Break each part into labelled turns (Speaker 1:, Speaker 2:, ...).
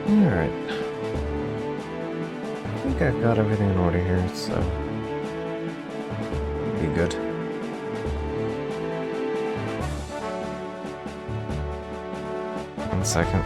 Speaker 1: Alright. I think I've got everything in order here, so be good. One second.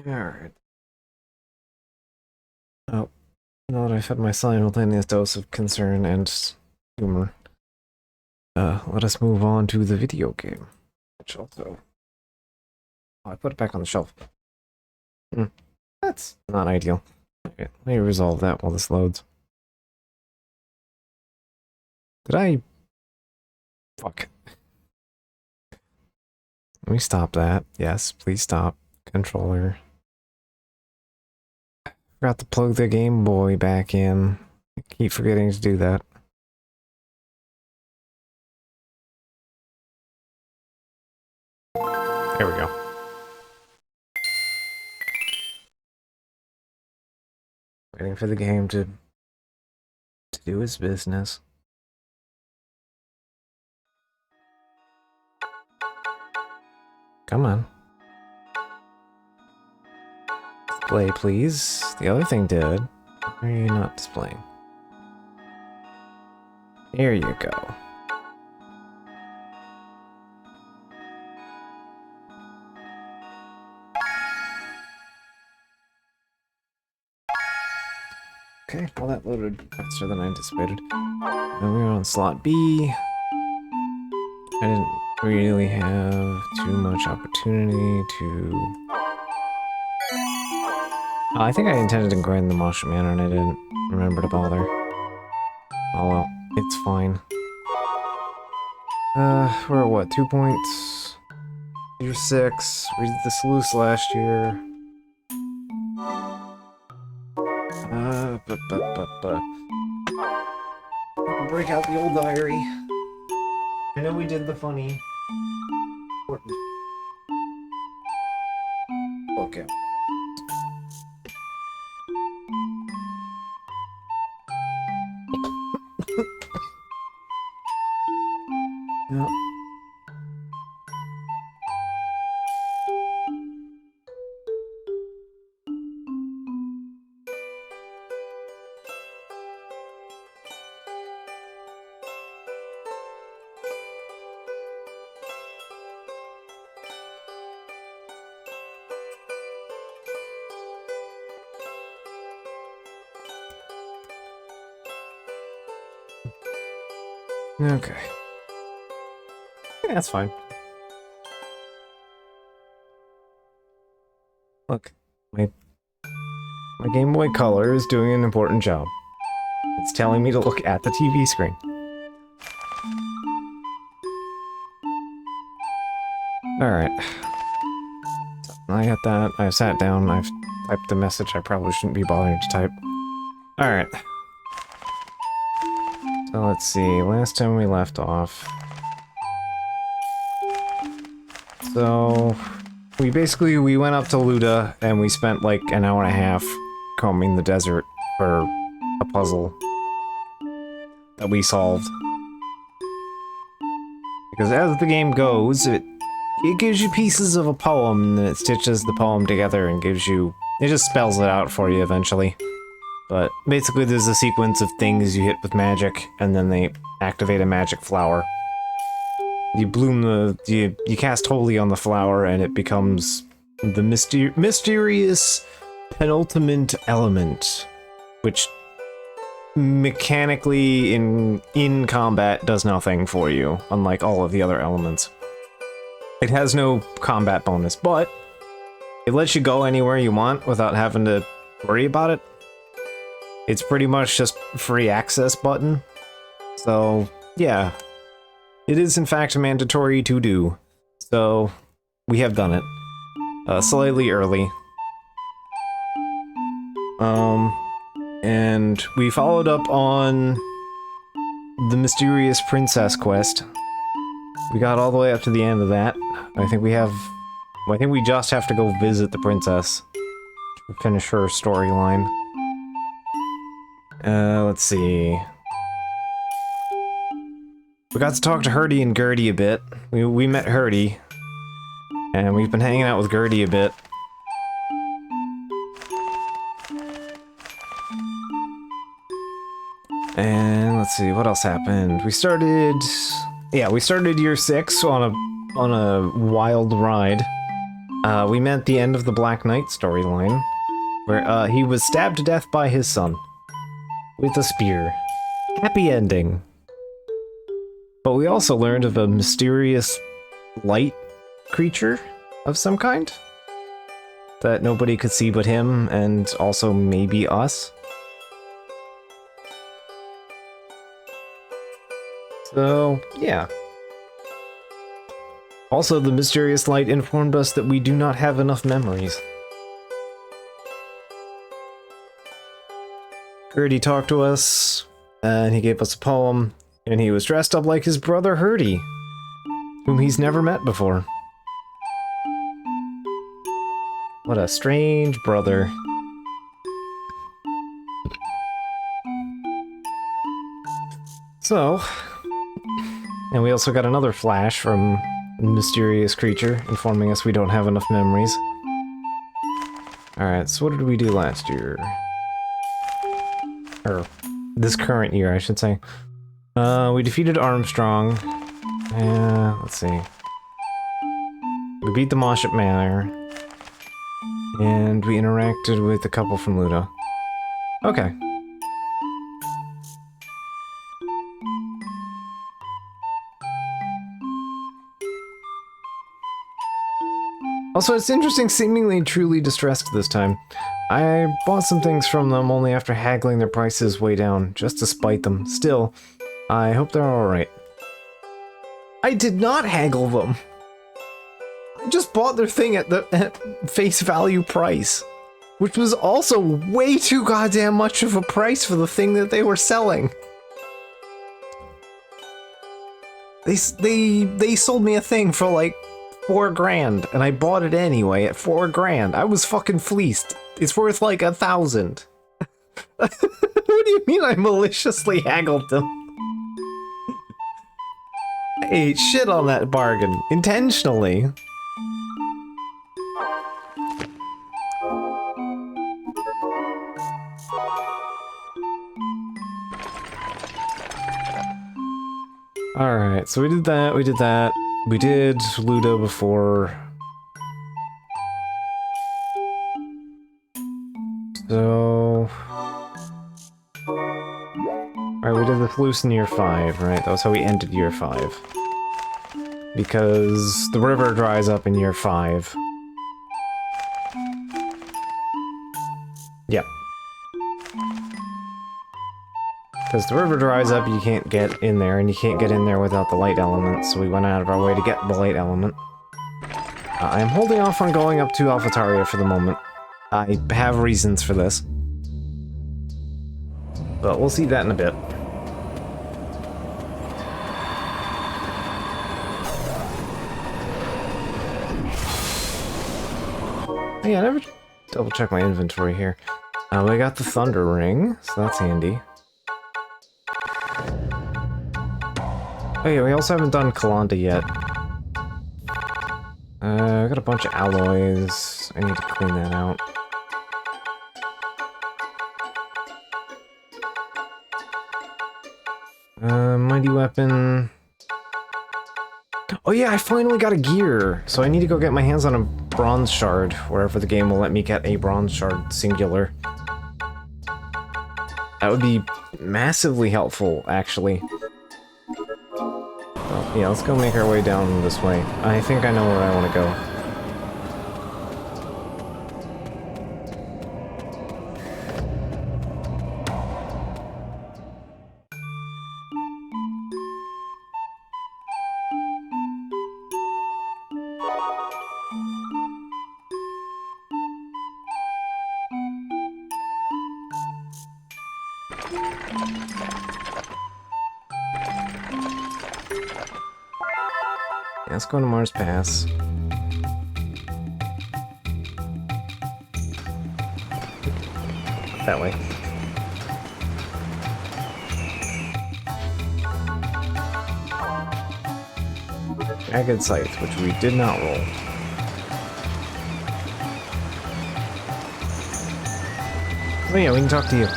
Speaker 1: Alright. Oh, now that I've had my simultaneous dose of concern and humor, let us move on to the video game. Which also... Oh, I put it back on the shelf. That's not ideal. Okay, let me resolve that while this loads. Did I... Fuck. Let me stop that. Yes, please stop. Controller. Forgot to plug the Game Boy back in. I keep forgetting to do that. There we go. Waiting for the game to do its business. Come on. Display, please. The other thing did. Why are you not displaying? Here you go. Okay, well that loaded faster than I anticipated. Then we were on slot B. I didn't really have too much opportunity to... I think I intended to grind the Mosh Manor and I didn't remember to bother. Oh well, it's fine. We're at what, 2 points? You're 6. We did the Sluice last year. Break out the old diary. I know we did the funny. Okay. Yeah. Okay. Yeah, that's fine. Look, my Game Boy Color is doing an important job. It's telling me to look at the TV screen. Alright. I got that. I've sat down. I've typed the message I probably shouldn't be bothering to type. Alright. So let's see. Last time we left off. So we went up to Luda and we spent like an hour and a half combing the desert for a puzzle that we solved. Because as the game goes, it gives you pieces of a poem, and then it stitches the poem together and gives you... It just spells it out for you eventually. But basically there's a sequence of things you hit with magic, and then they activate a magic flower. You bloom the... You cast Holy on the flower, and it becomes the mysterious penultimate element, which mechanically in combat does nothing for you, unlike all of the other elements. It has no combat bonus, but it lets you go anywhere you want without having to worry about it. It's pretty much just free access button. So, yeah. It is in fact mandatory to do. So, we have done it. Slightly early. And we followed up on the Mysterious Princess quest. We got all the way up to the end of that. I think we just have to go visit the princess to finish her storyline. Let's see. We got to talk to Herdy and Gertie a bit. We met Herdy, and we've been hanging out with Gertie a bit. And let's see, what else happened? We started year 6 on a wild ride. We met the end of the Black Knight storyline, where he was stabbed to death by his son with a spear. Happy ending. But we also learned of a mysterious light creature of some kind that nobody could see but him, and also maybe us. So, yeah. Also, the mysterious light informed us that we do not have enough memories. Gertie talked to us, and he gave us a poem, and he was dressed up like his brother Herdy, whom he's never met before. What a strange brother. So, and we also got another flash from a mysterious creature informing us we don't have enough memories. Alright, so what did we do last year? Or, this current year, I should say. We defeated Armstrong. Let's see. We beat the Moshut Manor. And we interacted with a couple from Luda. Okay. Also, it's interesting, seemingly truly distressed this time. I bought some things from them only after haggling their prices way down, just to spite them. Still, I hope they're alright. I did not haggle them! I just bought their thing at face value price, which was also way too goddamn much of a price for the thing that they were selling. They sold me a thing for like $4 grand, and I bought it anyway at $4 grand. I was fucking fleeced. It's worth like 1,000. What do you mean I maliciously haggled them? I ate shit on that bargain, intentionally. Alright, so we did that, we did that. We did Luda before. So... Alright, Alright, we did the loose in year 5, right? That was how we ended year 5. Because the river dries up in year 5. Yep. Because the river dries up, you can't get in there, and you can't get in there without the light element, so we went out of our way to get the light element. I am holding off on going up to Alphataria for the moment. I have reasons for this. But we'll see that in a bit. Yeah, I never double check my inventory here. We got the Thunder Ring, so that's handy. Oh yeah, we also haven't done Kalanda yet. I got a bunch of alloys. I need to clean that out. Mighty Weapon... Oh yeah, I finally got a gear! So I need to go get my hands on a Bronze Shard, wherever the game will let me get a Bronze Shard singular. That would be massively helpful, actually. Well, yeah, let's go make our way down this way. I think I know where I want to go. Let's go to Mars Pass. That way. Jagged Scythe, which we did not roll. Oh yeah, we can talk to you.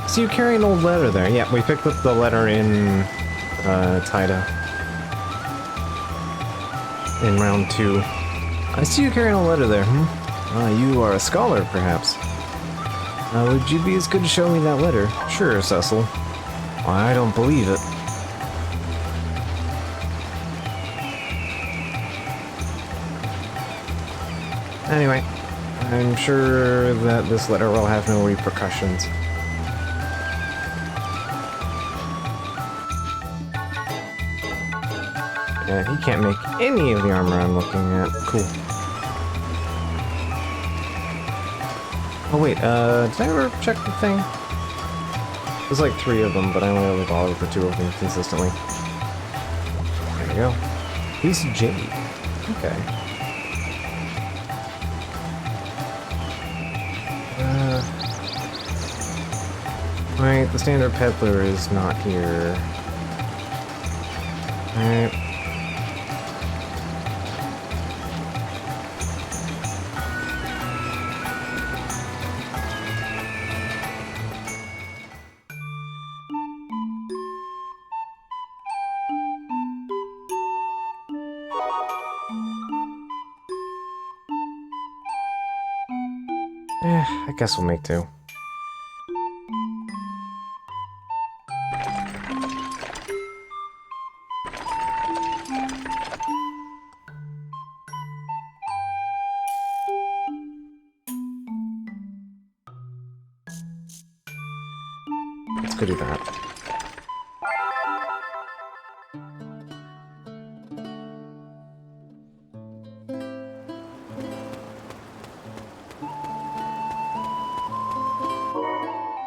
Speaker 1: So you carry an old letter there. Yeah, we picked up the letter in Taida. In round 2. I see you carrying a letter there, you are a scholar, perhaps. Would you be as good to show me that letter? Sure, Cecil. I don't believe it. Anyway, I'm sure that this letter will have no repercussions. Yeah, he can't make any of the armor I'm looking at. Cool. Oh wait, did I ever check the thing? There's like 3 of them, but I only really bother with the 2 of them consistently. There we go. Piece of jade. Okay. Right, the standard peddler is not here. Alright. I guess we'll make do. Let's go do that.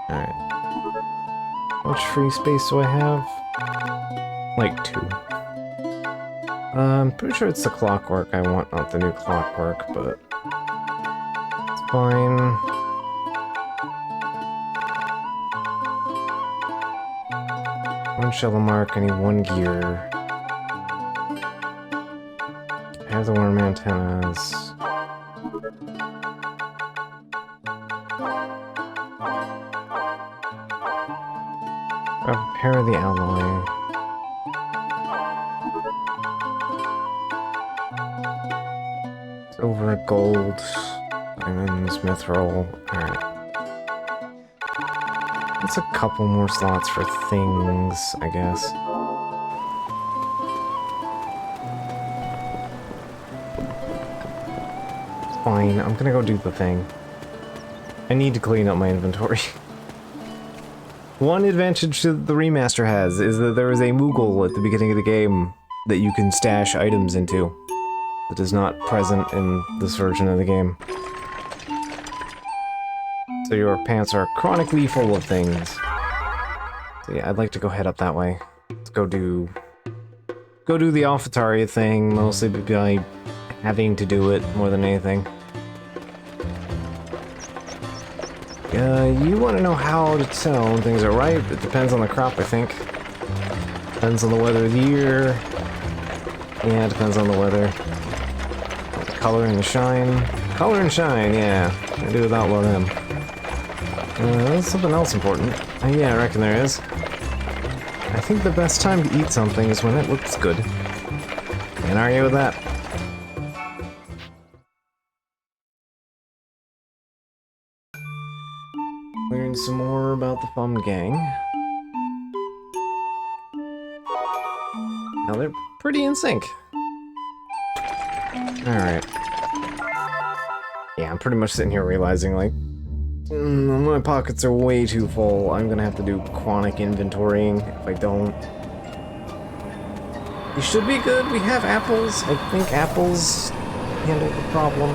Speaker 1: Alright. How much free space do I have? Like 2. I'm pretty sure it's the clockwork I want, not the new clockwork, but it's fine. One shell mark, I need 1 gear. I have the worm antennas. Repair the alloy. Silver, gold, diamonds, mithril. Alright. It's a couple more slots for things, I guess. Fine, I'm gonna go do the thing. I need to clean up my inventory. One advantage that the remaster has is that there is a Moogle at the beginning of the game that you can stash items into that is not present in this version of the game. So your pants are chronically full of things. So yeah, I'd like to go head up that way. Let's go do the Alphataria thing, mostly by having to do it more than anything. You want to know how to tell when things are ripe? It depends on the crop, I think. Depends on the weather of the year. Yeah, it depends on the weather. The color and the shine. Color and shine, yeah. I do without one of them. There's something else important. Yeah, I reckon there is. I think the best time to eat something is when it looks good. Can't argue with that. Learn some more about the Fum Gang. Now they're pretty in sync. Alright. Yeah, I'm pretty much sitting here realizing, like, my pockets are way too full. I'm gonna have to do chronic inventorying if I don't. We should be good. We have apples. I think apples handle the problem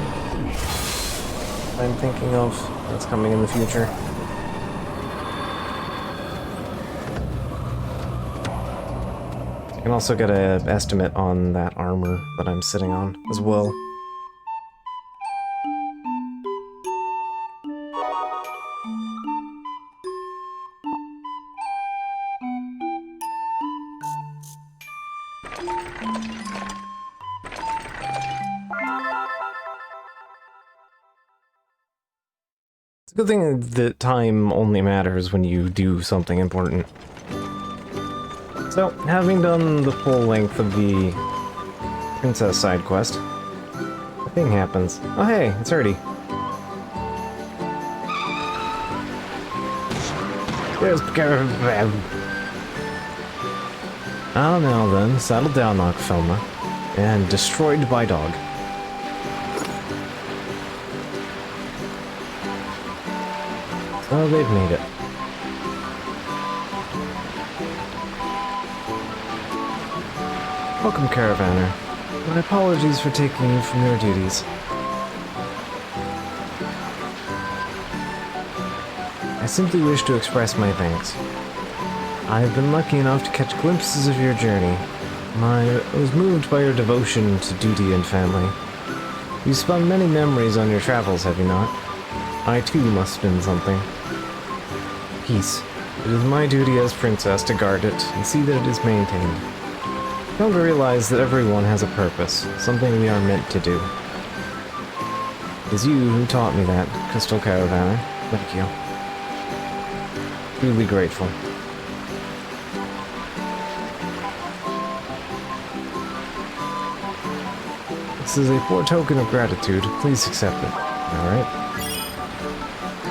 Speaker 1: I'm thinking of that's coming in the future. I can also get an estimate on that armor that I'm sitting on as well. It's a good thing that time only matters when you do something important. So, having done the full length of the princess side quest, a thing happens. Oh hey, it's Erdy. There's Caravan. Ah, now then, settle down, Nocfelma, and destroyed by dog. Oh, they've made it. Welcome, Caravaner. My apologies for taking you from your duties. I simply wish to express my thanks. I have been lucky enough to catch glimpses of your journey. I was moved by your devotion to duty and family. You spun many memories on your travels, have you not? I too must spin something. Peace. It is my duty as princess to guard it and see that it is maintained. Come to realize that everyone has a purpose, something we are meant to do. It is you who taught me that, Crystal Caravaner. Thank you. Truly grateful. This is a poor token of gratitude. Please accept it.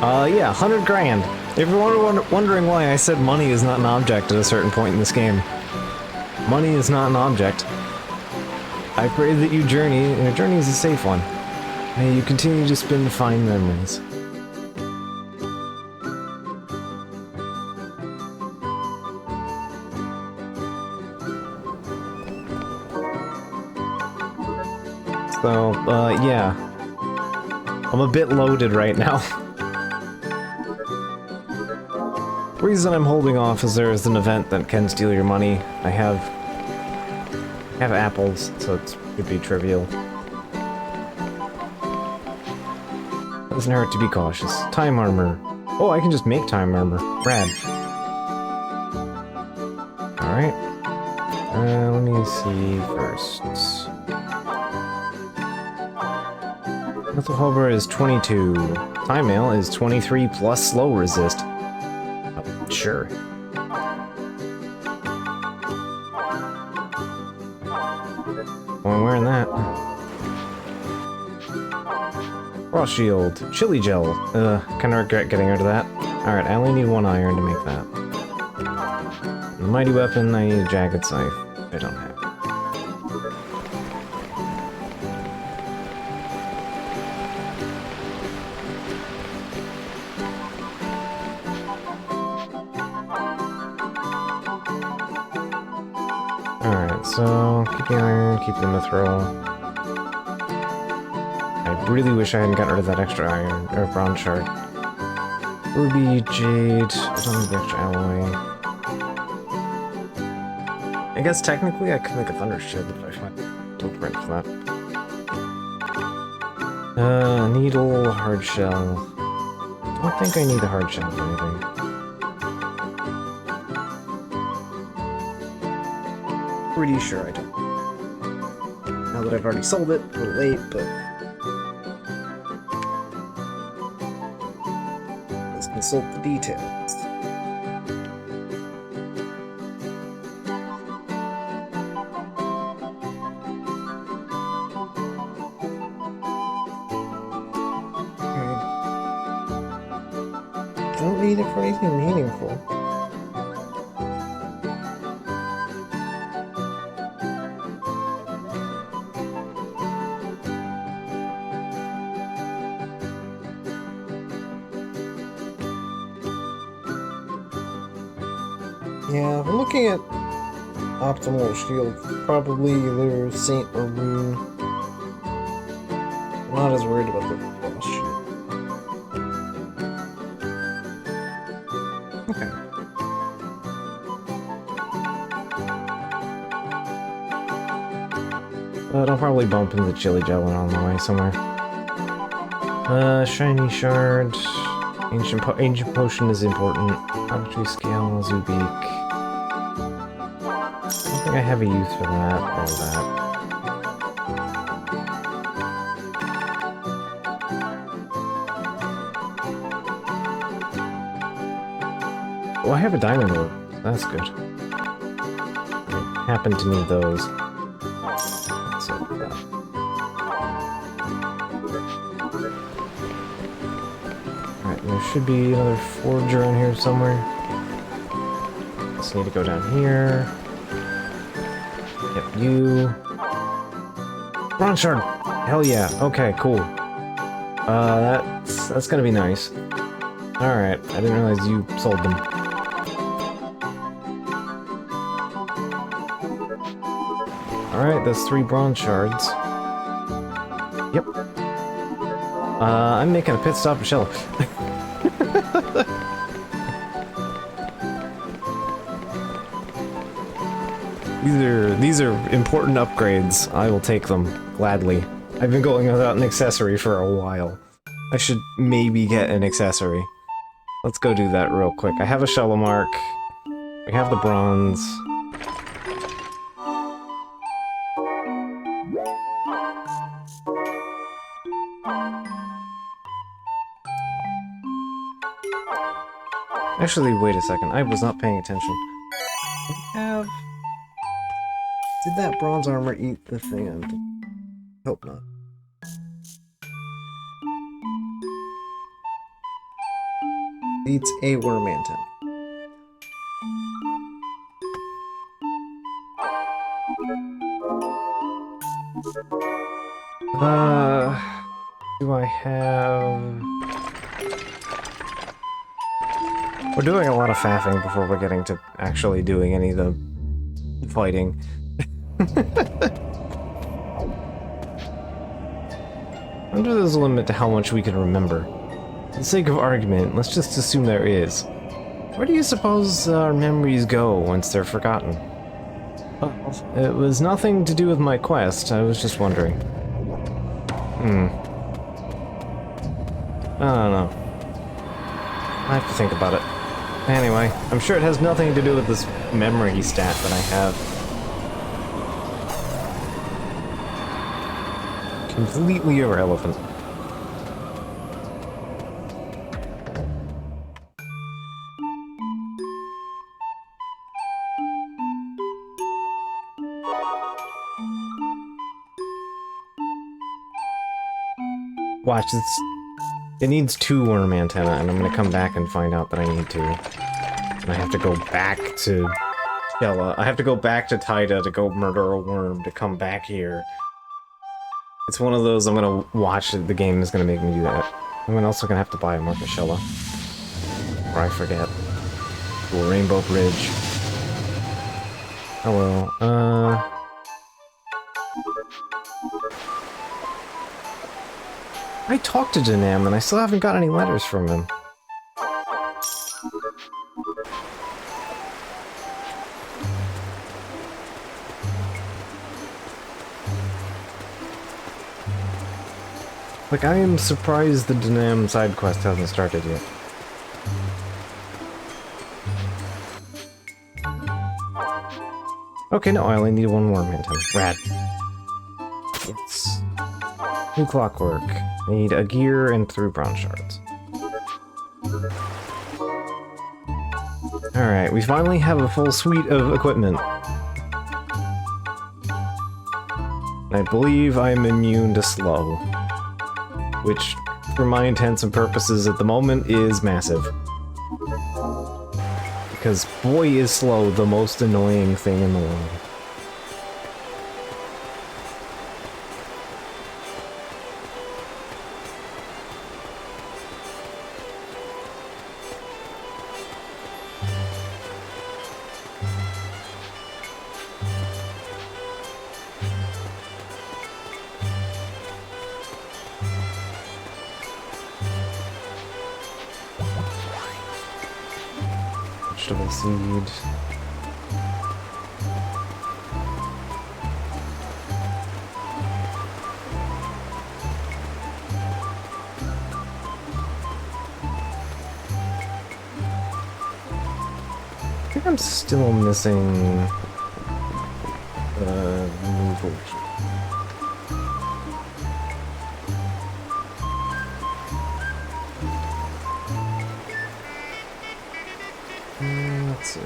Speaker 1: Alright. Yeah, 100 grand. If you're wondering why I said money is not an object at a certain point in this game, money is not an object. I pray that you journey, and your journey is a safe one. May you continue to spin fine memories. So, yeah. I'm a bit loaded right now. The reason I'm holding off is there is an event that can steal your money. I have apples, so it could be trivial. Doesn't hurt to be cautious. Time armor. Oh, I can just make time armor. Rad. Alright. Let me see first. Metal Hover is 22. Time Mail is 23 plus slow resist. Oh, sure. Oh, I'm wearing that. Frost Shield. Chili Gel. Kinda regret getting rid of that. Alright, I only need 1 iron to make that. The mighty weapon, I need a jagged scythe. I don't have. Alright, so keep the iron, keep the mithril. I really wish I hadn't gotten rid of that extra iron, or bronze shard. Ruby, jade, I don't need the extra alloy. I guess technically I could make a thunder shield if I find blueprint for that. Needle, hard shell. I don't think I need the hard shell for anything. Pretty sure I don't. Now that I've already sold it, a little late, but let's consult the details. Don't need it for anything meaningful. Yeah, I'm looking at optimal shield, probably either Saint or Rune. I'm not as worried about the boss shield. Okay. But I'll probably bump into Chili Jelly on the way somewhere. Shiny Shard. Ancient Potion is important. Prodigy Scale, Zubeak. I don't think I have a use for that or that. Oh, I have a diamond ore. That's good. I happen to need those. So, alright, there should be another forge around here somewhere. Just need to go down here. Yep, you. Bronze shard! Hell yeah. Okay, cool. That's gonna be nice. Alright, I didn't realize you sold them. Alright, that's 3 bronze shards. Yep. I'm making a pit stop at Shell. These are important upgrades. I will take them, gladly. I've been going without an accessory for a while. I should maybe get an accessory. Let's go do that real quick. I have a Shell mark. We have the bronze. Actually, wait a second. I was not paying attention. Did that bronze armor eat the thing? I hope not. Eats a worm antenna. Do I have... We're doing a lot of faffing before we're getting to actually doing any of the fighting. I wonder there's a limit to how much we can remember. For the sake of argument, let's just assume there is. Where do you suppose our memories go once they're forgotten? Oh, it was nothing to do with my quest, I was just wondering. I don't know. I have to think about it. Anyway, I'm sure it has nothing to do with this memory stat that I have. Completely irrelevant. Watch this. It needs 2 worm antenna, and I'm gonna come back and find out that I need 2. And I have to go back to Shella. I have to go back to Taida to go murder a worm to come back here. It's one of those I'm gonna watch the game is gonna make me do that. I'm also gonna have to buy a Market Shella. Or I forget. Cool, Rainbow Bridge. Hello, I talked to Janam and I still haven't got any letters from him. Like, I am surprised the Janam side quest hasn't started yet. Okay, no, I only need 1 worm antenna. Rad. It's new clockwork. I need a gear and 3 bronze shards. Alright, we finally have a full suite of equipment. I believe I'm immune to slow. Which, for my intents and purposes at the moment, is massive. Because boy is slow the most annoying thing in the world. Vegetable seed. I think I'm still missing the removal. Let's see.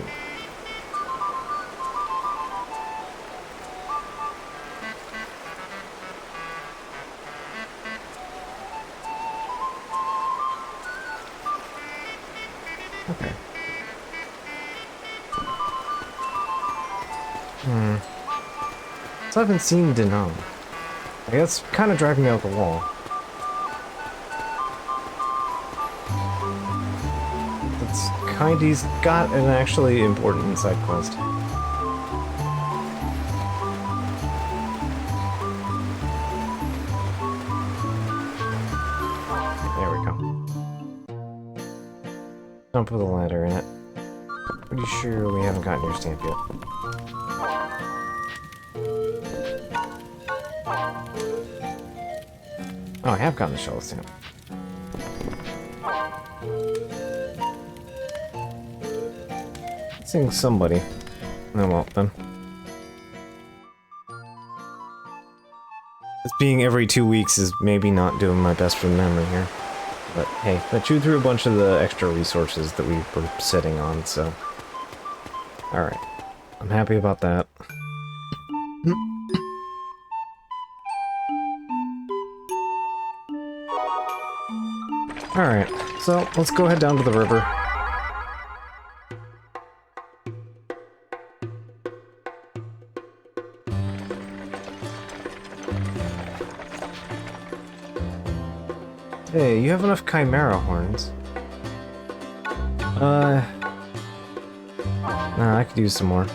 Speaker 1: Okay. So I haven't seen Denom. I guess kind of driving me out the wall. He's got an actually important side quest. There we go. Don't put a ladder in it. Pretty sure we haven't gotten your stamp yet. Oh, I have gotten the shell stamp. Seeing somebody. No, well, then. This being every 2 weeks is maybe not doing my best for memory here. But hey, I chewed through a bunch of the extra resources that we were sitting on, so... Alright. I'm happy about that. Alright, so let's go head down to the river. Hey, you have enough chimera horns. Nah, I could use some more.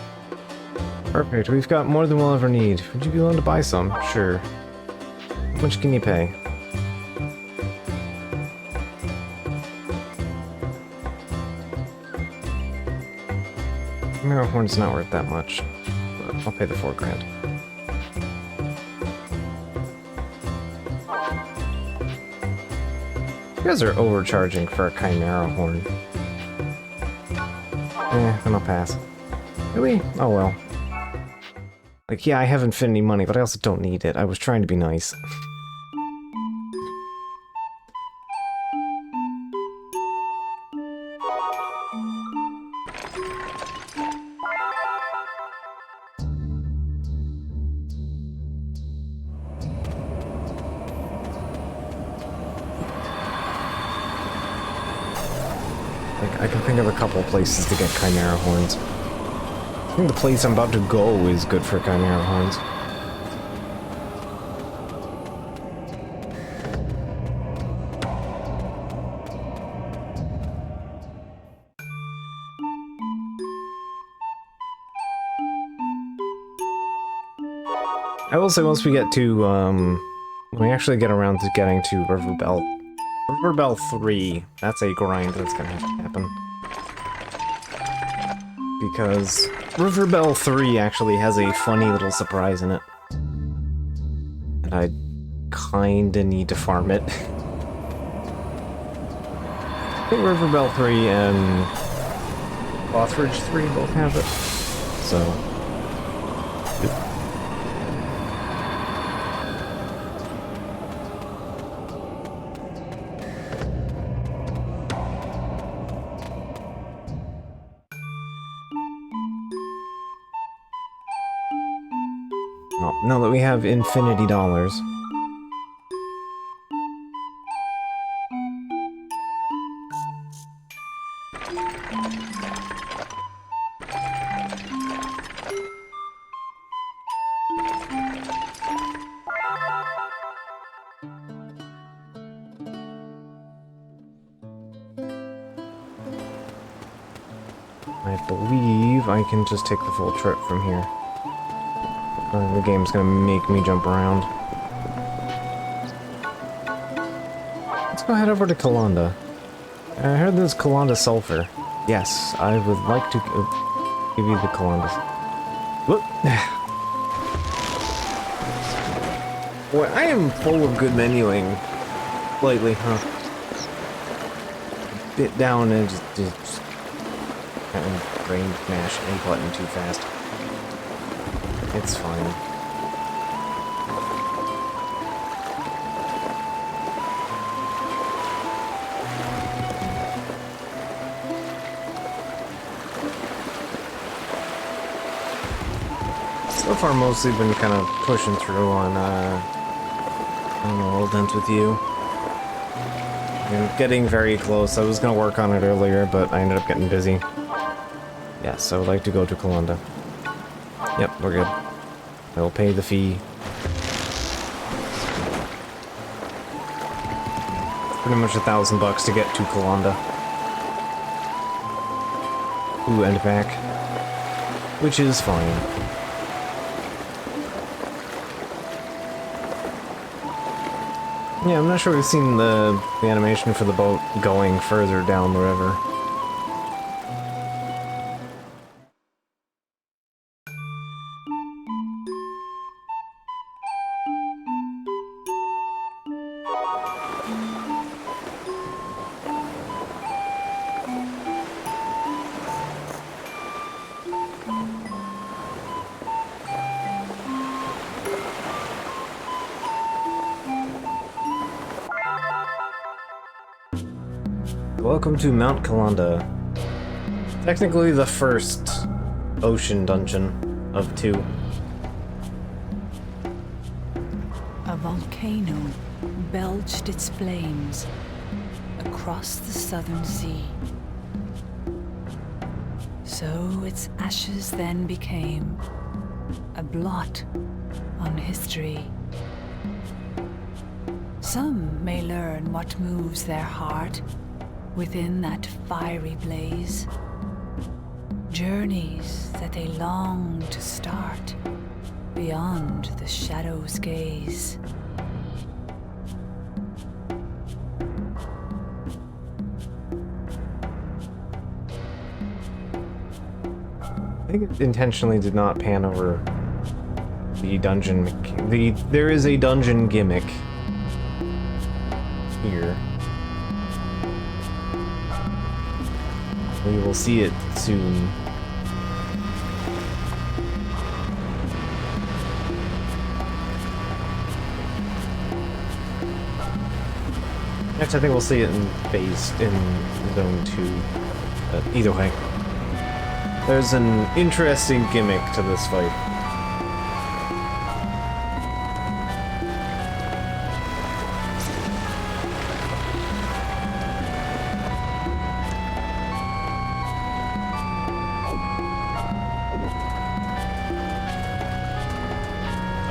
Speaker 1: Perfect, we've got more than we'll ever need. Would you be willing to buy some? Sure. How much can you pay? Chimera horn's not worth that much, but I'll pay the 4 grand. You guys are overcharging for a chimera horn. Then I'll pass. Really? Oh well. Like, yeah, I have infinity money, but I also don't need it. I was trying to be nice. Like, I can think of a couple places to get Chimera horns. I think the place I'm about to go is good for Chimera horns. I will say once we get to, when we actually get around to getting to River Bell 3, that's a grind that's gonna have to happen. Because River Bell 3 actually has a funny little surprise in it. And I kinda need to farm it. I think River Bell 3 and Bothridge 3 both have it. So... Well, now that we have infinity dollars... I believe I can just take the full trip from here. The game's gonna make me jump around. Let's go head over to Kalanda. I heard there's Kalanda sulfur. Yes, I would like to give you the Kalanda. Whoop! Boy, I am full of good menuing lately, huh? Bit down and just brain mash A button too fast. It's fine. So far, mostly been kind of pushing through on, I don't know, I'll dance with you. I'm getting very close. I was gonna work on it earlier, but I ended up getting busy. Yes, I would like to go to Kalanda. Yep, we're good. I will pay the fee. Pretty much $1,000 to get to Kalanda. Ooh, and back. Which is fine. Yeah, I'm not sure we've seen the animation for the boat going further down the river. Welcome to Mount Kalanda. Technically the first ocean dungeon of 2.
Speaker 2: A volcano belched its flames across the southern sea. So its ashes then became a blot on history. Some may learn what moves their heart within that fiery blaze. Journeys that they long to start beyond the shadow's gaze.
Speaker 1: I think it intentionally did not pan over the dungeon. There is a dungeon gimmick here. We will see it soon. Next, I think we'll see it in Zone 2. But either way, there's an interesting gimmick to this fight.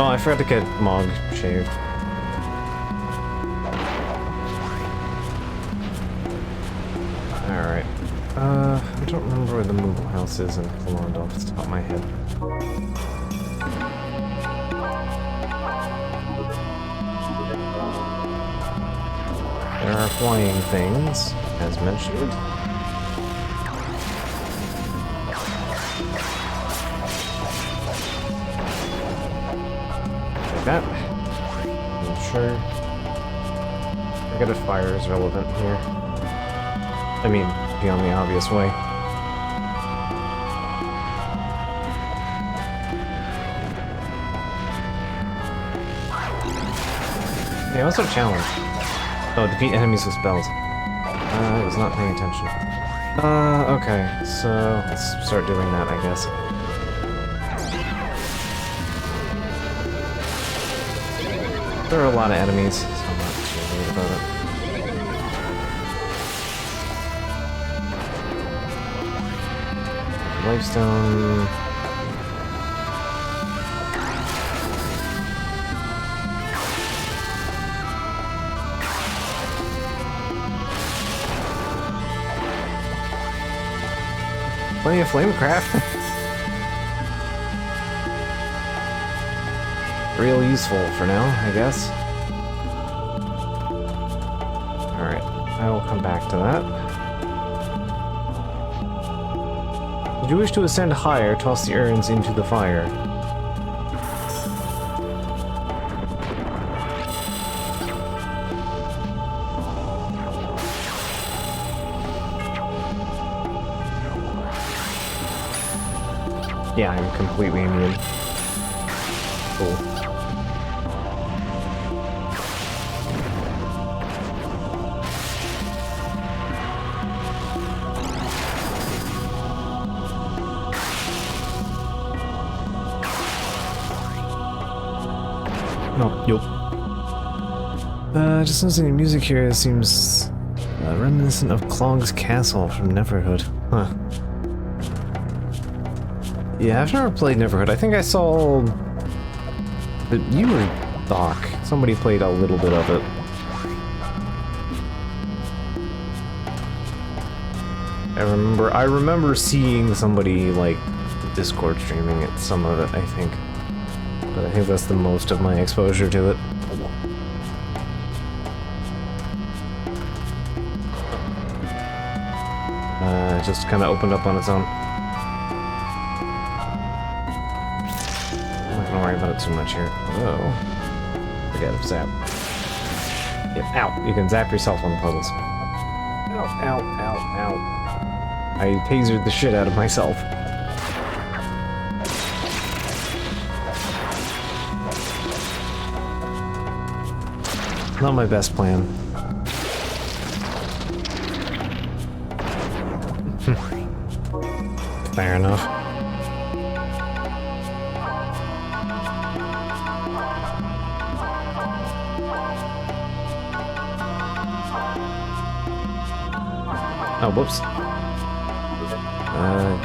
Speaker 1: Oh, I forgot to get Mog shaved. Alright. I don't remember where the Moogle House is in Poland off the top of my head. There are flying things, as mentioned. Like that. I'm sure. I forget if fire is relevant here. I mean, beyond the obvious way. They also challenge. Oh, defeat enemies with spells. I was not paying attention. Okay, so let's start doing that, I guess. There are a lot of enemies, so I'm not too worried about it. Lifestone. Plenty of flamecraft. Real useful for now, I guess. Alright, I will come back to that. If you wish to ascend higher, toss the urns into the fire. Yeah, I'm completely immune. Cool. No, yup. Just listening to music here seems reminiscent of Clog's Castle from Neverhood. Huh. Yeah, I've never played Neverhood. I think I saw that you were Doc. Somebody played a little bit of it. I remember seeing somebody like Discord streaming it, some of it, I think. But I think that's the most of my exposure to it. It just kind of opened up on its own. I'm not gonna worry about it too much here. Oh. Forget it, zap. Yep, ow. You can zap yourself on the puzzles. Ow, ow, ow, ow. I tasered the shit out of myself. Not my best plan. Fair enough. Oh, whoops.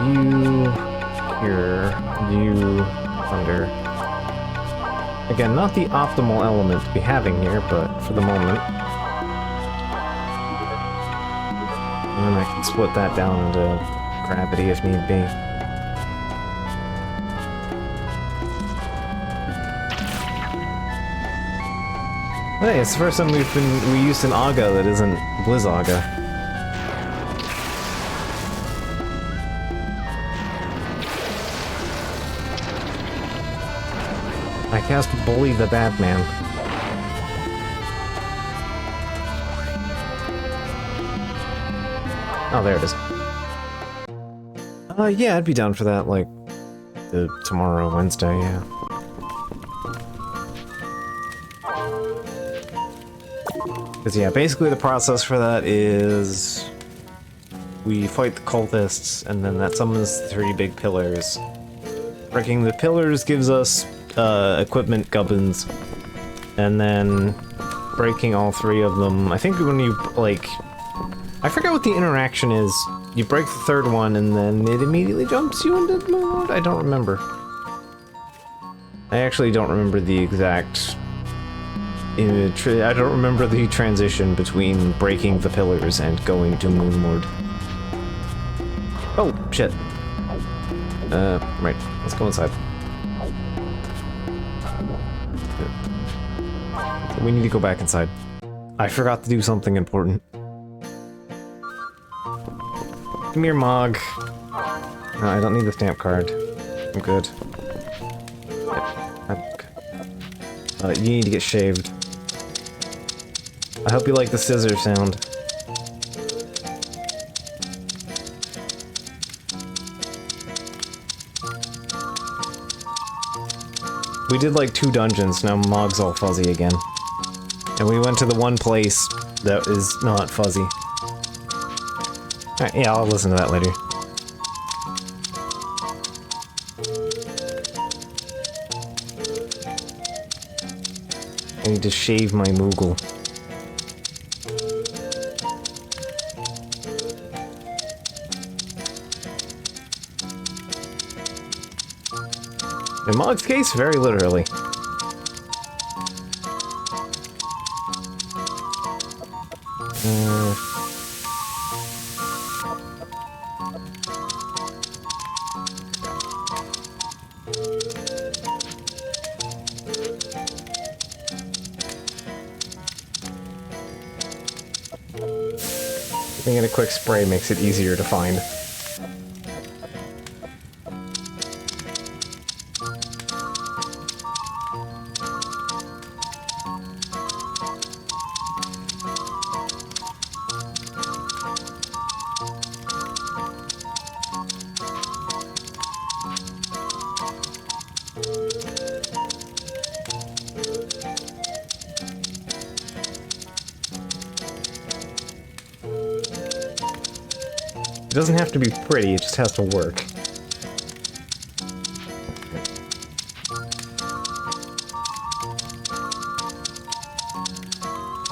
Speaker 1: You... Here. You... Thunder. Again, not the optimal element to be having here, but for the moment. And then I can split that down into gravity if need be. Hey, it's the first time we used an Aga that isn't Blizzaga. I cast Bully the Batman. Oh, there it is. Yeah, I'd be down for that, like, tomorrow, Wednesday, yeah. Because, yeah, basically the process for that is... we fight the cultists, and then that summons the 3 big pillars. Breaking the pillars gives us equipment gubbins, and then breaking all 3 of them. I think when you, like, I forget what the interaction is. You break the 3rd one, and then it immediately jumps you into mode? I don't remember. I actually don't remember the exact image. I don't remember the transition between breaking the pillars and going to Moonlord. Oh, shit. Right. Let's go inside. We need to go back inside. I forgot to do something important. Come here, Mog. No, I don't need the stamp card. I'm good. You need to get shaved. I hope you like the scissor sound. We did like 2 dungeons, now Mog's all fuzzy again. And we went to the one place that is not fuzzy. Alright, yeah, I'll listen to that later. I need to shave my Moogle. In Mog's case, very literally. Giving it a quick spray makes it easier to find. It doesn't have to be pretty, it just has to work.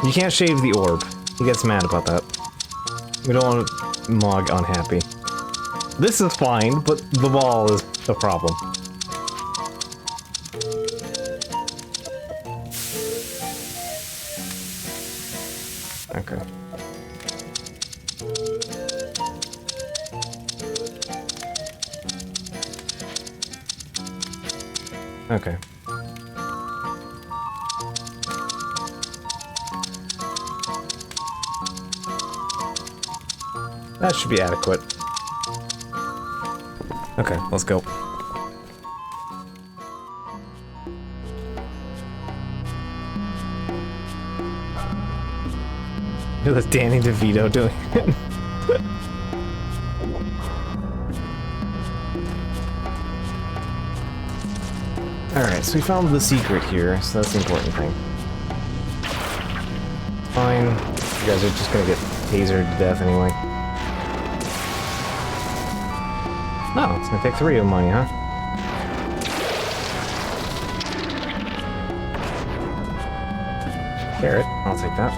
Speaker 1: You can't shave the orb. He gets mad about that. We don't want Mog unhappy. This is fine, but the ball is the problem. Okay. Okay. That should be adequate. Okay, let's go. That's Danny DeVito doing it. Alright, so we found the secret here, so that's the important thing. Fine. You guys are just gonna get tasered to death anyway. Oh, it's gonna take 3 of money, huh? Carrot, I'll take that.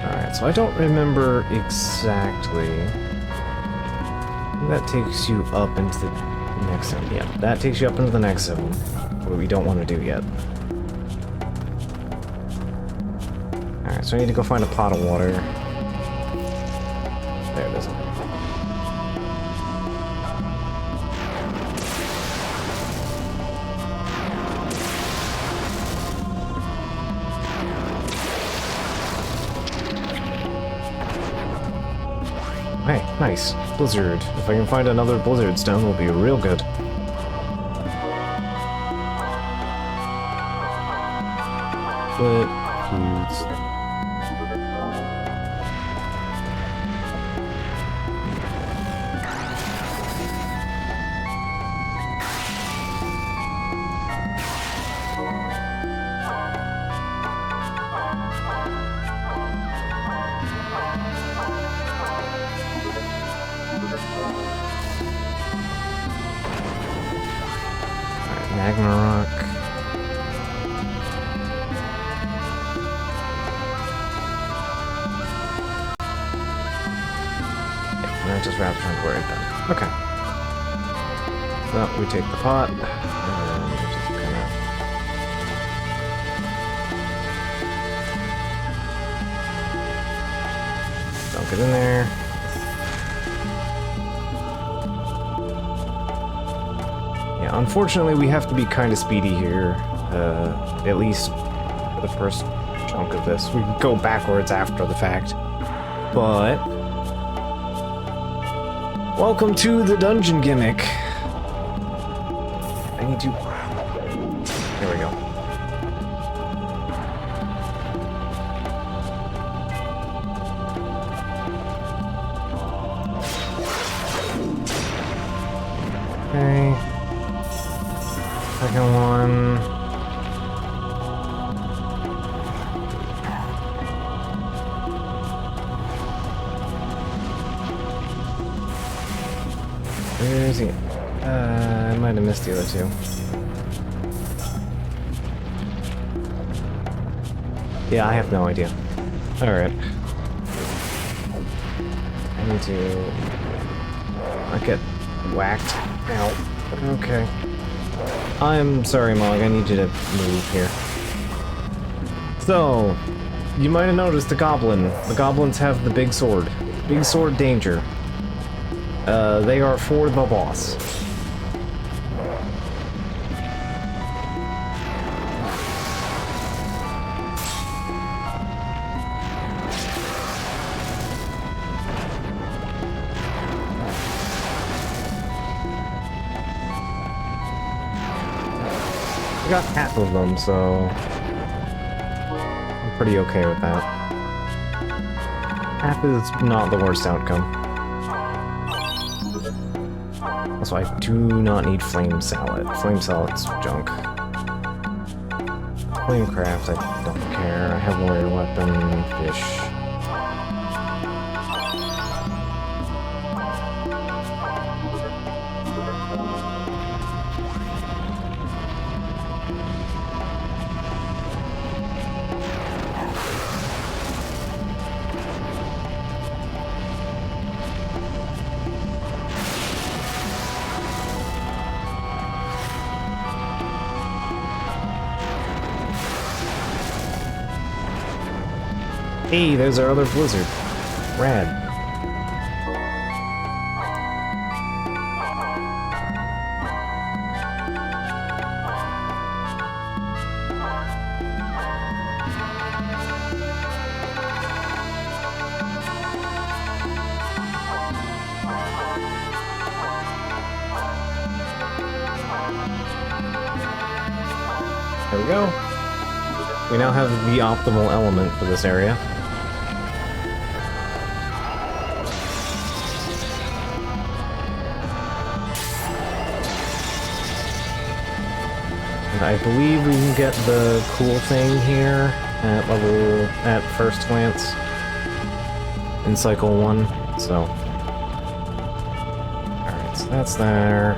Speaker 1: Alright, so I don't remember exactly. That takes you up into the next zone. Yeah, that takes you up into the next zone. What we don't want to do yet. Alright, so I need to go find a pot of water. There it is. Hey, nice. Blizzard. If I can find another blizzard stone, will be real good. Flip foods. Magma rock. Yeah, that just wraps around where it then. Okay. So we take the pot, and then we just kind of... dunk it in there. Yeah, unfortunately we have to be kind of speedy here, at least for the first chunk of this. We can go backwards after the fact, but... welcome to the dungeon gimmick. I need to... there we go. Okay. Second one. Where is he? I might have missed the other two. Yeah, I have no idea. Alright. I need to... not get whacked. Ow. Okay. I'm sorry, Mog. I need you to move here. So, you might have noticed the goblin. The goblins have the big sword. Big sword danger. They are for the boss. I got half of them, so I'm pretty okay with that. Half is not the worst outcome. Also, I do not need flame salad. Flame salad's junk. Flamecraft, I don't care. I have warrior weapon, fish. Hey, there's our other blizzard. Rad. There we go. We now have the optimal element for this area. I believe we can get the cool thing here at first glance in cycle 1, so. Alright, so that's there.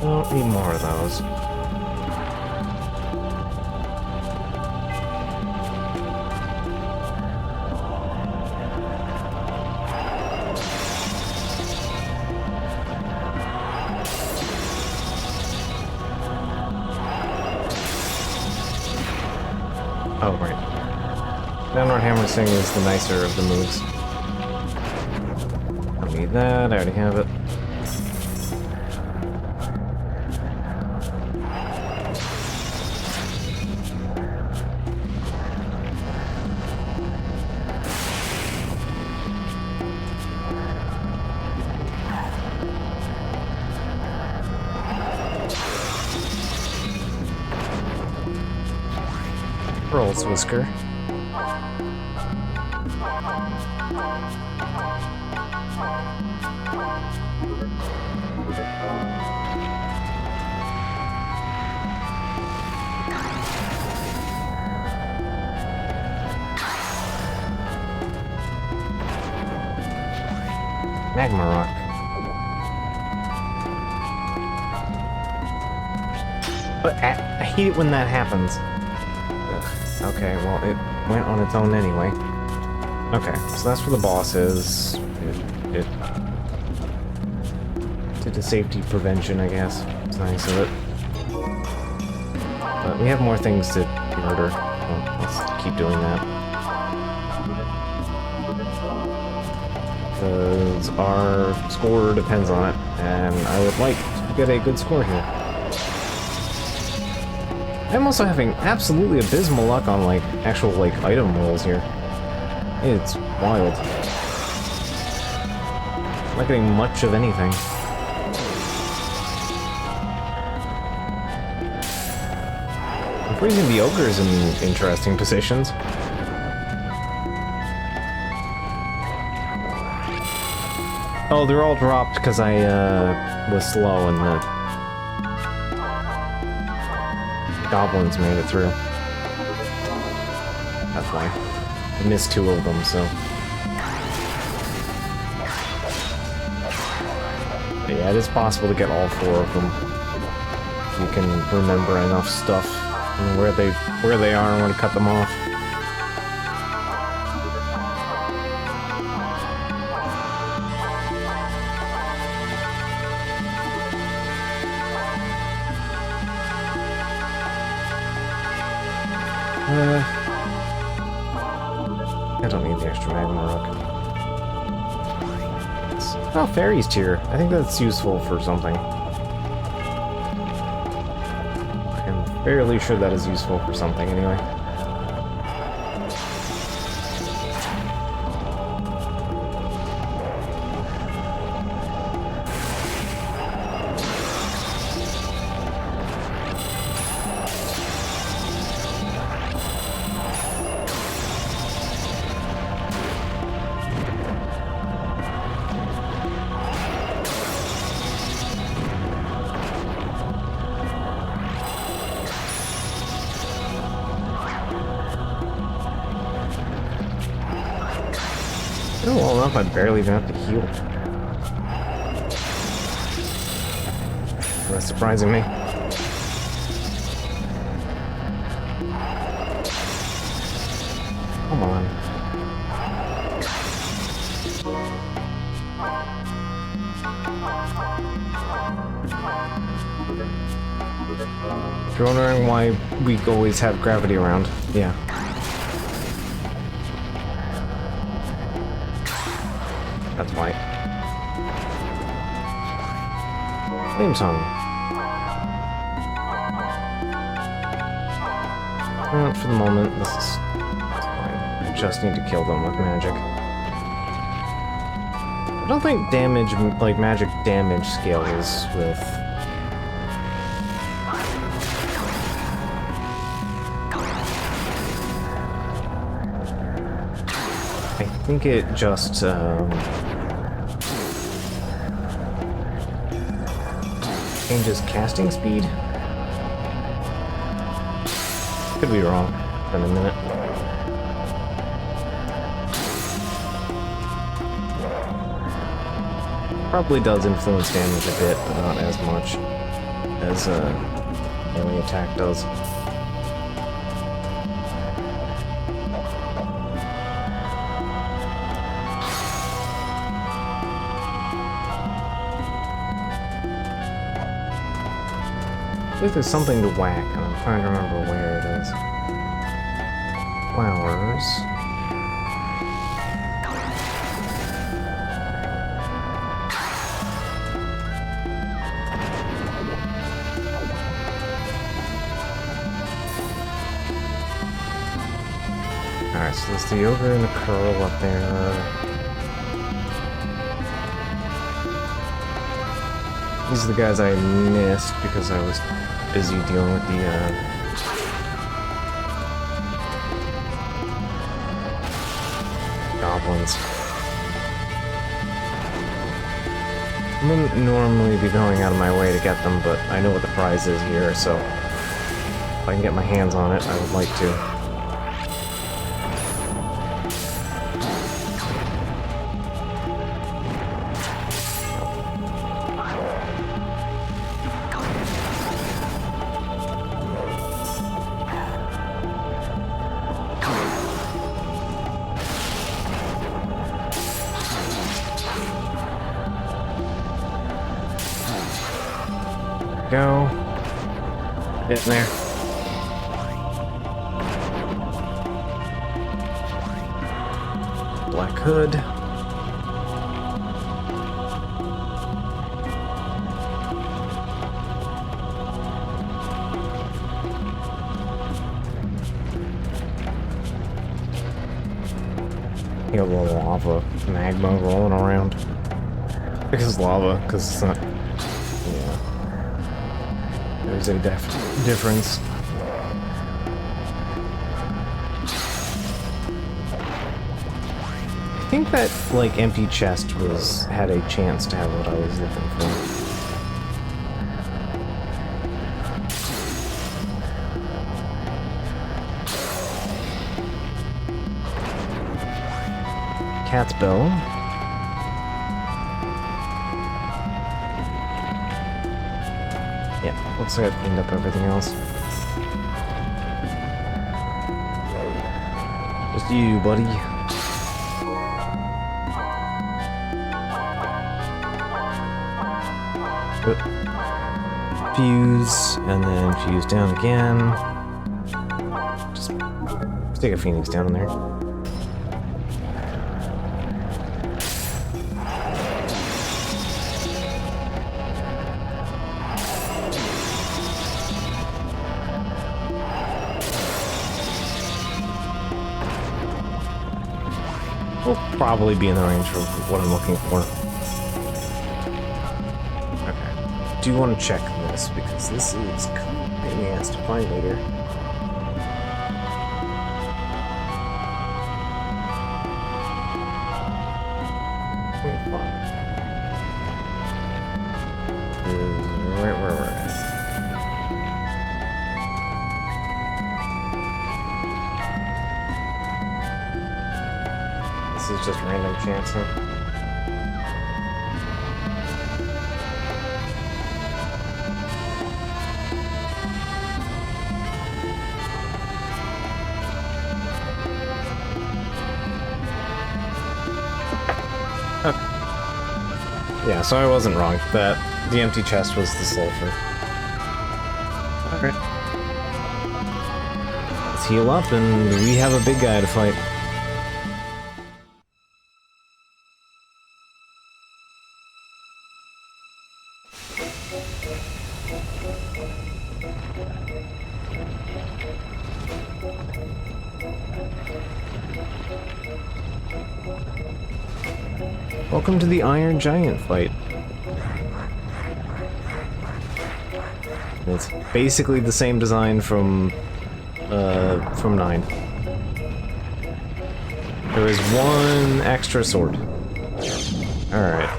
Speaker 1: Don't need more of those. Oh, right. Downward hammer swing is the nicer of the moves. Don't need that, I already have it. Pearl's Whisker. Magma Rock. But I hate it when that happens. Ugh. Okay, well, it went on its own anyway. Okay, so that's where the boss is. It did a safety prevention, I guess. It's nice of it. But we have more things to murder. Well, let's keep doing that. Because our score depends on it, and I would like to get a good score here. I'm also having absolutely abysmal luck on, like, actual, like, item rolls here. It's wild. I'm not getting much of anything. I'm freezing the ogres in interesting positions. Oh, they're all dropped because I, was slow and the goblins made it through. That's why. I missed 2 of them, so... But yeah, it is possible to get all 4 of them. You can remember enough stuff and where they are and when to cut them off. I don't need the extra magma rook. Oh, fairies tier. I think that's useful for something. I'm fairly sure that is useful for something anyway. Oh, well enough, I barely even have to heal. That's surprising me. Come on. If you're wondering why we always have gravity around, yeah. That's why. Flame Tongue. For the moment, this is fine. I just need to kill them with magic. I don't think damage, like magic damage, scales with... I think it just, changes casting speed? Could be wrong. In a minute. Probably does influence damage a bit, but not as much as melee attack does. I think there's something to whack, and I'm trying to remember where it is. Flowers. Alright, so there's the ogre and the curl up there. These are the guys I missed because I was busy dealing with the, goblins. I wouldn't normally be going out of my way to get them, but I know what the prize is here, so if I can get my hands on it, I would like to. Getting there. Black hood. You got a little lava magma rolling around. Because lava, because it's not. Yeah. There's a difference. I think that, like, empty chest had a chance to have what I was looking for. Cat's bell. Yeah, looks like I've cleaned up everything else. Just you, buddy. Fuse, and then fuse down again. Just stick a phoenix down in there. Will probably be in the range of what I'm looking for. Okay. Do want to check this because this is kind of a pain in the ass to find later. Right where we're at. This is just random chance, huh? Okay. Yeah, so I wasn't wrong. The empty chest was the sulfur. Alright. Let's heal up and we have a big guy to fight. Welcome to the Iron Giant fight. It's basically the same design from 9. There is one extra sword. Alright.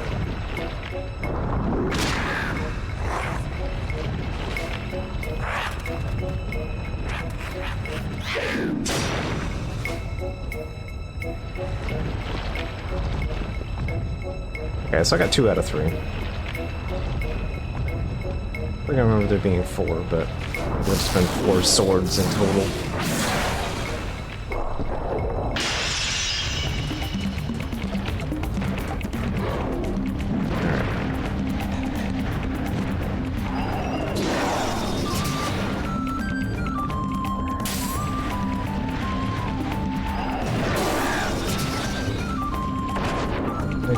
Speaker 1: Okay, so I got 2 out of 3. I think I remember there being 4, but it's been 4 swords in total.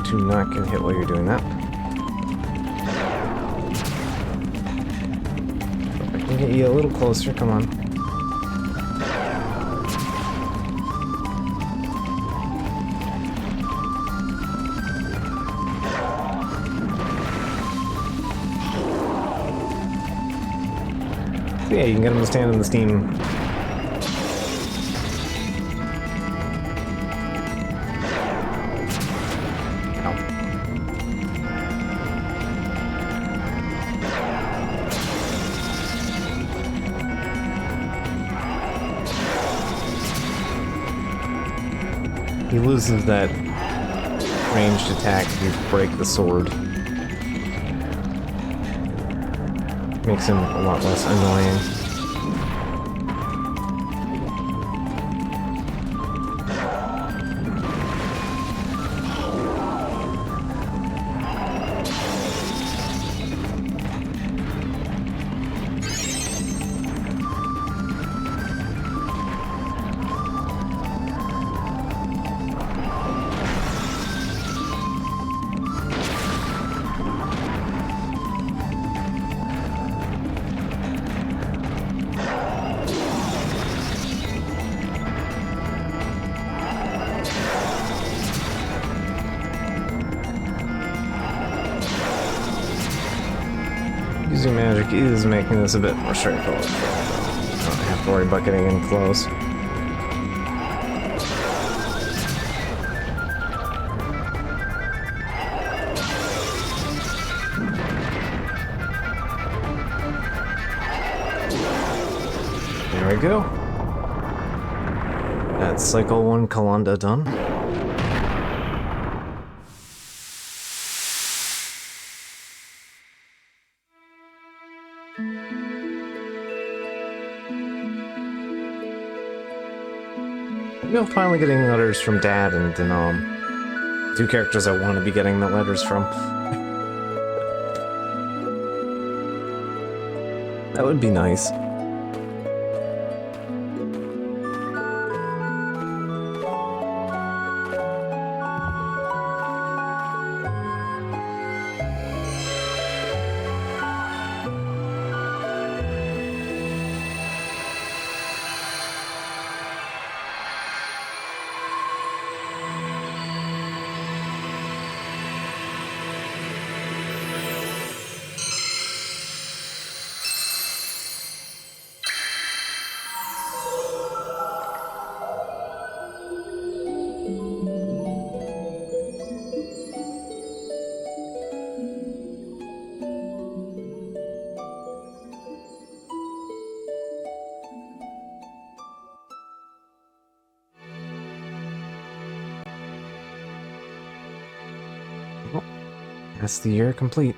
Speaker 1: Do not get hit while you're doing that. I can get you a little closer, come on. So yeah, you can get him to stand in the steam. He loses that ranged attack if you break the sword. Makes him a lot less annoying. frosty magic is making this a bit more straightforward. I don't have to worry about getting in close. There we go. That's cycle 1 Kalanda done. You know, finally getting letters from Dad and Denom. Two characters I want to be getting the letters from. That would be nice. Well, that's the year complete.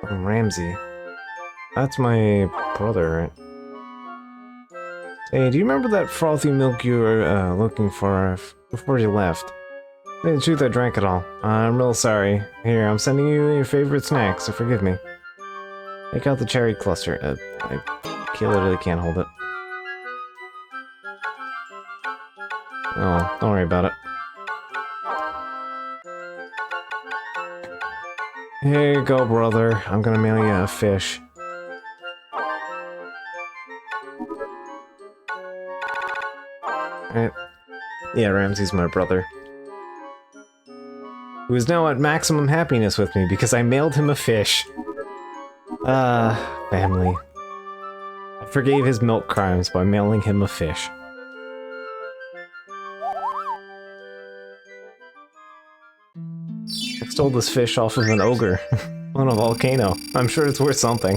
Speaker 1: Ramsey. That's my brother, right? Hey, do you remember that frothy milk you were looking for before you left? The truth, I drank it all. I'm real sorry. Here, I'm sending you your favorite snack, so forgive me. Take out the cherry cluster. I literally can't hold it. Oh, don't worry about it. Here you go, brother. I'm gonna mail you a fish. Yeah, Ramsey's my brother. Who is now at maximum happiness with me because I mailed him a fish. Family. I forgave his milk crimes by mailing him a fish. I stole this fish off of an ogre on a volcano. I'm sure it's worth something.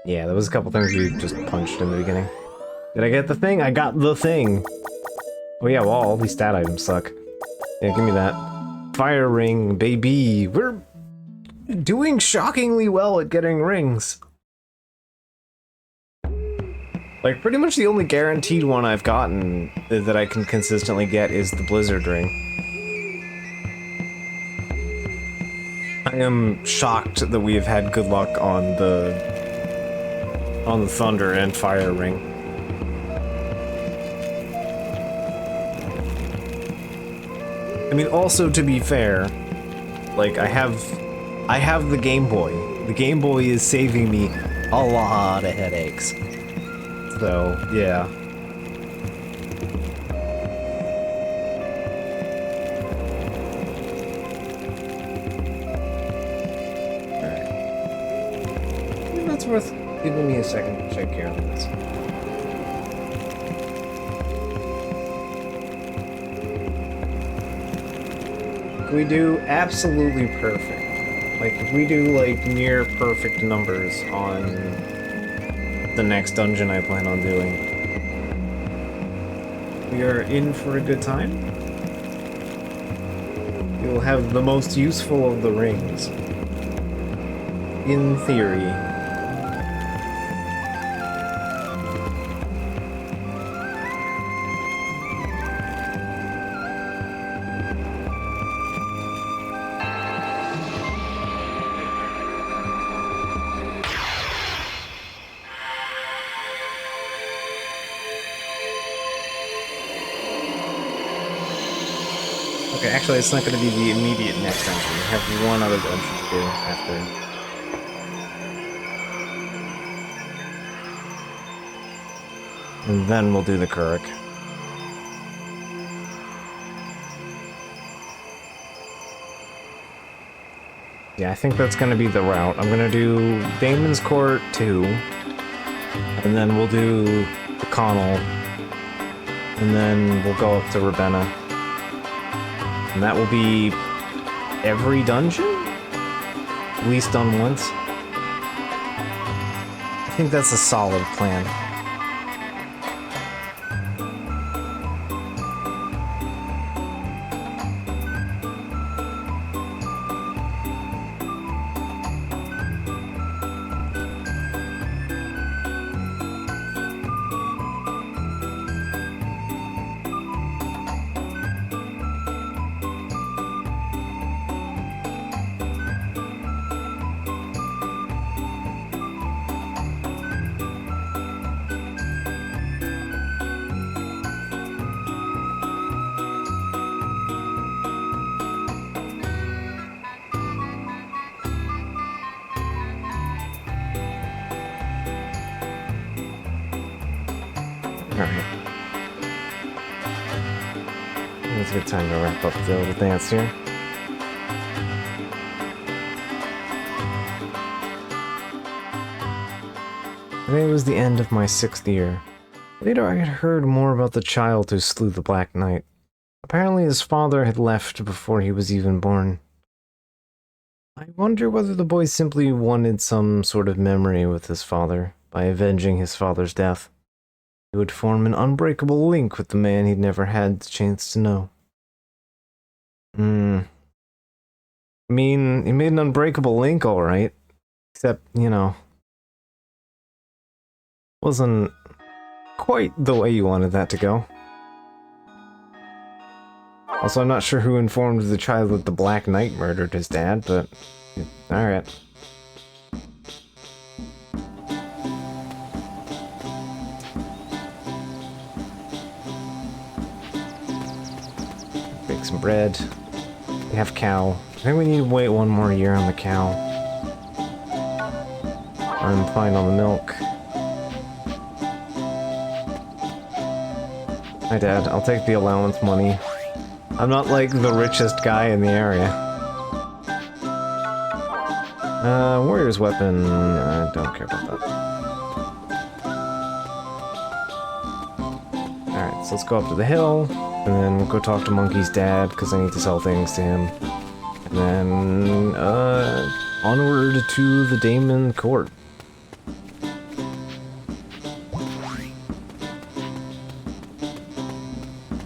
Speaker 1: Yeah, there was a couple things we just punched in the beginning. Did I get the thing? I got the thing! Oh yeah, well, all these stat items suck. Yeah, give me that. Fire ring, baby! We're doing shockingly well at getting rings. Like, pretty much the only guaranteed one I've gotten that I can consistently get is the Blizzard ring. I am shocked that we have had good luck on the Thunder and Fire ring. I mean, also to be fair, like I have the Game Boy. The Game Boy is saving me a lot of headaches. So, yeah. Alright. That's worth giving me a second to check here on this. If we do absolutely perfect, like if we do like near perfect numbers on the next dungeon I plan on doing, we are in for a good time. We will have the most useful of the rings. In theory. Actually, it's not going to be the immediate next dungeon. We have one other dungeon to do after. And then we'll do the Kuruk. Yeah, I think that's gonna be the route. I'm gonna do Damon's Court 2, and then we'll do the Connell, and then we'll go up to Ravenna. And that will be every dungeon? At least done once. I think that's a solid plan. Alright. It's a good time to wrap up the little dance here. Today was the end of my 6th year. Later I had heard more about the child who slew the Black Knight. Apparently his father had left before he was even born. I wonder whether the boy simply wanted some sort of memory with his father, by avenging his father's death. He would form an unbreakable link with the man he'd never had the chance to know. I mean, he made an unbreakable link, alright. Except, you know, wasn't quite the way you wanted that to go. Also, I'm not sure who informed the child that the Black Knight murdered his dad, but alright. Bake some bread. We have cow. I think we need to wait one more year on the cow. I'm fine on the milk. Hi, Dad. I'll take the allowance money. I'm not like the richest guy in the area. Warrior's weapon. I don't care about that. Alright, so let's go up to the hill, and then we'll go talk to Monkey's dad, because I need to sell things to him. And then, onward to the Damon Court.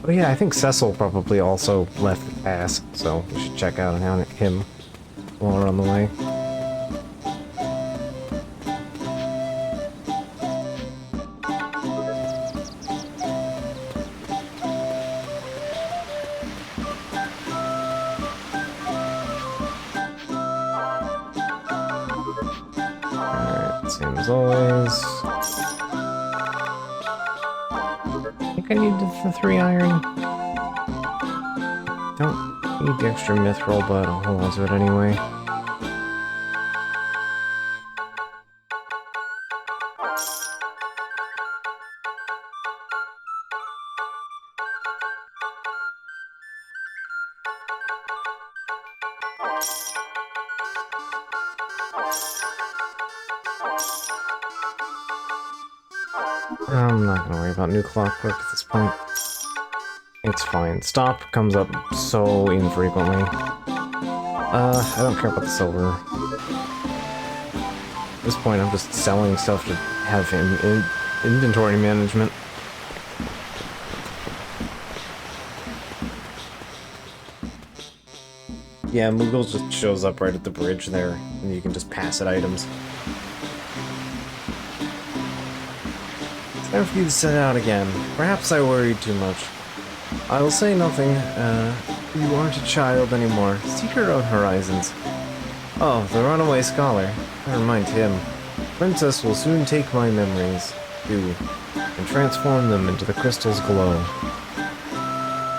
Speaker 1: Oh yeah, I think Cecil probably also left the pass, so we should check out him while we're on the way. Alright, same as always. I think I need the 3 iron. Don't need the extra mithril, but I'll hold on to it anyway. I'm not gonna worry about new clockwork at this point. It's fine. Stop comes up so infrequently. I don't care about the silver. At this point, I'm just selling stuff to have in inventory management. Yeah, Moogle just shows up right at the bridge there, and you can just pass it items. It's time for you to set out again. Perhaps I worried too much. I will say nothing. You aren't a child anymore. Seek your own horizons. Oh, the runaway scholar. Never mind him. Princess will soon take my memories, too, and transform them into the crystal's glow.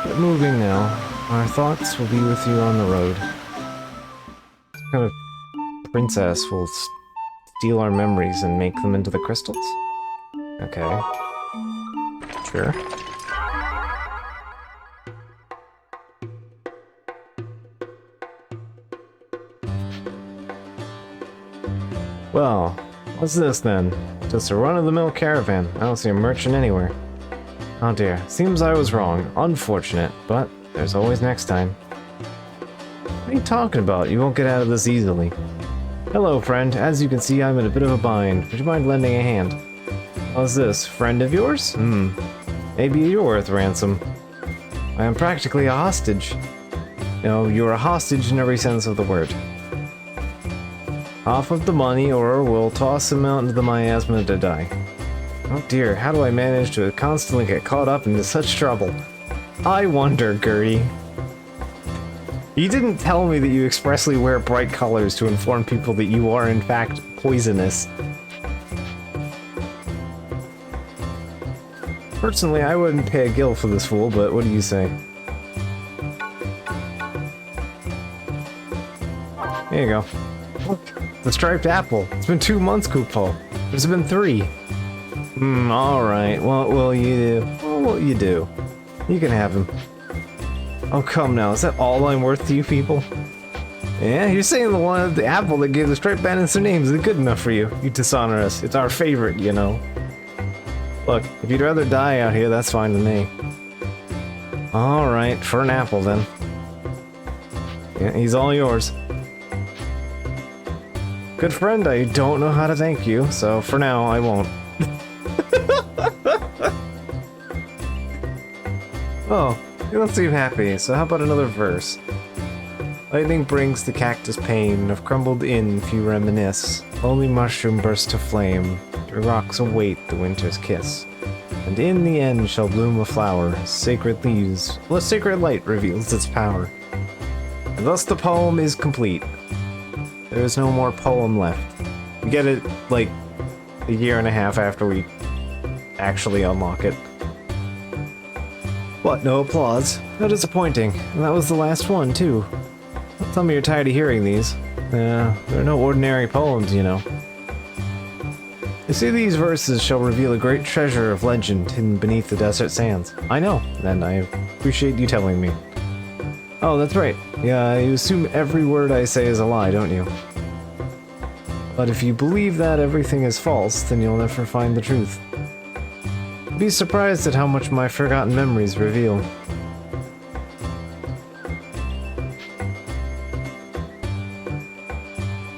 Speaker 1: Get moving now. Our thoughts will be with you on the road. What kind of princess will steal our memories and make them into the crystals? Okay. Sure. Well, what's this then? Just a run-of-the-mill caravan. I don't see a merchant anywhere. Oh dear, seems I was wrong. Unfortunate, but there's always next time. What are you talking about? You won't get out of this easily. Hello, friend. As you can see, I'm in a bit of a bind. Would you mind lending a hand? How's this? Friend of yours? Maybe you're worth ransom. I am practically a hostage. No, you're a hostage in every sense of the word. Half of the money, or we'll toss him out into the miasma to die. Oh dear, how do I manage to constantly get caught up into such trouble? I wonder, Gertie. You didn't tell me that you expressly wear bright colors to inform people that you are in fact poisonous. Personally, I wouldn't pay a gill for this fool, but what do you say? Here you go. Look, the striped apple. It's been 2 months, Kupo. There's been 3. Alright. What will you do? What will you do? You can have him. Oh, come now. Is that all I'm worth to you people? Yeah, you're saying the apple that gave the striped bandits their names isn't good enough for you. You dishonor us. It's our favorite, you know. Look, if you'd rather die out here, that's fine with me. Alright, for an apple then. Yeah, he's all yours. Good friend, I don't know how to thank you, so for now, I won't. Oh, you don't seem happy, so how about another verse? Lightning brings the cactus pain, of crumbled in few reminisce. Only mushroom bursts to flame, the rocks await the winter's kiss. And in the end shall bloom a flower, sacred leaves, well, sacred light reveals its power. And thus the poem is complete. There is no more poem left. We get it, like, a year and a half after we actually unlock it. But no applause. How disappointing. And that was the last one, too. Don't tell me you're tired of hearing these. They're no ordinary poems, you know. You see, these verses shall reveal a great treasure of legend hidden beneath the desert sands. I know, and I appreciate you telling me. Oh, that's right. Yeah, you assume every word I say is a lie, don't you? But if you believe that everything is false, then you'll never find the truth. Be surprised at how much my forgotten memories reveal.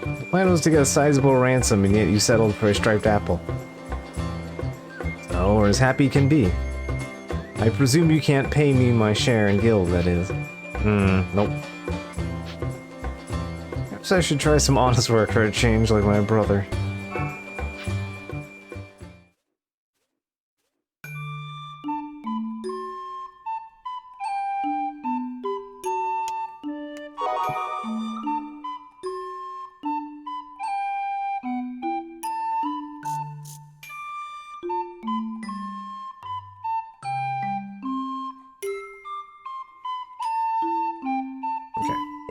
Speaker 1: The plan was to get a sizable ransom, and yet you settled for a striped apple. So, we're as happy can be. I presume you can't pay me my share in guild, that is. Nope. Perhaps I should try some honest work for a change like my brother.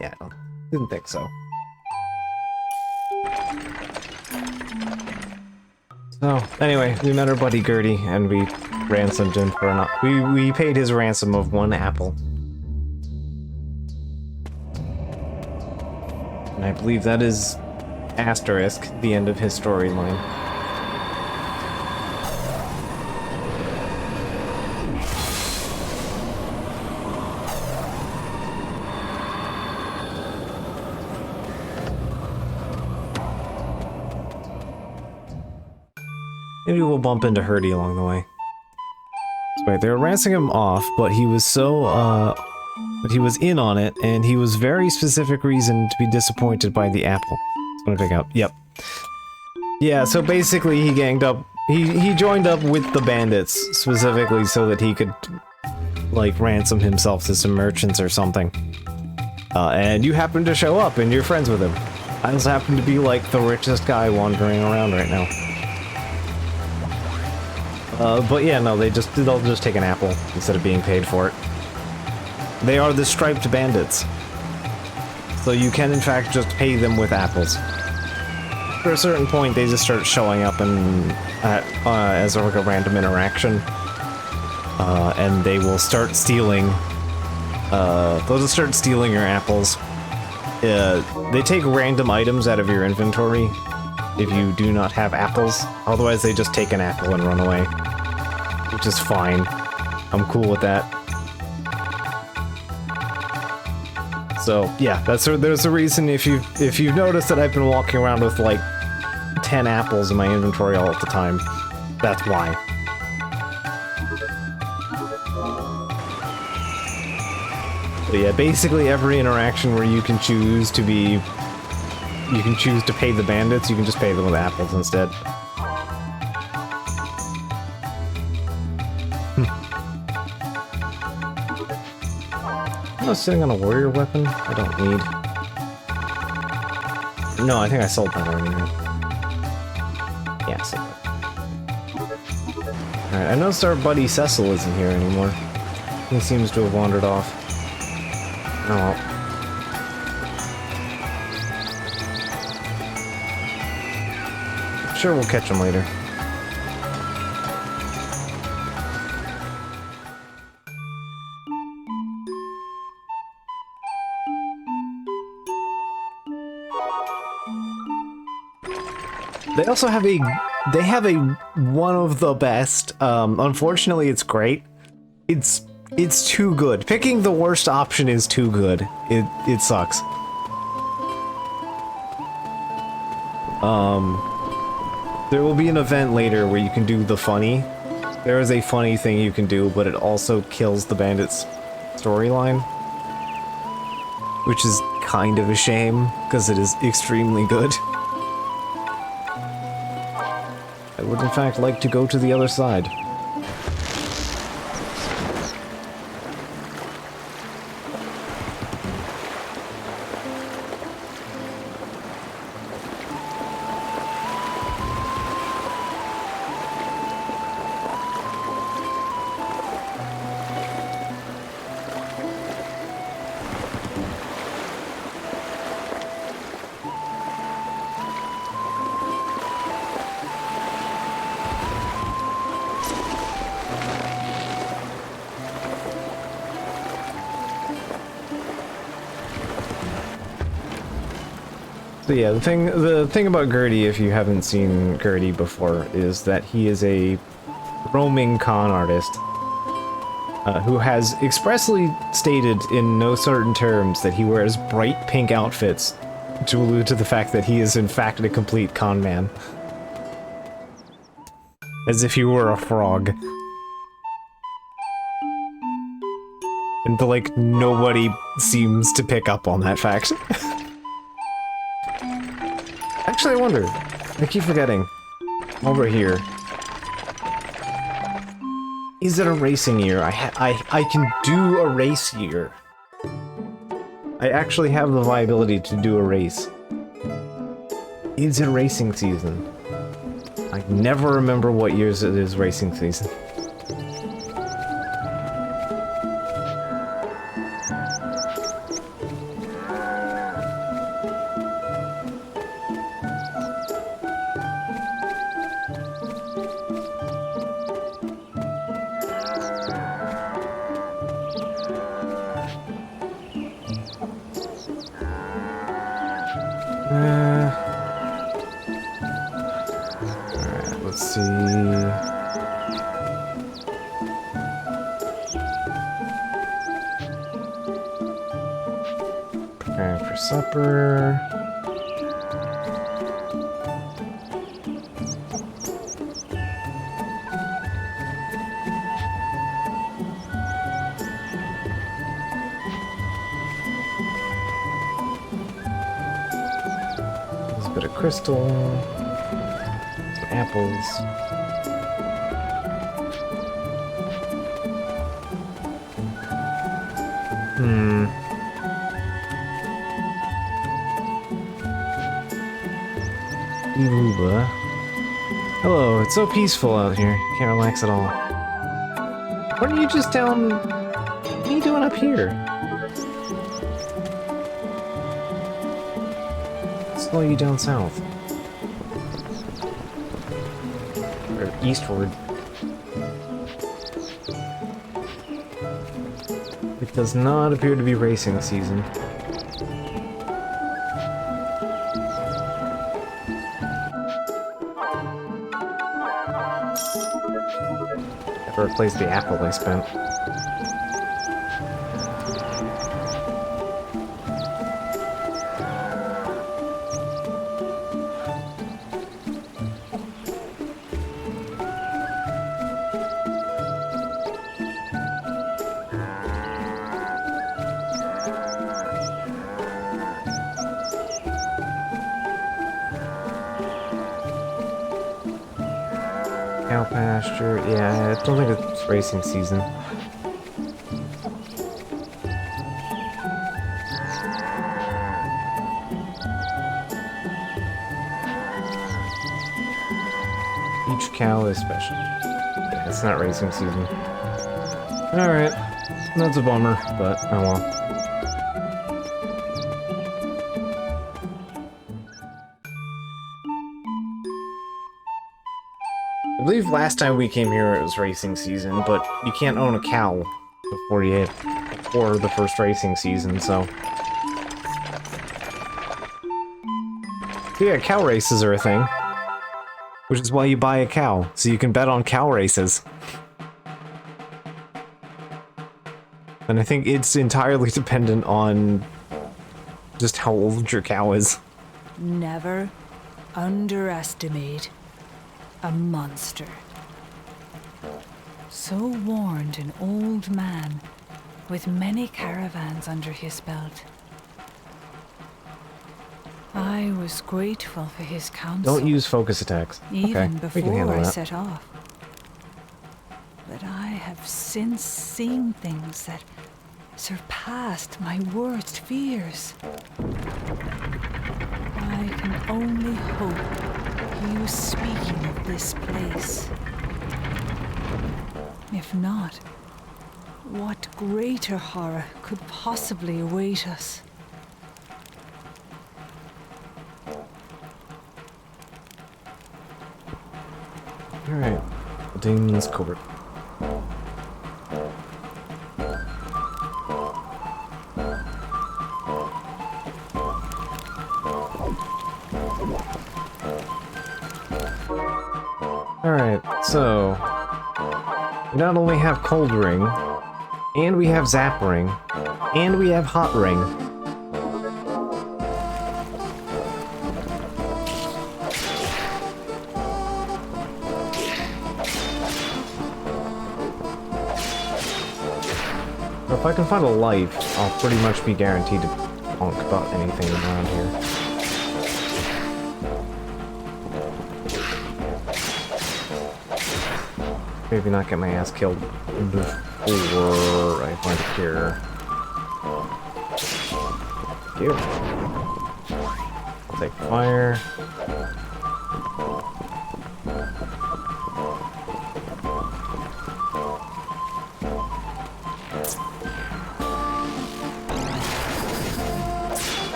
Speaker 1: Yeah, I didn't think so. So, anyway, we met our buddy Gertie, and we ransomed him for we paid his ransom of 1 apple. And I believe that is asterisk, the end of his storyline. Maybe we'll bump into Hurdy along the way. Right, they were ransoming him off, but he was but he was in on it, and he was very specific reason to be disappointed by the apple. That's what I pick up. Yep. Yeah, so basically he ganged up, he joined up with the bandits, specifically so that he could, like, ransom himself to some merchants or something. And you happen to show up, and you're friends with him. I also happen to be, like, the richest guy wandering around right now. But yeah, no, they'll just take an apple instead of being paid for it. They are the striped bandits. So you can in fact just pay them with apples. After a certain point, they just start showing up and as like a random interaction. And they will start stealing. They'll just start stealing your apples. They take random items out of your inventory if you do not have apples. Otherwise, they just take an apple and run away, which is fine. I'm cool with that. So yeah, there's a reason if you've noticed that I've been walking around with like 10 apples in my inventory all the time. That's why. But yeah, basically every interaction where you can choose to pay the bandits, you can just pay them with apples instead. I'm not sitting on a warrior weapon. I don't need. No, I think I sold that already. Yeah, I sold that. Alright, I noticed our buddy Cecil isn't here anymore. He seems to have wandered off. Oh well. I'm sure we'll catch him later. They also have one of the best. Unfortunately, it's great. It's too good. Picking the worst option is too good. It sucks. There will be an event later where you can do the funny. There is a funny thing you can do, but it also kills the bandit's storyline. Which is kind of a shame, because it is extremely good. I would in fact like to go to the other side. So yeah, the thing about Gertie, if you haven't seen Gertie before, is that he is a roaming con artist who has expressly stated in no certain terms that he wears bright pink outfits to allude to the fact that he is in fact a complete con man. As if he were a frog. And like nobody seems to pick up on that fact. Actually, I wonder. I keep forgetting. While we're here. Is it a racing year? I can do a race year. I actually have the viability to do a race. Is it racing season? I never remember what years it is racing season. Alright, let's see. Preparing for supper. Bit of crystal, some apples. Iruba. Hello, it's so peaceful out here. Can't relax at all. What are you just down? What are you doing up here? slow you down south. Or eastward. It does not appear to be racing season. Gotta replace the apple I spent. Cow pasture, yeah, I don't think it's racing season. Each cow is special. Yeah, it's not racing season. Alright, that's a bummer, but oh well. I believe last time we came here it was racing season, but you can't own a cow before the first racing season, so... Yeah, cow races are a thing. Which is why you buy a cow, so you can bet on cow races. And I think it's entirely dependent on just how old your cow is.
Speaker 2: Never underestimate a monster. So warned an old man with many caravans under his belt. I was grateful for his counsel.
Speaker 1: Don't use focus attacks.
Speaker 2: Even
Speaker 1: okay, we can handle
Speaker 2: before I
Speaker 1: that.
Speaker 2: set off. But I have since seen things that surpassed my worst fears. I can only hope he was speaking of this place. If not, what greater horror could possibly await us?
Speaker 1: Alright, Damon's Court. Alright, so... we not only have Cold Ring, and we have Zap Ring, and we have Hot Ring. If I can find a life, I'll pretty much be guaranteed to honk about anything around here. Maybe not get my ass killed before I find a cure. Ew. I'll take fire.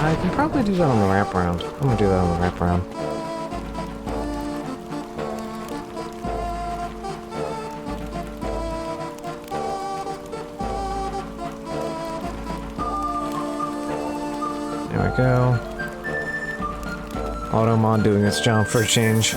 Speaker 1: I can probably do that on the wraparound. I'm gonna do that on the wraparound. There we go. Automod doing its job for a change.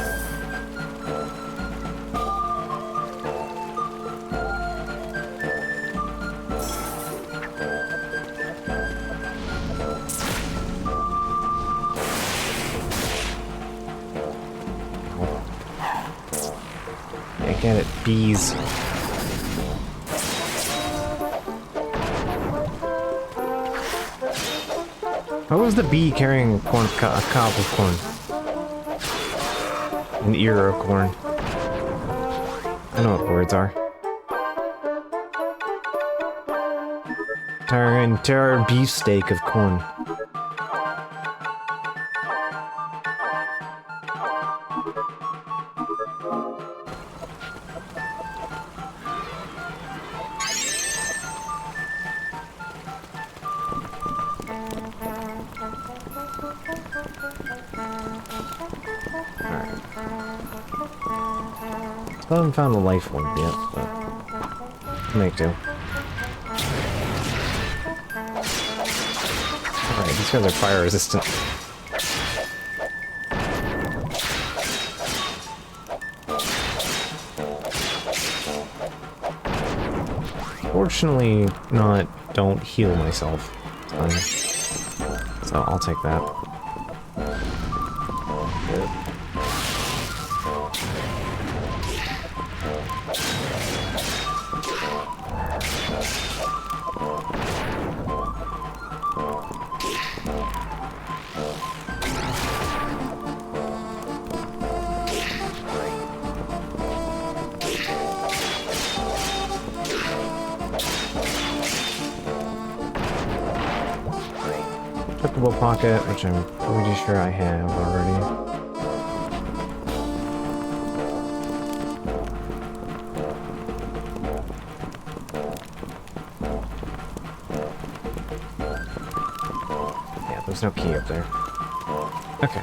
Speaker 1: Get it, bees. How was the bee carrying a cob of corn? An ear of corn. I know what the words are. Entire beefsteak of corn. Still haven't found a life orb yet, but I'll make do. Alright, these guys are fire resistant. Fortunately, don't heal myself. So I'll take that. Good. Clickable pocket, which I'm pretty sure I have already. Yeah, there's no key up there. Okay.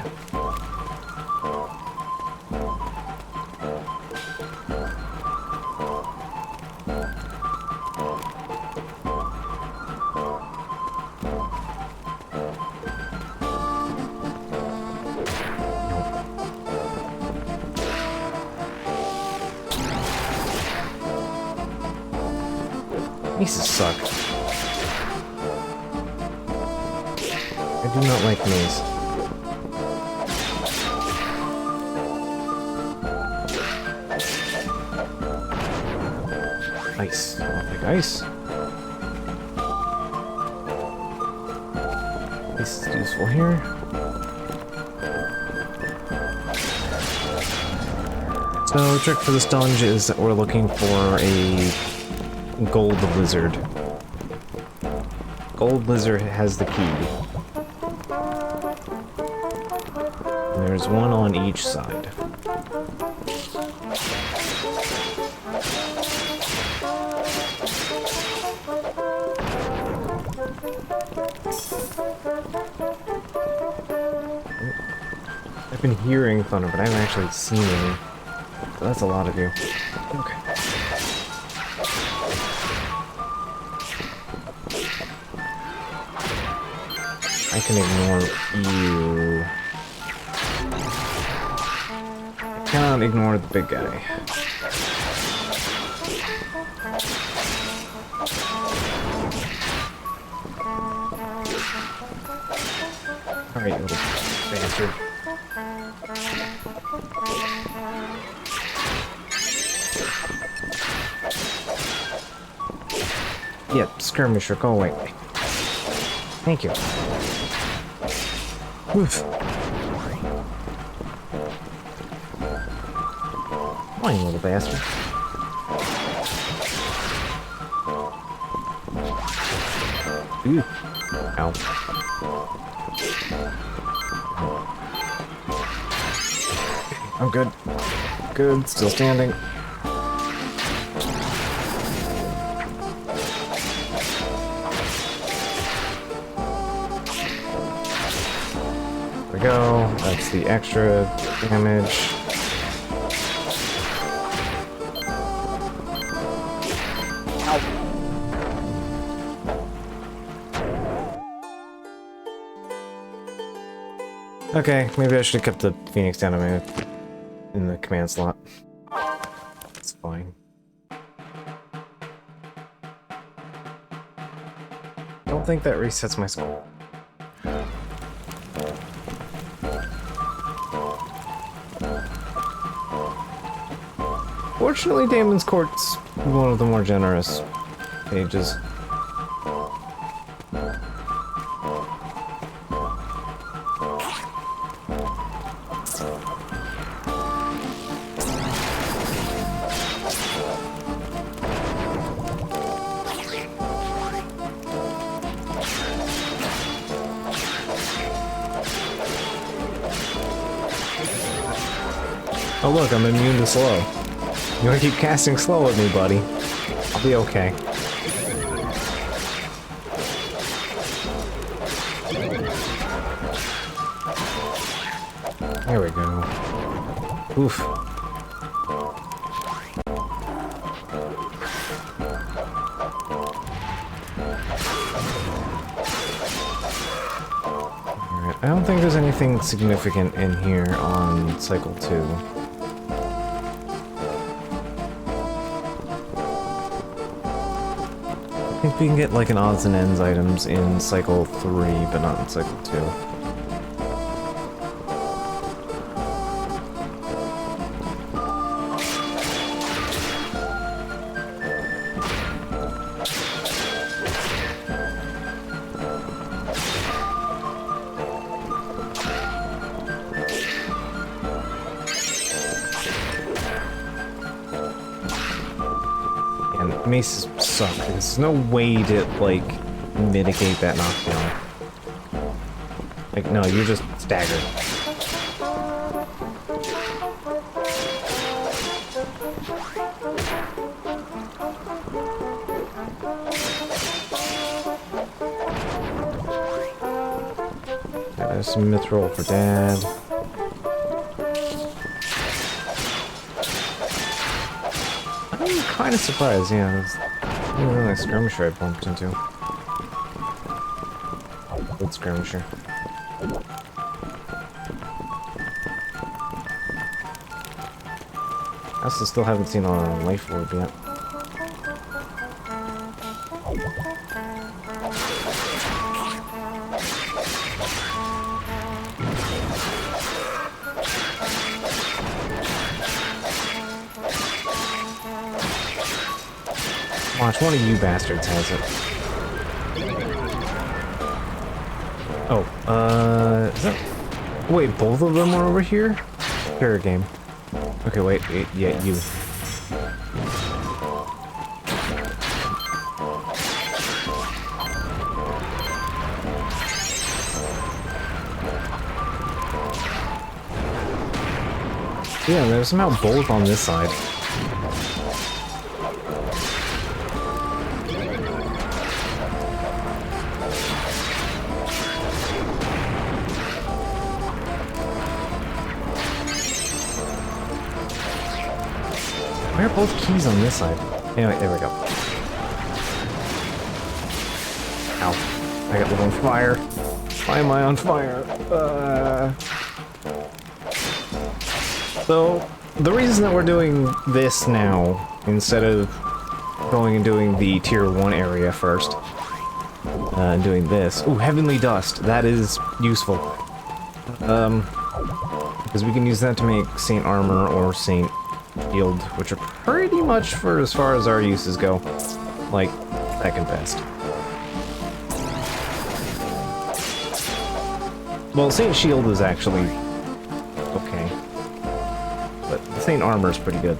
Speaker 1: Maces suck. I do not like maze. Ice. I'll take ice. Ice is useful here. So the trick for this dungeon is that we're looking for a gold lizard. Gold lizard has the key. And there's one on each side. I've been hearing thunder, but I haven't actually seen any. So that's a lot of you. Okay. I can ignore you. I cannot ignore the big guy. Alright, you little bastard. Yeah, skirmisher, go away. Thank you. Oof. Come on, you little bastard. Ooh. Ow. I'm good. Good, still standing. There we go. That's the extra damage. Okay, maybe I should have kept the Phoenix down in the command slot. It's fine. Don't think that resets my skull. Fortunately, Damon's Court's one of the more generous pages. Oh look, I'm immune to slow. You wanna keep casting slow at me, buddy? I'll be okay. There we go. Oof. I don't think there's anything significant in here on Cycle 2. I think we can get like an odds and ends items in Cycle 3, but not in Cycle 2. Maces suck. There's no way to, like, mitigate that knockdown. Like, no, you're just staggered. Yeah, there's some mithril for Dad. I'm kind of surprised, yeah. There's really a skirmisher I bumped into. Good skirmisher. I also still haven't seen a life orb yet. Watch, one of you bastards has it. Oh, is that... Wait, both of them are over here? Fair game. Okay, wait, yeah, you. Yeah, there's somehow both on this side. Why are both keys on this side? Anyway, there we go. Ow. I got lit on fire. Why am I on fire? So, the reason that we're doing this now, instead of going and doing the Tier 1 area first, and doing this... Ooh, Heavenly Dust. That is useful. Because we can use that to make Saint Armor or Saint Shield, which are pretty much, for as far as our uses go, like, second best. Well, Saint Shield is actually okay, but Saint Armor is pretty good.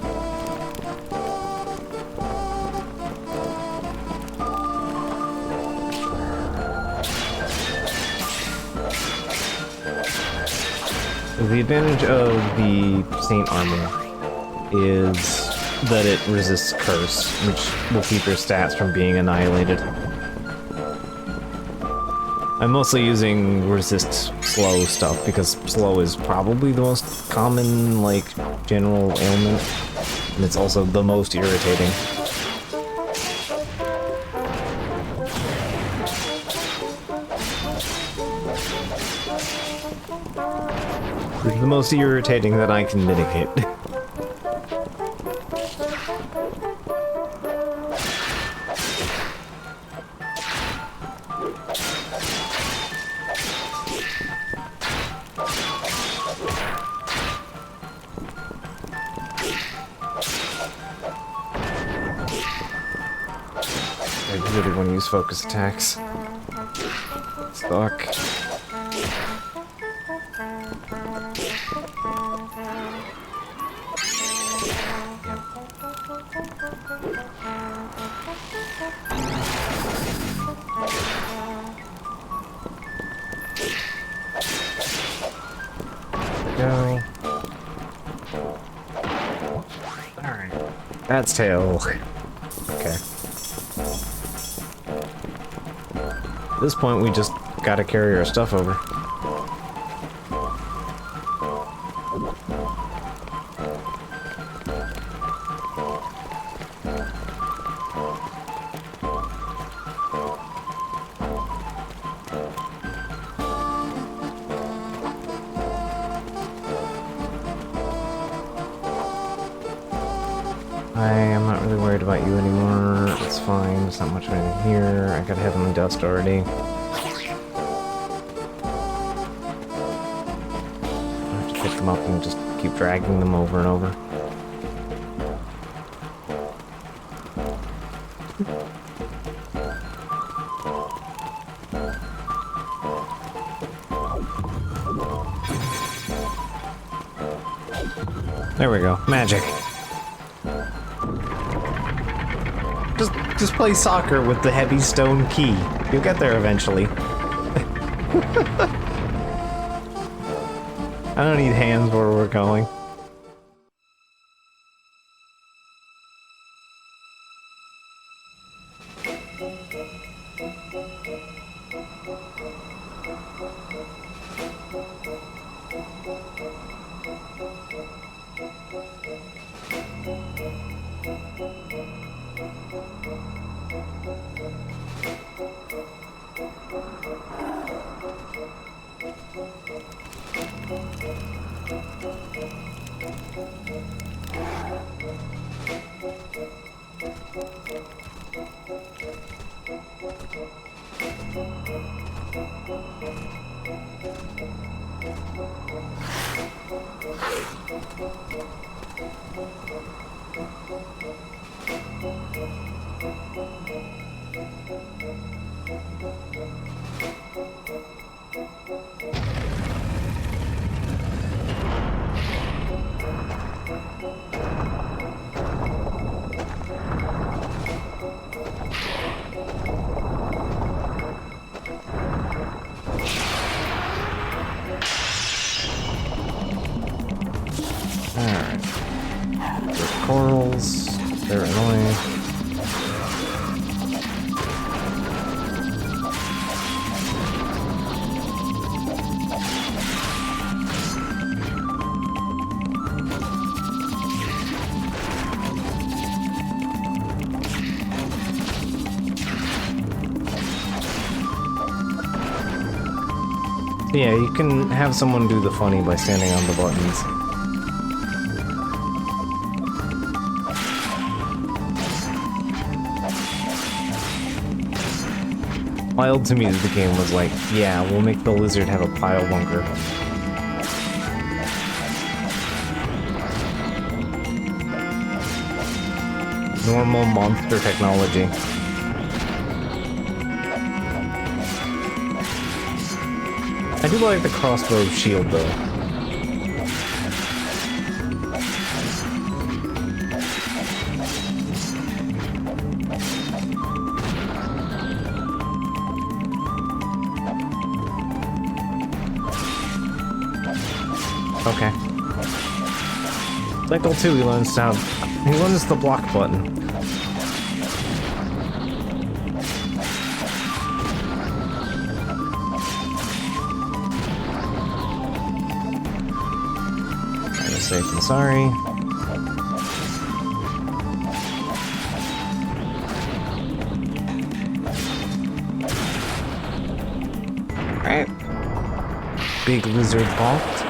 Speaker 1: The advantage of the Saint Armor is that it resists Curse, which will keep your stats from being annihilated. I'm mostly using resist slow stuff, because slow is probably the most common, like, general ailment, and it's also the most irritating. It's the most irritating that I can mitigate. I really want to use focus attacks. Stuck. Go. Alright. That's tail. Okay. At this point, we just gotta carry our stuff over. worried about you anymore. It's fine. There's not much of anything here. I got heavenly dust already. I have to pick them up and just keep dragging them over and over. There we go. Magic. Just play soccer with the heavy stone key. You'll get there eventually. I don't need hands where we're going. Corals, they're annoying. Yeah, you can have someone do the funny by standing on the buttons. Wild to me that the game was like, yeah, we'll make the lizard have a pile bunker. Normal monster technology. I do like the crossbow shield though. Okay. Cycle 2, he learns the block button. Kinda safe and sorry. Alright. Big lizard balked.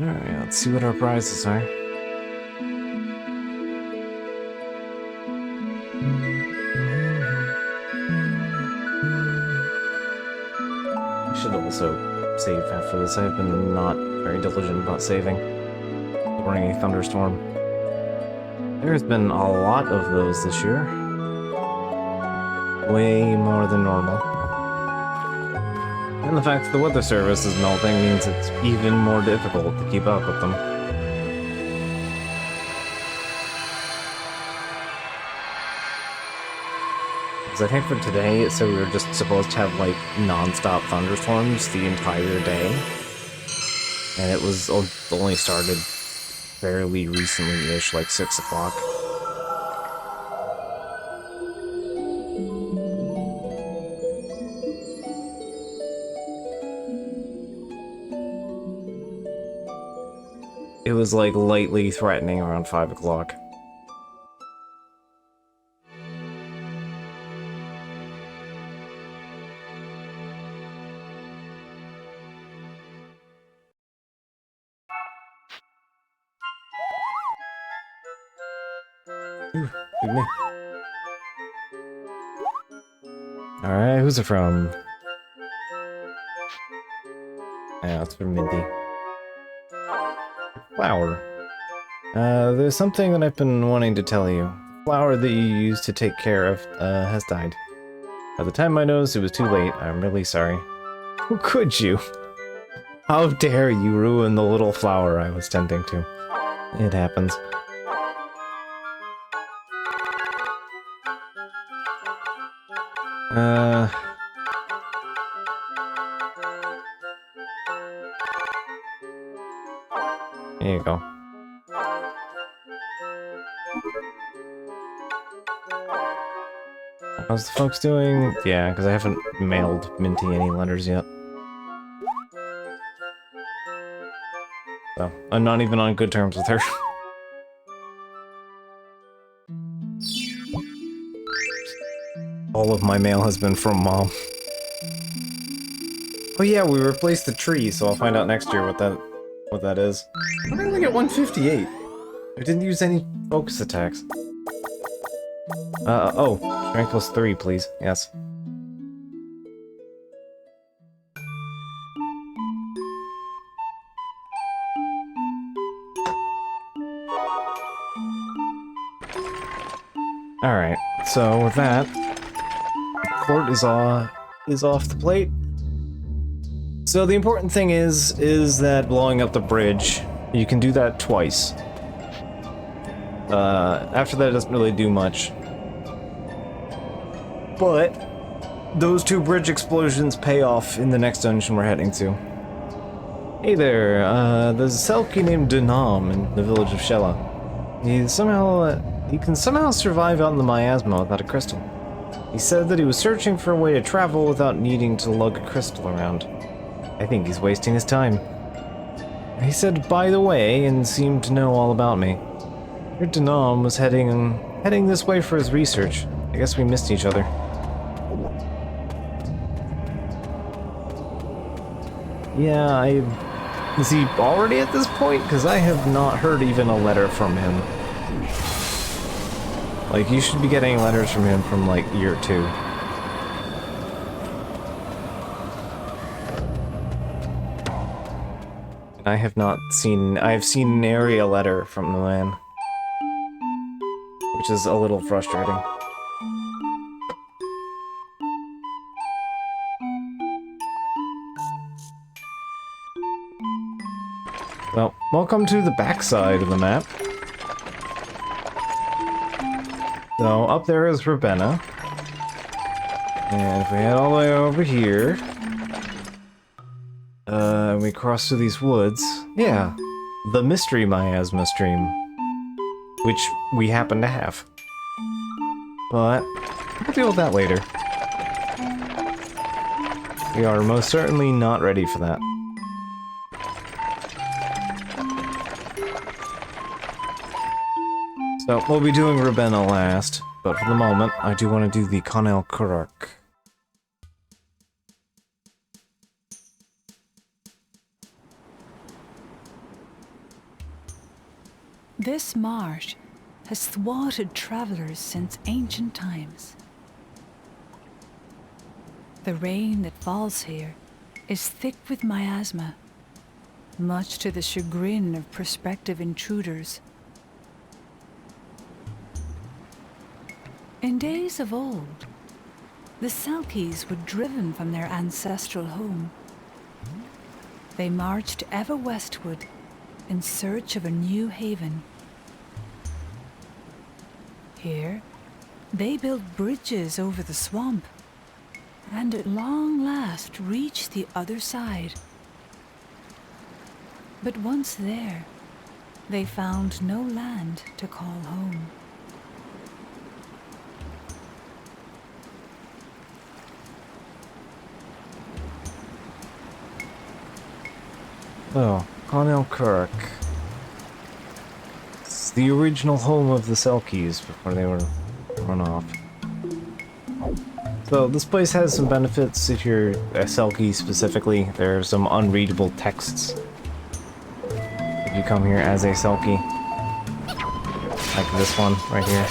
Speaker 1: Alright, let's see what our prizes are. I should also save after this. I've been not very diligent about saving during a thunderstorm. There's been a lot of those this year. Way more than normal. And the fact that the weather service is melting means it's even more difficult to keep up with them. Because I think for today, so we were just supposed to have like non-stop thunderstorms the entire day. And it was only started fairly recently-ish, like 6 o'clock. It was like lightly threatening around 5 o'clock. Ooh, look at me. Alright, who's it from? Yeah, it's from Mindy. Flower. There's something that I've been wanting to tell you. The flower that you used to take care of, has died. By the time I noticed it was too late, I'm really sorry. Who could you? How dare you ruin the little flower I was tending to? It happens. Here you go. How's the folks doing? Yeah, because I haven't mailed Minty any letters yet. So, I'm not even on good terms with her. All of my mail has been from Mom. Oh yeah, we replaced the tree, so I'll find out next year what that is. I'm only at 158. I didn't use any focus attacks. Oh, strength plus 3, please. Yes. Alright, so with that, court is off the plate. So the important thing is that blowing up the bridge, you can do that twice. After that it doesn't really do much. But those 2 bridge explosions pay off in the next dungeon we're heading to. Hey there, there's a Selkie named Denam in the village of Shella. He can somehow survive out in the miasma without a crystal. He said that he was searching for a way to travel without needing to lug a crystal around. I think he's wasting his time. He said by the way and seemed to know all about me. Your Denam was heading this way for his research. I guess we missed each other. Yeah, is he already at this point? Because I have not heard even a letter from him. Like, you should be getting letters from him from, like, year 2. And I have not seen... I have seen nary a letter from the man. Which is a little frustrating. Well, welcome to the backside of the map. So, up there is Ravenna. And if we head all the way over here... we cross through these woods... Yeah, the Mystery Miasma Stream. Which we happen to have. But, we'll deal with that later. We are most certainly not ready for that. So, we'll be doing Ravenna last, but for the moment, I do want to do the Conel Kurak.
Speaker 2: This marsh has thwarted travelers since ancient times. The rain that falls here is thick with miasma, much to the chagrin of prospective intruders. In days of old, the Selkies were driven from their ancestral home. They marched ever westward in search of a new haven. Here, they built bridges over the swamp, and at long last reached the other side. But once there, they found no land to call home.
Speaker 1: Oh, Conel Kurak. It's the original home of the Selkies before they were run off. So this place has some benefits if you're a Selkie specifically. There are some unreadable texts if you come here as a Selkie. I Like this one right here.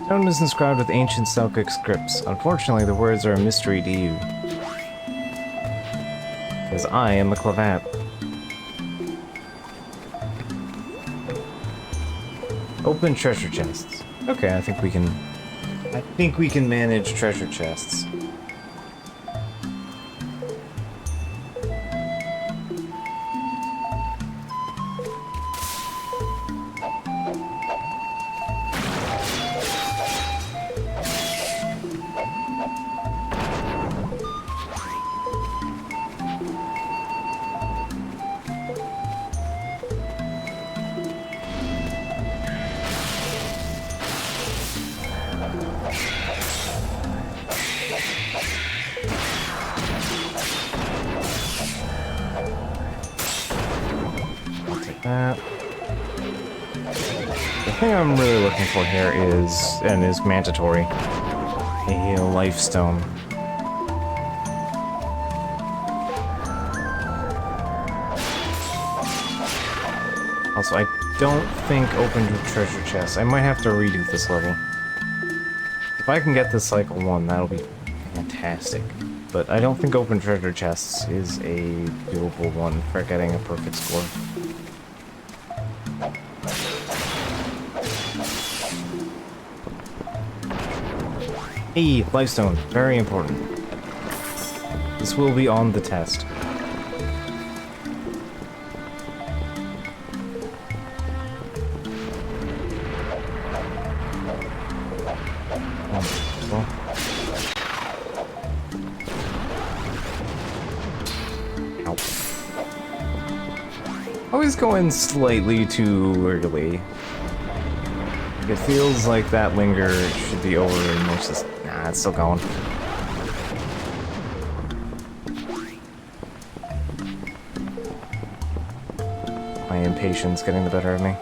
Speaker 1: Stone is inscribed with ancient Celtic scripts. Unfortunately, the words are a mystery to you. As I am the clavat. Open treasure chests. Okay, I think we can manage treasure chests. That. The thing I'm really looking for here is, and is mandatory, a life stone. Also, I don't think open to treasure chests. I might have to redo this level. If I can get this cycle 1, that'll be fantastic. But I don't think open treasure chests is a doable one for getting a perfect score. Hey, lifestone, very important. This will be on the test. Ow. Always going slightly too early. It feels like that linger should be over and it's just... Nah, it's still going. My impatience getting the better of me.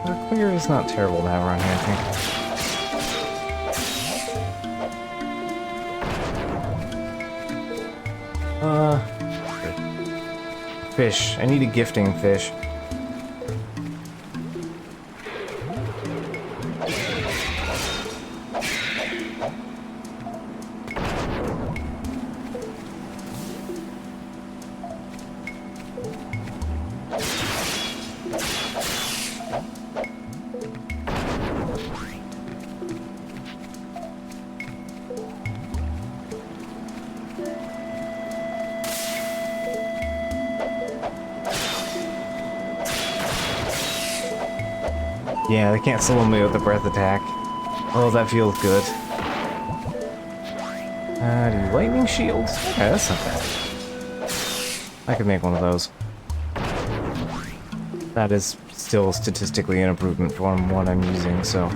Speaker 1: The clear is not terrible to have around here, I think. Fish. I need a gifting fish. Yeah, they can't slow me with the breath attack. Oh, that feels good. Do lightning shields? Okay, that's not bad. I could make one of those. That is still statistically an improvement from what I'm using, so...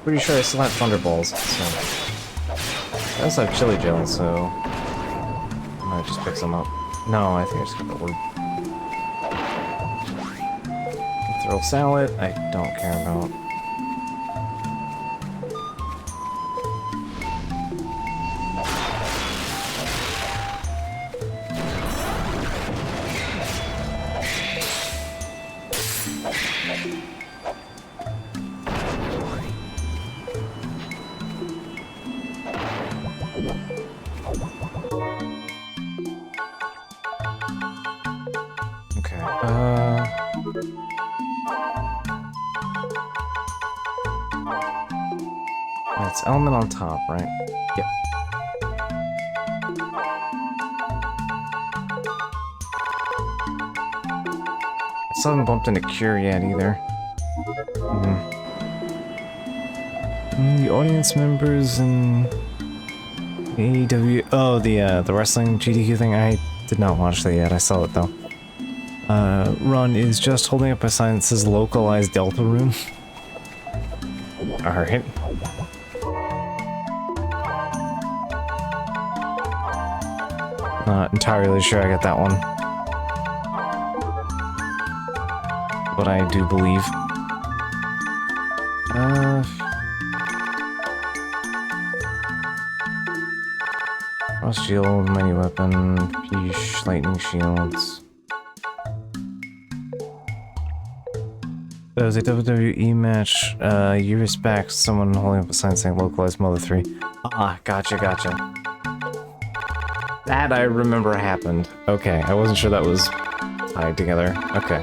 Speaker 1: Pretty sure I still have thunderballs, so... I also have chili gel, so... I might just pick some up. No, I think I just got the orb. Throw salad, I don't care about. Okay, It's element on top, right? Yep. I still haven't bumped into Cure yet either. The audience members and AEW. Oh, the wrestling GDQ thing. I did not watch that yet. I saw it though. Ron is just holding up a sign that says localized Delta Room. Alright. Not entirely sure I got that one. But I do believe. Frost shield, mighty weapon, peace, lightning shields. There was a WWE match years back, someone holding up a sign saying localized Mother 3. Ah, gotcha. That I remember happened. Okay, I wasn't sure that was tied together. Okay.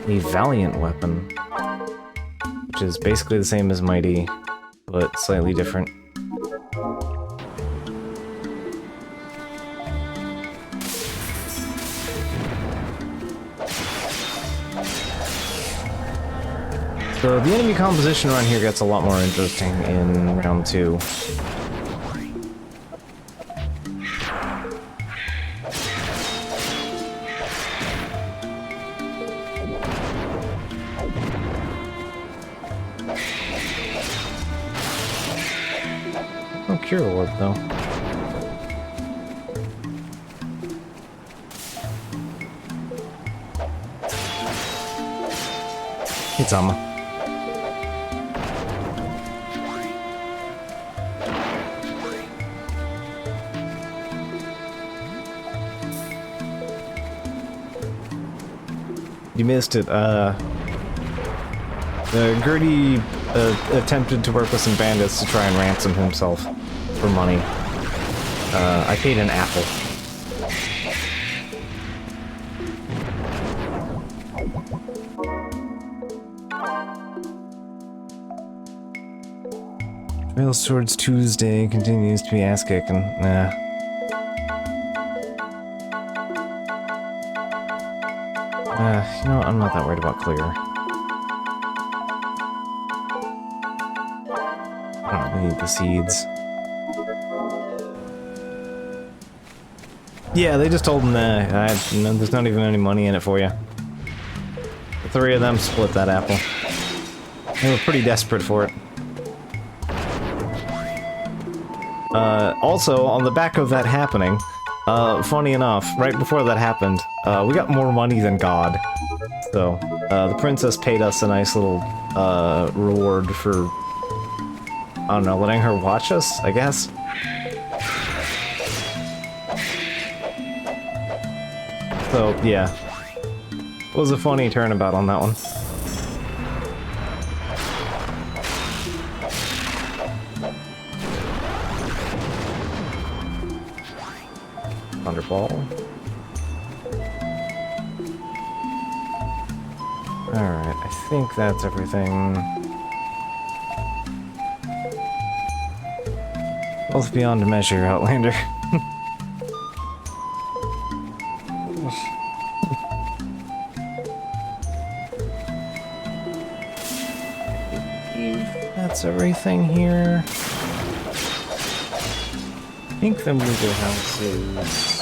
Speaker 1: A valiant weapon. Which is basically the same as mighty, but slightly different. So the enemy composition around here gets a lot more interesting in round 2. No cure orb though. It's Amma. You missed it. Gertie attempted to work with some bandits to try and ransom himself for money. I paid an apple. Trails towards Tuesday continues to be ass-kicking. Nah. You know what? I'm not that worried about clear. I don't really need the seeds. Yeah, they just told him that there's not even any money in it for you. The 3 of them split that apple. They were pretty desperate for it. Also, on the back of that happening, funny enough, right before that happened, we got more money than God. So, the princess paid us a nice little, reward for, I don't know, letting her watch us, I guess? So, yeah. It was a funny turnabout on that one. Thunderball. Alright, I think that's everything. Both beyond measure, Outlander. That's everything here. I think the movie house is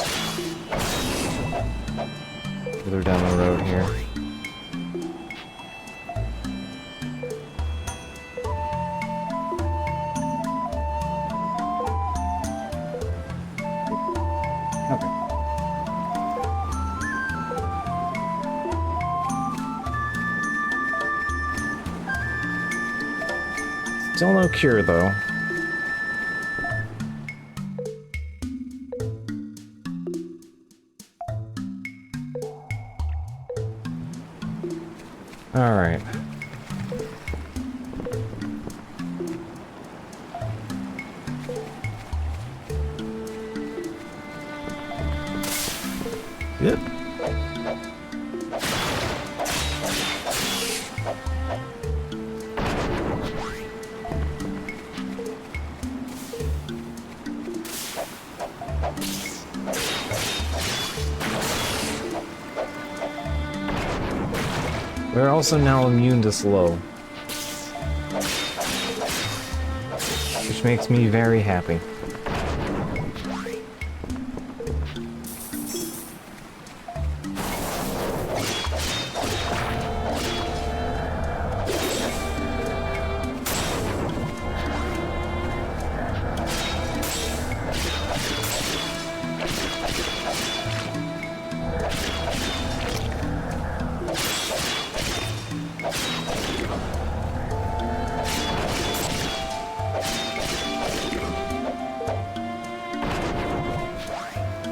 Speaker 1: further down the road here. Okay. Still no cure though. All right. Yep. We're also now immune to slow, which makes me very happy.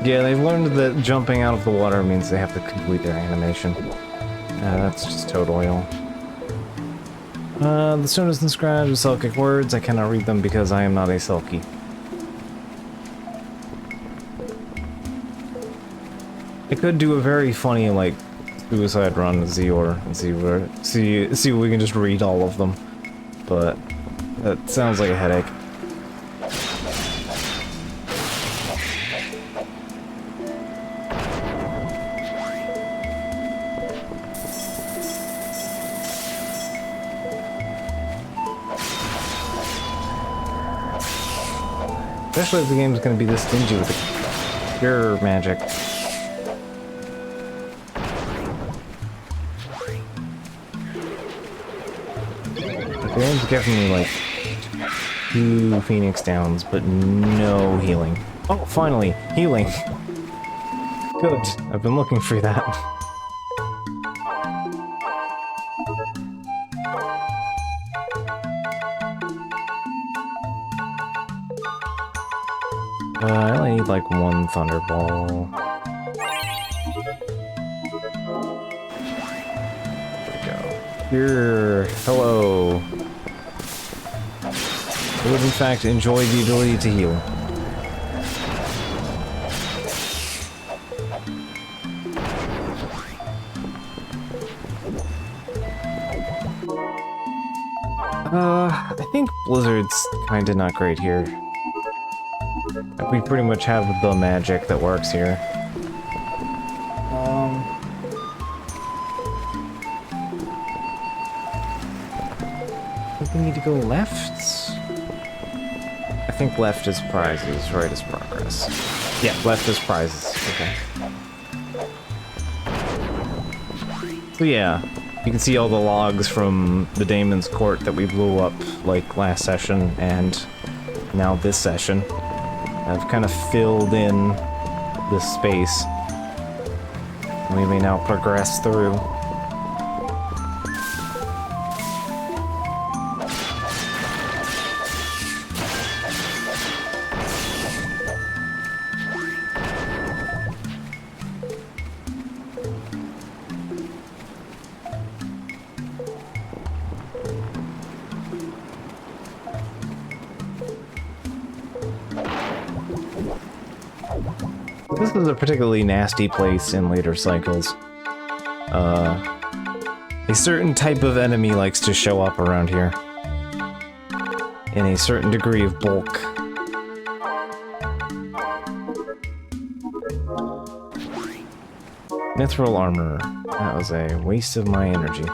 Speaker 1: Yeah, they've learned that jumping out of the water means they have to complete their animation. That's just toad oil. The stone is inscribed with Selkic words. I cannot read them because I am not a Selkie. I could do a very funny, like, suicide run with Zior and see if we can just read all of them. But that sounds like a headache. Especially if the game's gonna be this stingy with the cure magic. The game's giving me like 2 Phoenix Downs, but no healing. Oh, finally! Healing! Good. I've been looking for that. I only need like 1 Thunderball. There we go. Here, hello. I would in fact enjoy the ability to heal. I think Blizzard's kinda not great here. We pretty much have the magic that works here. I think we need to go left? I think left is prizes, right is progress. Yeah, left is prizes, okay. So yeah, you can see all the logs from the Daemon's Court that we blew up, like, last session, and now this session. I've kind of filled in this space. We may now progress through. This is a particularly nasty place in later cycles. A certain type of enemy likes to show up around here. In a certain degree of bulk. Mithril armor. That was a waste of my energy.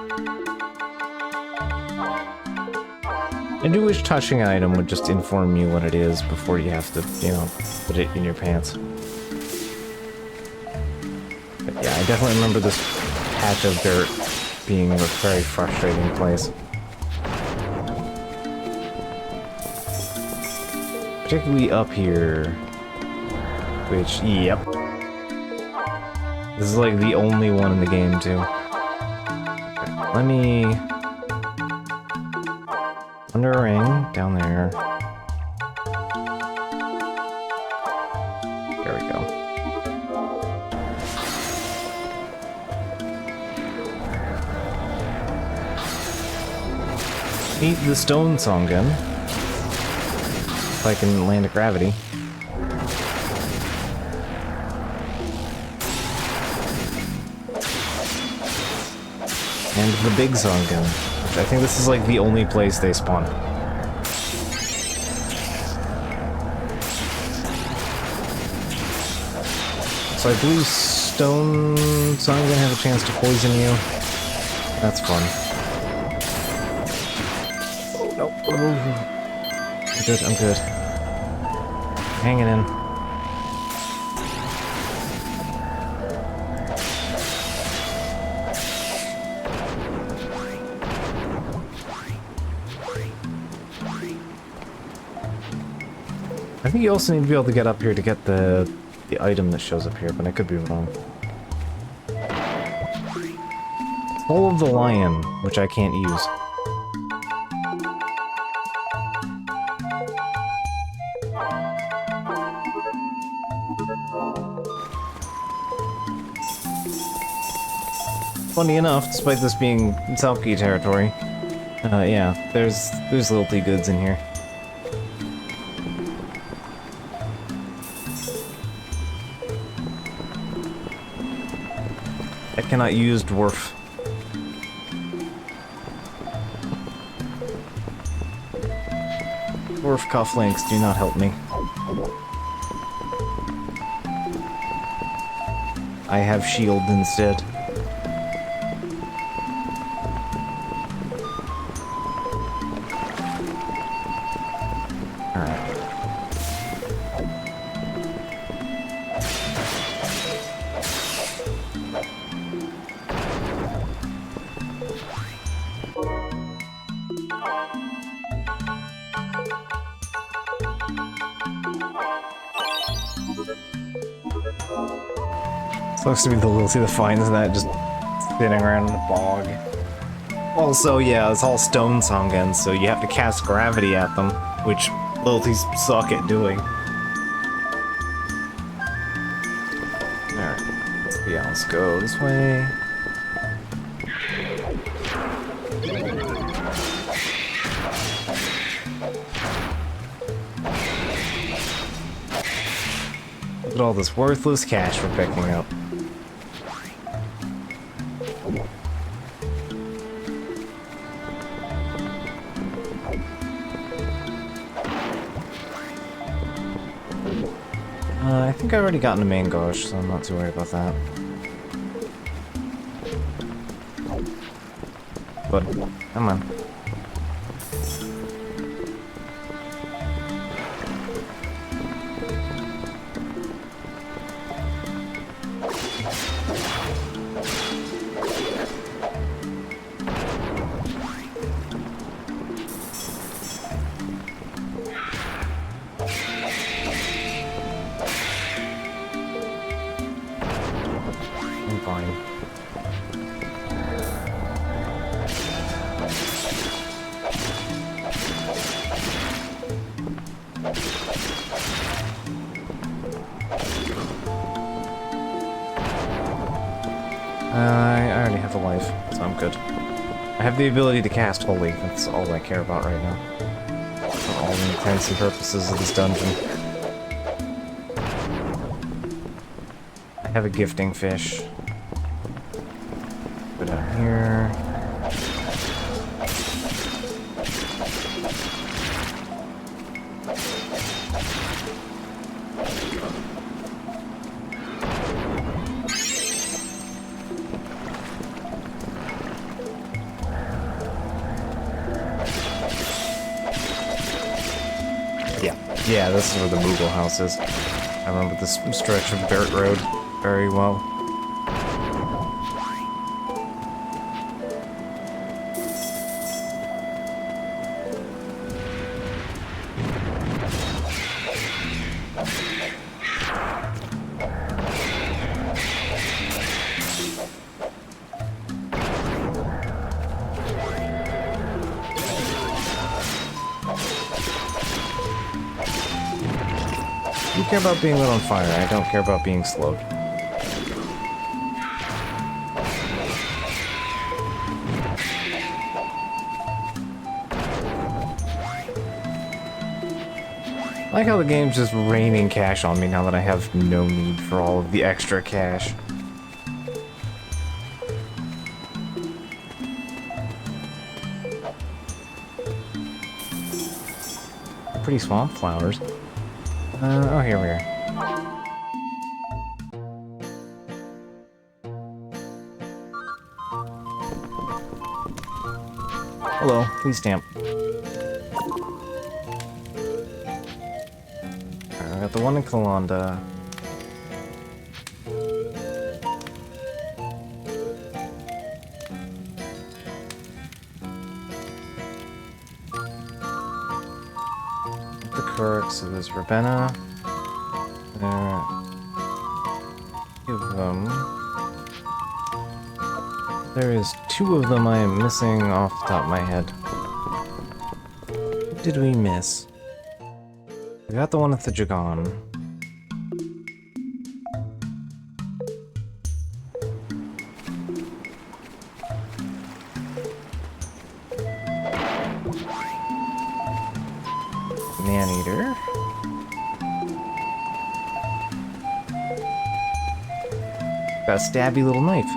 Speaker 1: I do wish touching an item would just inform you what it is before you have to, you know, put it in your pants. But yeah, I definitely remember this patch of dirt being a very frustrating place. Particularly up here. Which, yep. This is like the only one in the game, too. Okay, let me... Under a ring, down there. There we go. Eat the stone song gun. If I can land a gravity. And the big song gun. Which I think this is like the only place they spawn. So I believe stone song gun has a chance to poison you. That's fun. Nope. Oh. I'm good, I'm good. Hanging in. I think you also need to be able to get up here to get the item that shows up here, but I could be wrong. Soul of the Lion, which I can't use. funny enough, despite this being Selkie territory, yeah, there's lilty goods in here. I cannot use dwarf. Dwarf cufflinks do not help me. I have shield instead. Looks to be the lilty that finds that just sitting around in the bog. Also, yeah, it's all stone sunken, so you have to cast gravity at them, which lilties suck at doing. Alright, let's go this way. Look at all this worthless cash we're picking up. I think I already got into main gauge, so I'm not too worried about that. But, come on. I'm fine. I already have a life, so I'm good. I have the ability to cast Holy, that's all I care about right now. For all intents and purposes of this dungeon. I have a gifting fish. Put it out here. Yeah, this is where the Moogle house is. I remember this stretch of dirt road very well. You care about being lit on fire, I don't care about being slowed. I like how the game's just raining cash on me now that I have no need for all of the extra cash. Pretty swamp flowers. Oh, here we are. Hello, please stamp. I got the one in Kalanda. So there's Ravenna. Two of them. There is two of them I am missing off the top of my head. What did we miss? We got the one at the Jagan. Man-eater. Got a stabby little knife.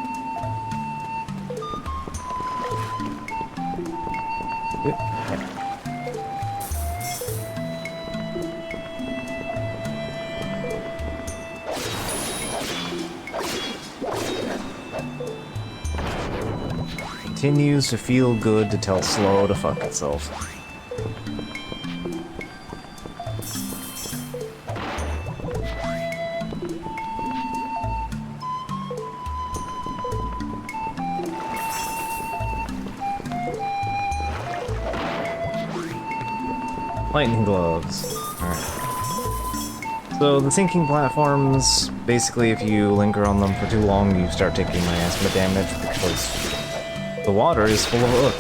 Speaker 1: Continues to feel good to tell Slow to fuck itself. Lightning gloves. Alright. So the sinking platforms, basically if you linger on them for too long, you start taking miasma damage because the water is full of oak.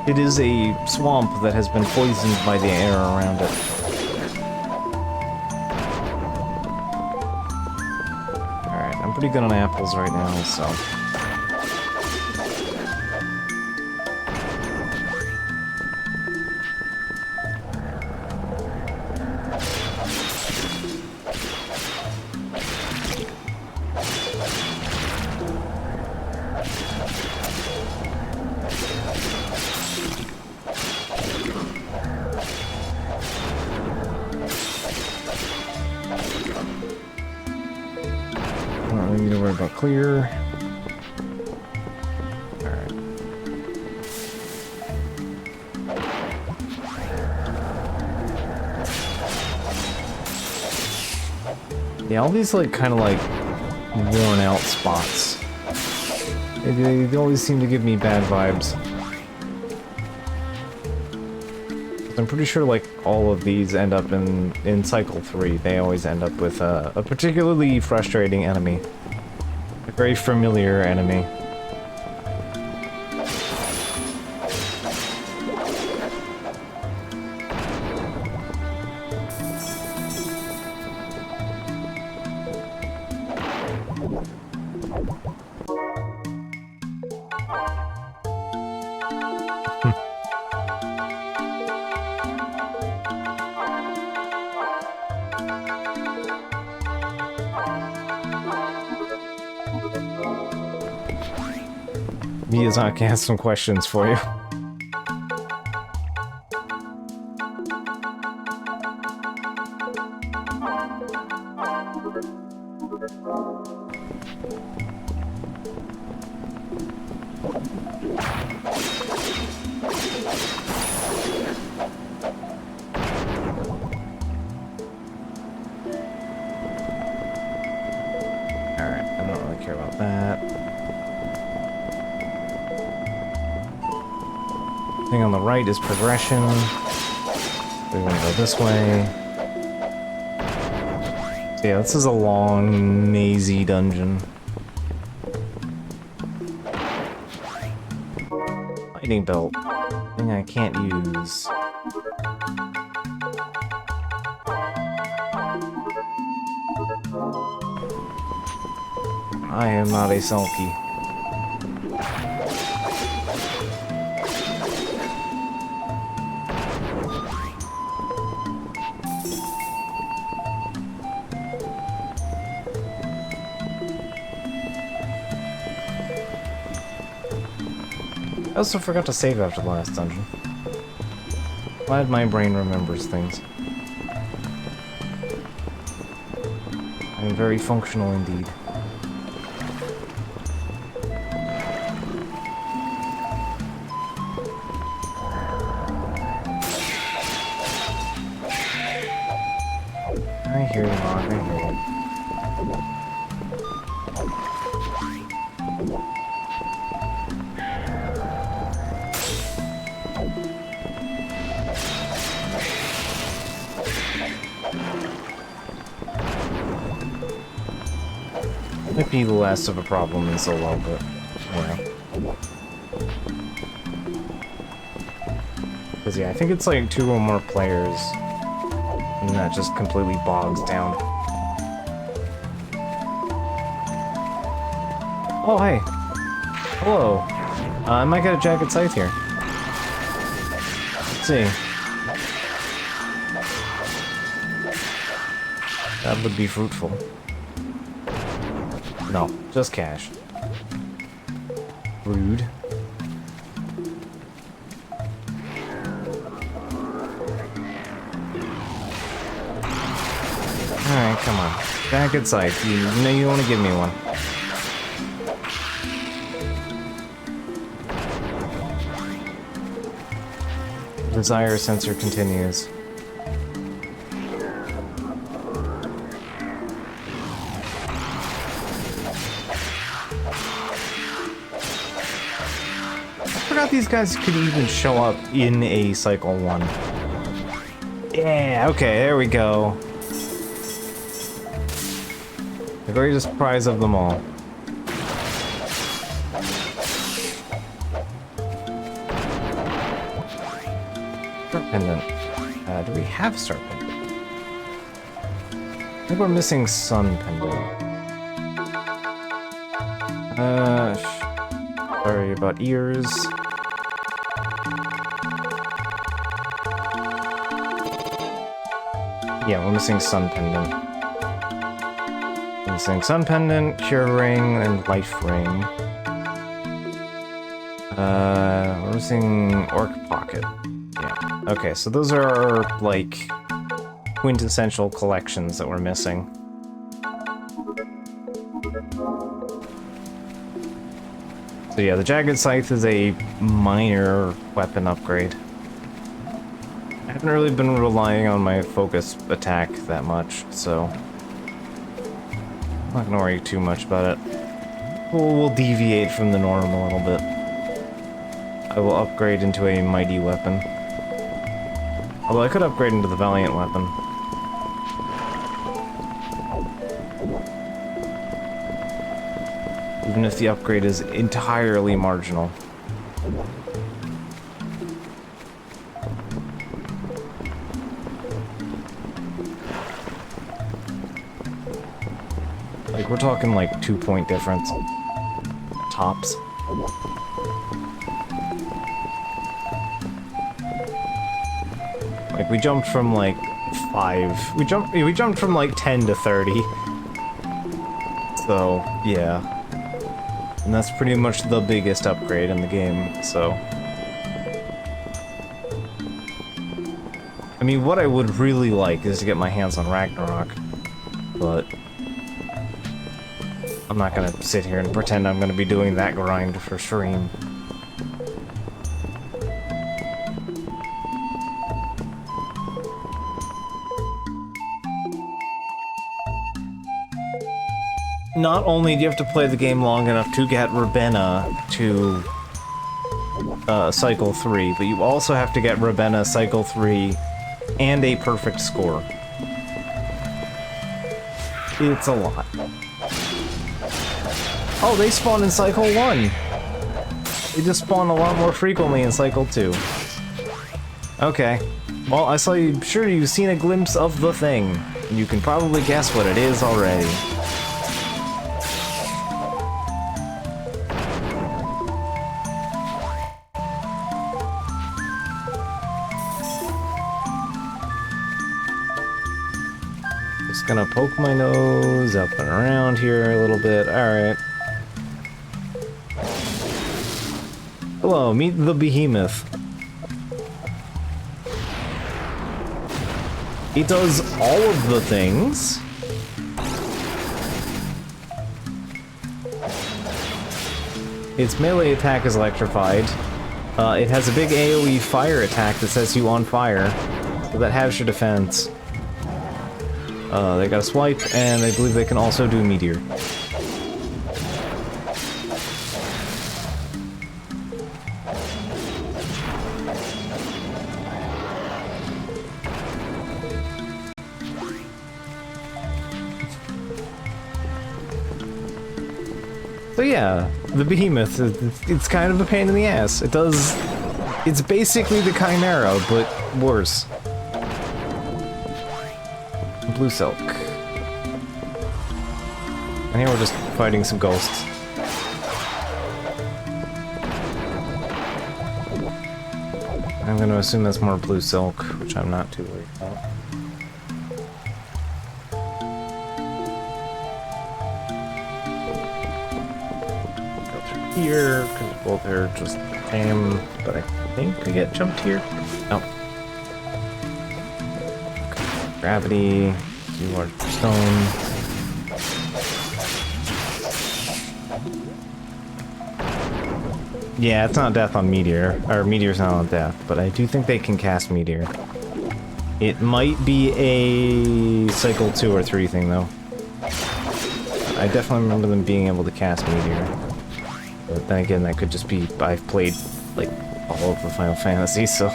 Speaker 1: It is a swamp that has been poisoned by the air around it. Alright, I'm pretty good on apples right now, so... I don't need to worry about clear. Alright. Yeah, all these like kind of like worn out spots. They always seem to give me bad vibes. I'm pretty sure like all of these end up in cycle 3. They always end up with a particularly frustrating enemy. A very familiar enemy. Miyazaki has some questions for you. Alright, I don't really care about that. Thing on the right is progression. We're gonna go this way. So yeah, this is a long, mazy dungeon. Lightning belt. Thing I can't use. I am not a Selkie. I also forgot to save after the last dungeon. Glad my brain remembers things. I am very functional indeed. I hear you, Mark, I hear you. Might be the last of a problem in solo, but yeah. Because, yeah, I think it's like 2 or more players. And that just completely bogs down. Oh, hey. Hello. I might get a jagged scythe here. Let's see. That would be fruitful. No, just cash. Rude. Alright, come on. Jagged scythe. You know you want to give me one. Desire sensor continues. I forgot these guys could even show up in a cycle 1. Yeah, okay, there we go. The greatest prize of them all. Star pendant. Do we have star pendant? I think we're missing sun pendant. Sorry about ears. Yeah, we're missing sun pendant. We're missing sun pendant, cure ring, and life ring. We're missing orc pocket. Yeah. Okay, so those are our, like, quintessential collections that we're missing. So yeah, the Jagged Scythe is a minor weapon upgrade. I haven't really been relying on my focus attack that much, so I'm not gonna worry too much about it. We'll deviate from the norm a little bit. I will upgrade into a mighty weapon. Although I could upgrade into the Valiant weapon. Even if the upgrade is entirely marginal. Like, we're talking like 2-point difference. Tops. Like, we jumped from like 5. We jumped from like 10 to 30. So, yeah. And that's pretty much the biggest upgrade in the game, so... I mean, what I would really like is to get my hands on Ragnarok, but... I'm not gonna sit here and pretend I'm gonna be doing that grind for stream. Not only do you have to play the game long enough to get Ravenna to Cycle 3, but you also have to get Ravenna Cycle 3 and a perfect score. It's a lot. Oh, they spawn in Cycle 1! They just spawn a lot more frequently in Cycle 2. Okay. Well, I'm sure you've seen a glimpse of the thing, and you can probably guess what it is already. Just gonna poke my nose up and around here a little bit. Alright. Hello, meet the behemoth. It does all of the things. Its melee attack is electrified. It has a big AoE fire attack that sets you on fire, so that halves your defense. They got a swipe, and I believe they can also do meteor. So yeah, the behemoth, it's kind of a pain in the ass. It does It's basically the Chimera, but worse. Blue Silk. And here we're just fighting some ghosts. I'm gonna assume that's more Blue Silk, which I'm not too worried about. Go through here, because both are just the same, but I think we get jumped here. Oh. Gravity, you are stone. Yeah, it's not death on Meteor, or Meteor's not on death, but I do think they can cast Meteor. It might be a cycle 2 or 3 thing though. I definitely remember them being able to cast Meteor. But then again, that could just be, I've played like all of the Final Fantasy, so...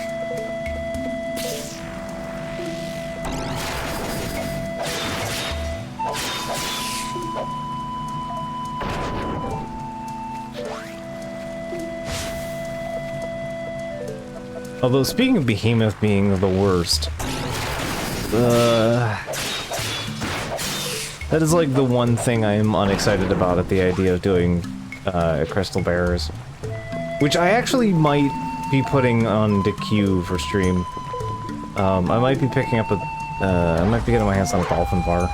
Speaker 1: Although, speaking of Behemoth being the worst, that is like the one thing I am unexcited about at the idea of doing Crystal Bearers. Which I actually might be putting on the queue for stream. I might be picking up a... I might be getting my hands on a Dolphin Bar.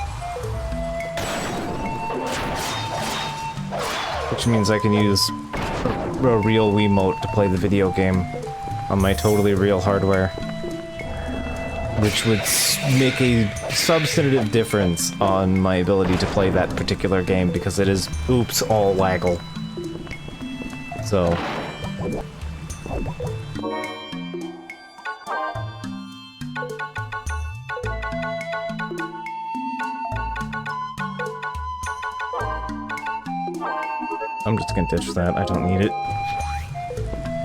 Speaker 1: Which means I can use a real Wiimote to play the video game on my totally real hardware, which would make a substantive difference on my ability to play that particular game, because it is, oops, all waggle. So... I'm just gonna ditch that, I don't need it.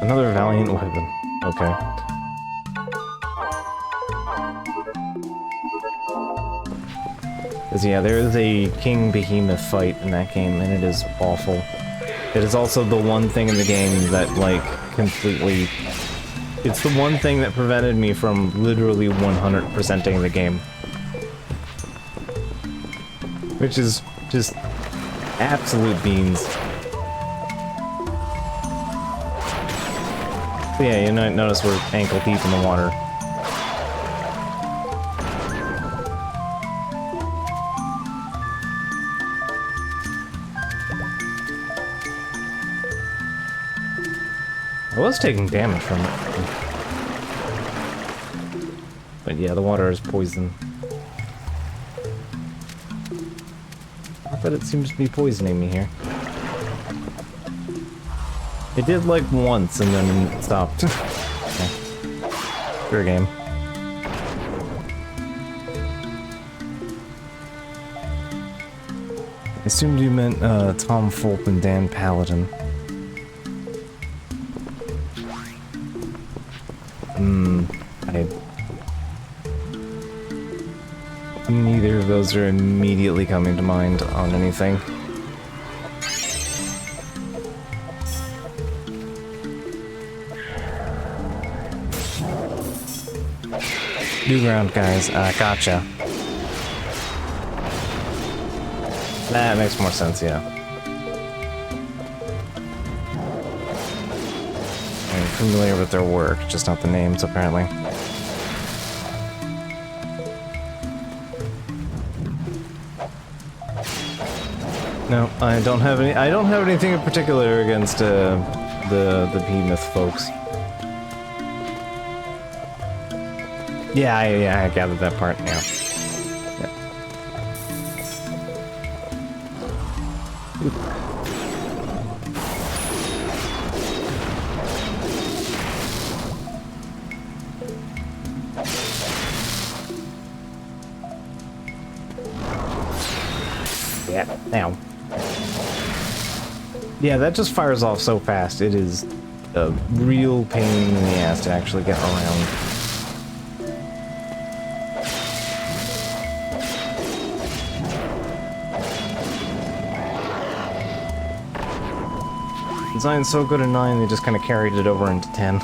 Speaker 1: Another Valiant weapon. Okay. Because yeah, there is a King Behemoth fight in that game, and it is awful. It is also the one thing in the game that, like, completely... It's the one thing that prevented me from literally 100%ing the game. Which is just absolute beans. So yeah, you might notice we're ankle deep in the water. I was taking damage from it. But yeah, the water is poison. Not that it seems to be poisoning me here. It did like once and then it stopped. Okay. Fair game. I assumed you meant Tom Fulp and Dan Paladin. Neither of those are immediately coming to mind on anything. New ground, guys. Gotcha. That makes more sense, yeah. I'm familiar with their work, just not the names, apparently. No, I don't have any. I don't have anything in particular against the Behemoth folks. Yeah, I gathered that part. Yeah. Yeah. Now. Yeah, that just fires off so fast. It is a real pain in the ass to actually get around. Design's so good in 9, they just kind of carried it over into 10.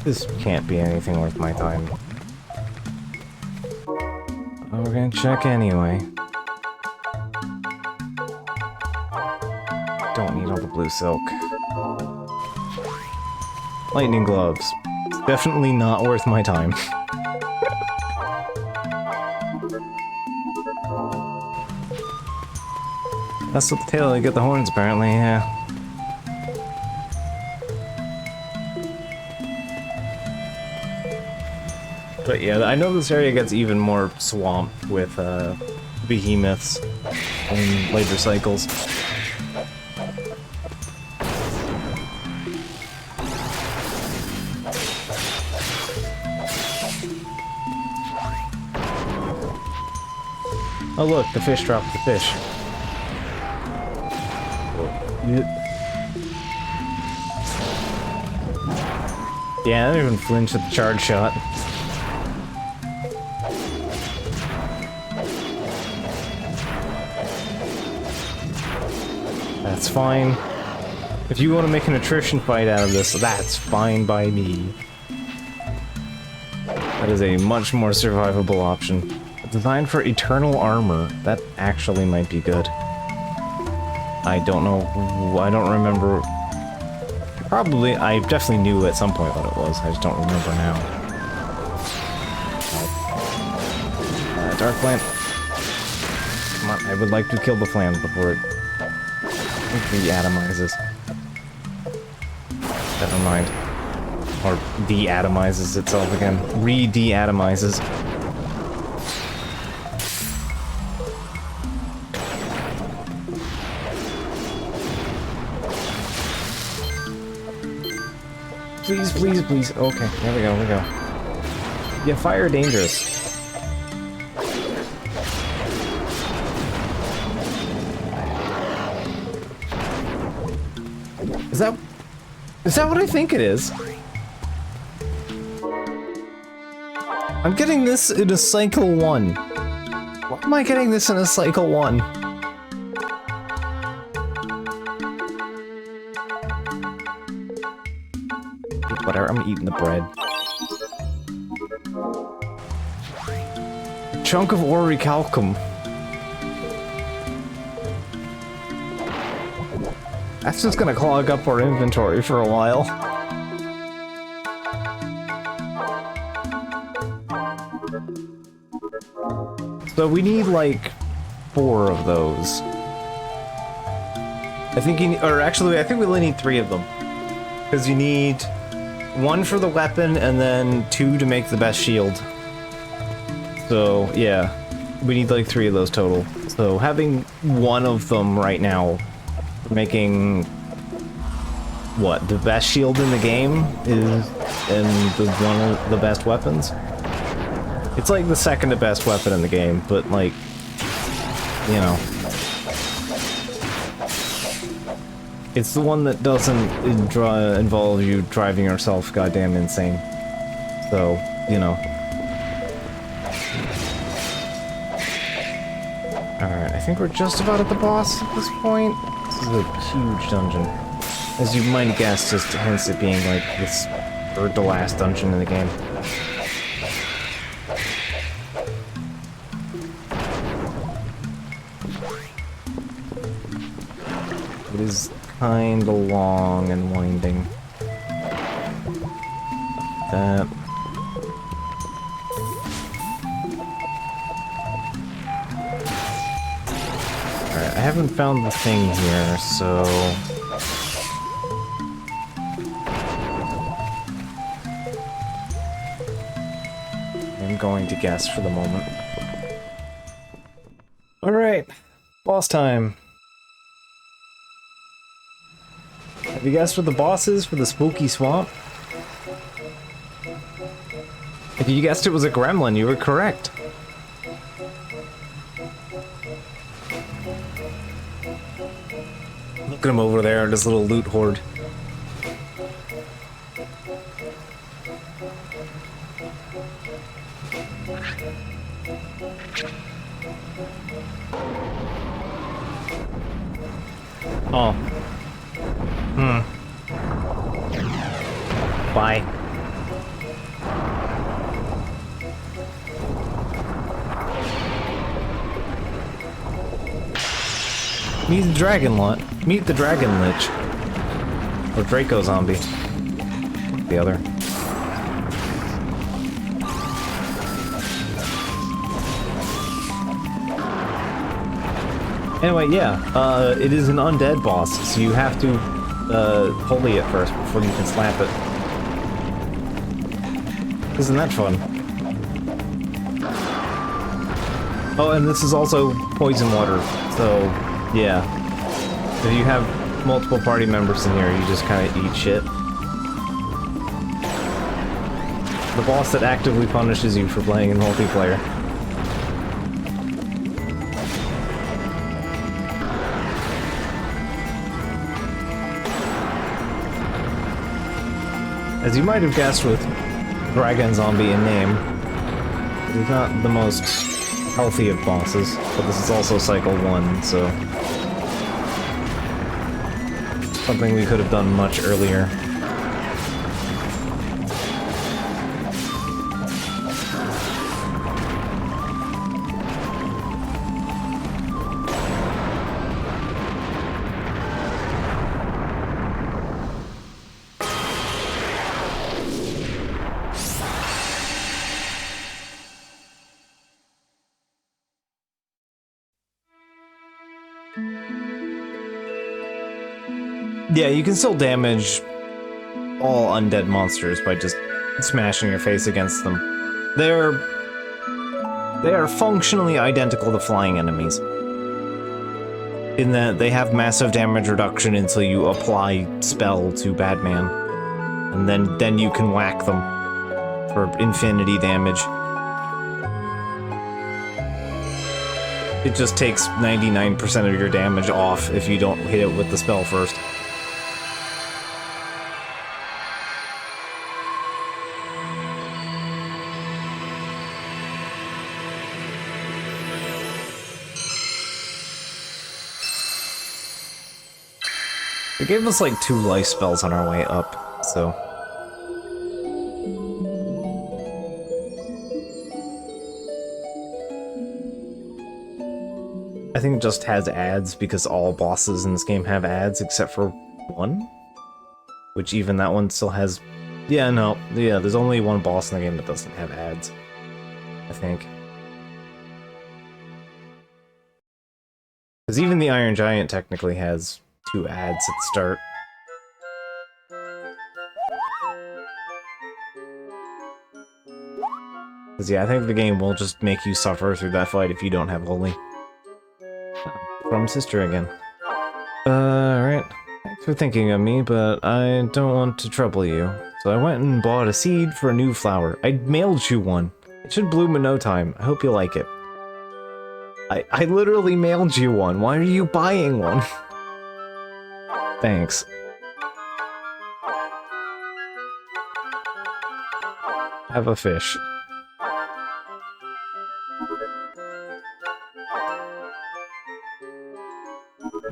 Speaker 1: This can't be anything worth my time. Oh, we're gonna check anyway. Don't need all the blue silk. Lightning gloves. Definitely not worth my time. That's what the tail, you get the horns apparently, yeah. But yeah, I know this area gets even more swamped with behemoths and later cycles. Oh look, the fish dropped the fish. Yeah, I didn't even flinch at the charge shot. That's fine. If you want to make an attrition fight out of this, that's fine by me. That is a much more survivable option. Designed for eternal armor. That actually might be good. I don't know. I don't remember. Probably. I definitely knew at some point what it was. I just don't remember now. Dark plant. Come on. I would like to kill the flan before it de-atomizes. Never mind. Or de-atomizes itself again. Re-de-atomizes. Please, please, please. Okay, there we go, we go. Yeah, fire dangerous. Is that what I think it is? I'm getting this in a cycle 1. Why am I getting this in a cycle 1? Whatever, I'm eating the bread. Chunk of orichalcum. That's just gonna clog up our inventory for a while. So we need like 4 of those. I think you need, or actually I think we only need 3 of them. Because you need 1 for the weapon and then 2 to make the best shield. So yeah, we need like 3 of those total. So having 1 of them right now, making what, the best shield in the game is, and one of the best weapons. It's like the second to best weapon in the game, but like, you know, it's the one that doesn't involve you driving yourself goddamn insane. So, you know. Alright, I think we're just about at the boss at this point. This is a huge dungeon. As you might guess, just hence it being like this third to last dungeon in the game. It is kinda long and winding. That. Alright, I haven't found the thing here, so... I'm going to guess for the moment. Alright, boss time. Have you guessed what the boss is for the spooky swamp? If you guessed it was a gremlin, you were correct. Look at him over there in his little loot hoard. Oh. Bye. Meet the dragon lot. Meet the dragon lich. Or Draco zombie. The other. Anyway, yeah, it is an undead boss, so you have to holy it first before you can slap it. Isn't that fun? Oh, and this is also poison water, so yeah. If you have multiple party members in here, you just kind of eat shit. The boss that actively punishes you for playing in multiplayer. As you might have guessed with Dragon Zombie in name, he's not the most healthy of bosses, but this is also cycle 1, so something we could have done much earlier. Yeah, you can still damage all undead monsters by just smashing your face against them. They are functionally identical to flying enemies, in that they have massive damage reduction until you apply spell to Badman, and then you can whack them for infinity damage. It just takes 99% of your damage off if you don't hit it with the spell first. It gave us like 2 life spells on our way up, so... I think it just has ads because all bosses in this game have ads except for one? Which even that one still has... Yeah, no. Yeah, there's only one boss in the game that doesn't have ads. I think. Because even the Iron Giant technically has 2 ads at the start. Because yeah, I think the game will just make you suffer through that fight if you don't have Holy. From Sister again. Alright. Thanks for thinking of me, but I don't want to trouble you. So I went and bought a seed for a new flower. I mailed you one. It should bloom in no time. I hope you like it. I literally mailed you one. Why are you buying one? Thanks. Have a fish.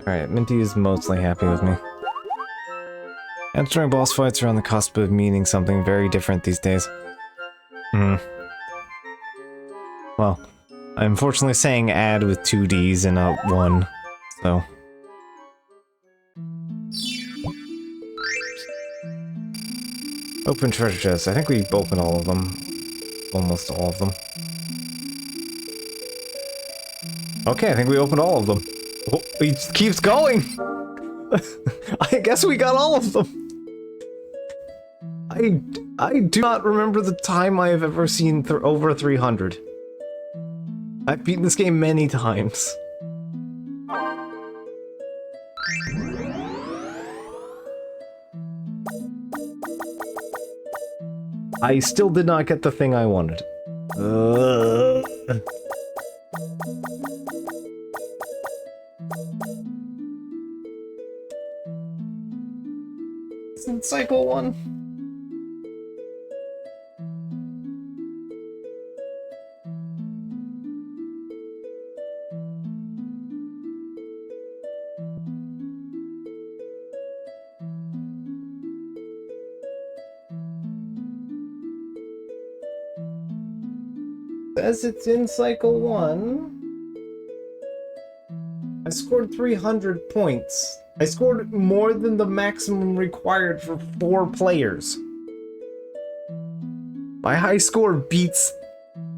Speaker 1: Alright, Minty is mostly happy with me. Answering boss fights are on the cusp of meaning something very different these days. Well, I'm unfortunately saying add with 2 Ds and not 1, so... Open treasure chests. I think we opened all of them. Almost all of them. Okay, I think we opened all of them. Oh, it keeps going! I guess we got all of them! I do not remember the time I have ever seen over 300. I've beaten this game many times. I still did not get the thing I wanted. It's in cycle 1. Says it's in cycle 1. I scored 300 points. I scored more than the maximum required for 4 players. My high score beats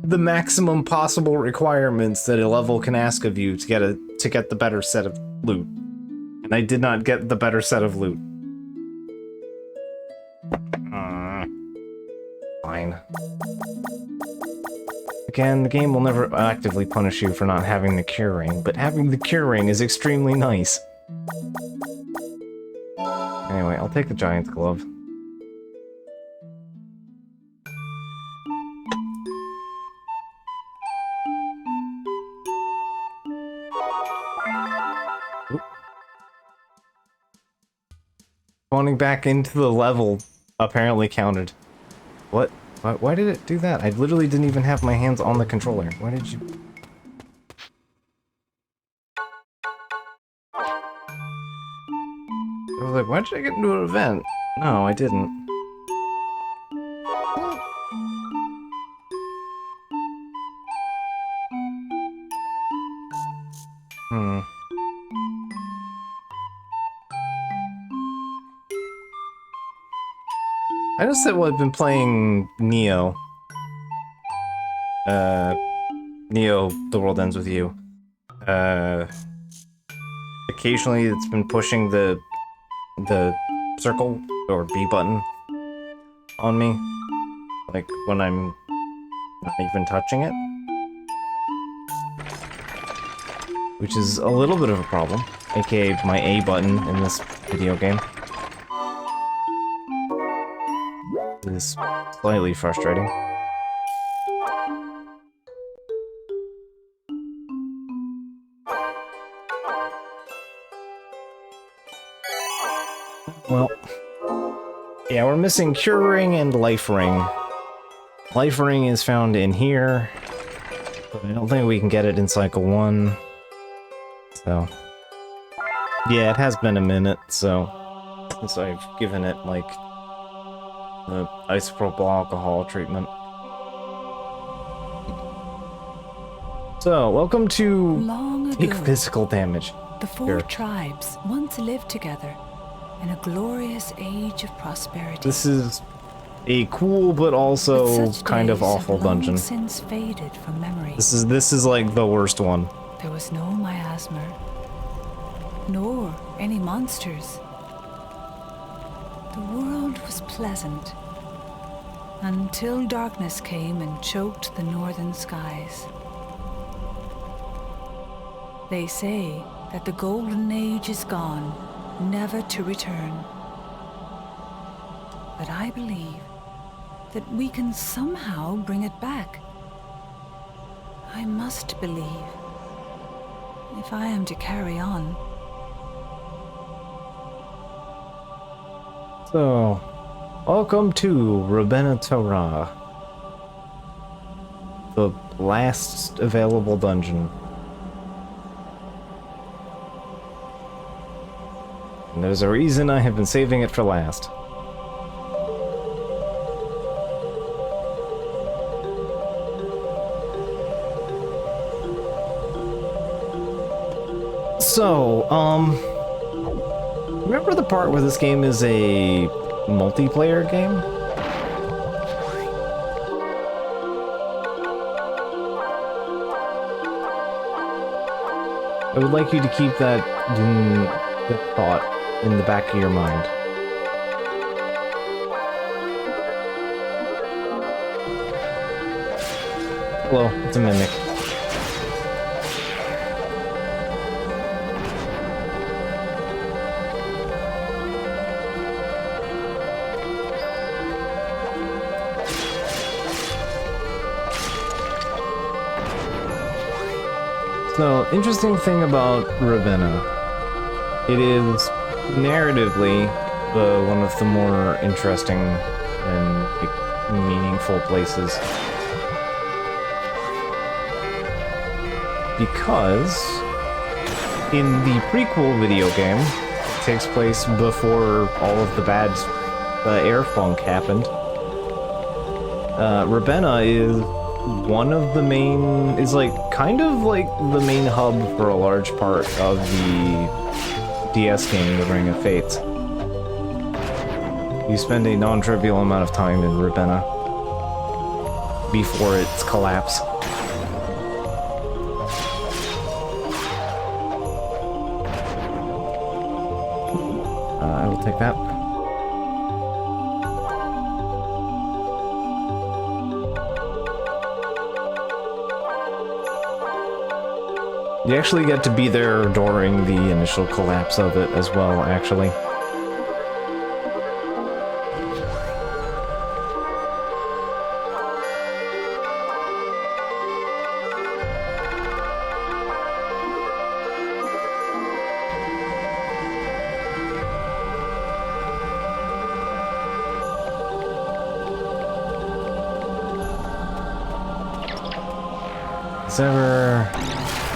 Speaker 1: the maximum possible requirements that a level can ask of you to get the better set of loot. And I did not get the better set of loot. Fine. Again, the game will never actively punish you for not having the cure ring, but having the cure ring is extremely nice. Anyway, I'll take the giant's glove. Oop. Spawning back into the level apparently counted. What? Why did it do that? I literally didn't even have my hands on the controller. Why did you... I was like, why did I get into an event? No, I didn't. I just said, well, I've been playing Neo. Neo, The World Ends With You. Occasionally it's been pushing the circle or B button on me. Like, when I'm not even touching it. Which is a little bit of a problem. AKA my A button in this video game. It is slightly frustrating. Well, yeah, we're missing Cure Ring and Life Ring. Life Ring is found in here, but I don't think we can get it in Cycle 1. So, yeah, it has been a minute, so since I've given it, like, the isopropyl alcohol treatment. So, welcome to
Speaker 2: Long
Speaker 1: Take
Speaker 2: ago,
Speaker 1: Physical Damage.
Speaker 2: the 4 tribes once lived together in a glorious age of prosperity.
Speaker 1: This is a cool but also
Speaker 2: But such
Speaker 1: kind of
Speaker 2: days
Speaker 1: awful
Speaker 2: have long
Speaker 1: dungeon.
Speaker 2: since faded from memory.
Speaker 1: This is like the worst one.
Speaker 2: There was no miasma, nor any monsters. The world was pleasant, until darkness came and choked the northern skies. They say that the golden age is gone, never to return. But I believe that we can somehow bring it back. I must believe, if I am to carry on.
Speaker 1: So, welcome to Ravenna Torah. The last available dungeon. And there's a reason I have been saving it for last. So, remember the part where this game is a multiplayer game? I would like you to keep that thought in the back of your mind. Hello, it's a mimic. So, interesting thing about Ravenna. It is narratively one of the more interesting and like, meaningful places. Because in the prequel video game, it takes place before all of the bad air funk happened. Ravenna is one of the main, is like kind of like the main hub for a large part of the DS game, The Ring of Fates. You spend a non-trivial amount of time in Ravenna before its collapse. I will take that. You actually get to be there during the initial collapse of it as well, actually.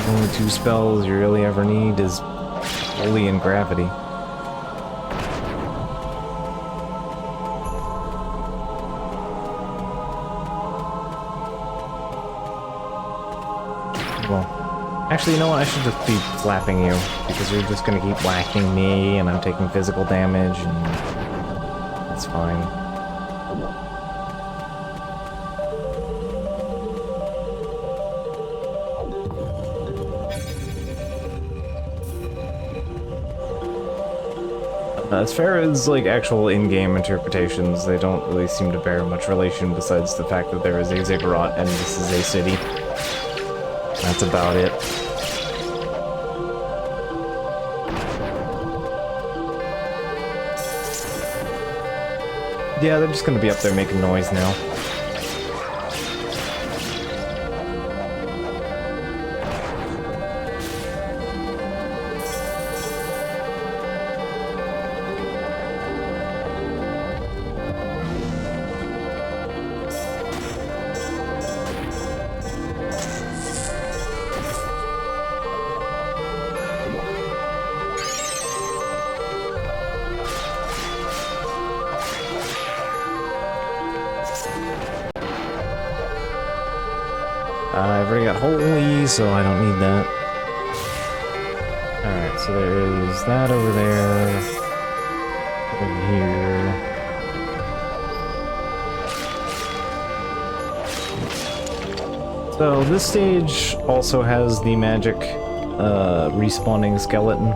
Speaker 1: Only 2 spells you really ever need is Holy and Gravity. Well, actually, you know what? I should just be slapping you, because you're just gonna keep whacking me, and I'm taking physical damage, and that's fine. As far as, like, actual in-game interpretations, they don't really seem to bear much relation besides the fact that there is a ziggurat and this is a city. That's about it. Yeah, they're just gonna be up there making noise now. I've already got Holy, so I don't need that. Alright, so there is that over there. Over here. So this stage also has the magic respawning skeleton.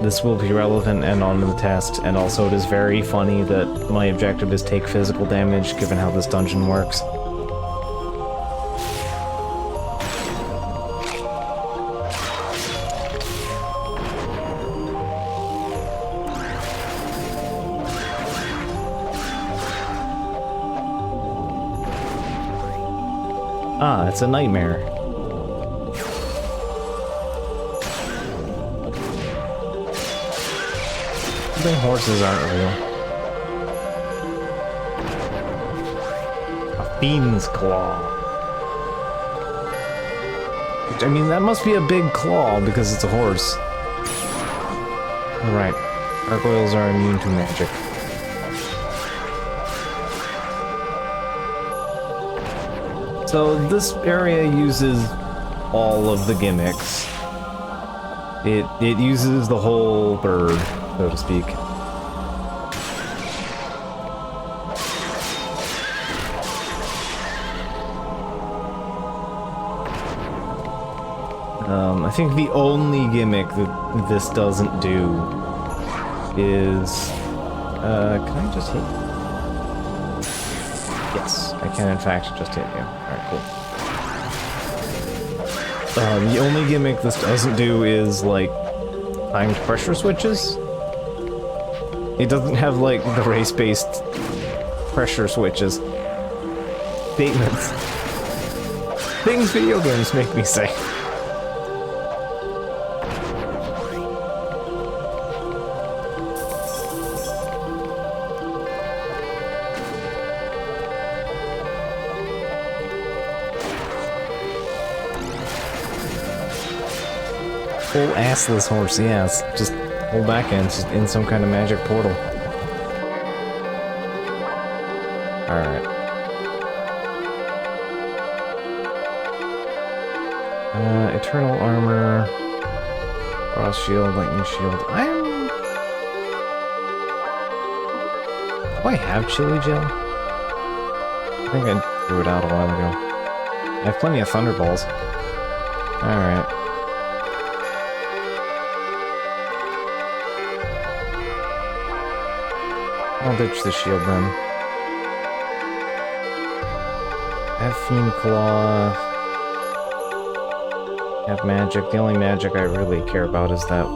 Speaker 1: This will be relevant and on the test, and also it is very funny that my objective is take physical damage given how this dungeon works. Ah, it's a nightmare. I think horses aren't real. A fiend's claw. Which, I mean, that must be a big claw because it's a horse. Alright. Gargoyles are immune to magic. So this area uses all of the gimmicks. It uses the whole bird, so to speak. I think the only gimmick that this doesn't do is... can I just hit? Yes, I can in fact just hit you. Alright, cool. The only gimmick this doesn't do is, like, timed pressure switches. It doesn't have, like, the race-based pressure switches. Statements. Things video games make me say. Full assless horse, yes. Just hold back and it's just in some kind of magic portal. Alright. Eternal armor. Frost shield, lightning shield. Do I have chili gel? I think I threw it out a while ago. I have plenty of thunderballs. Alright. I'll ditch the shield then. I have Fiend Claw. I have magic. The only magic I really care about is that,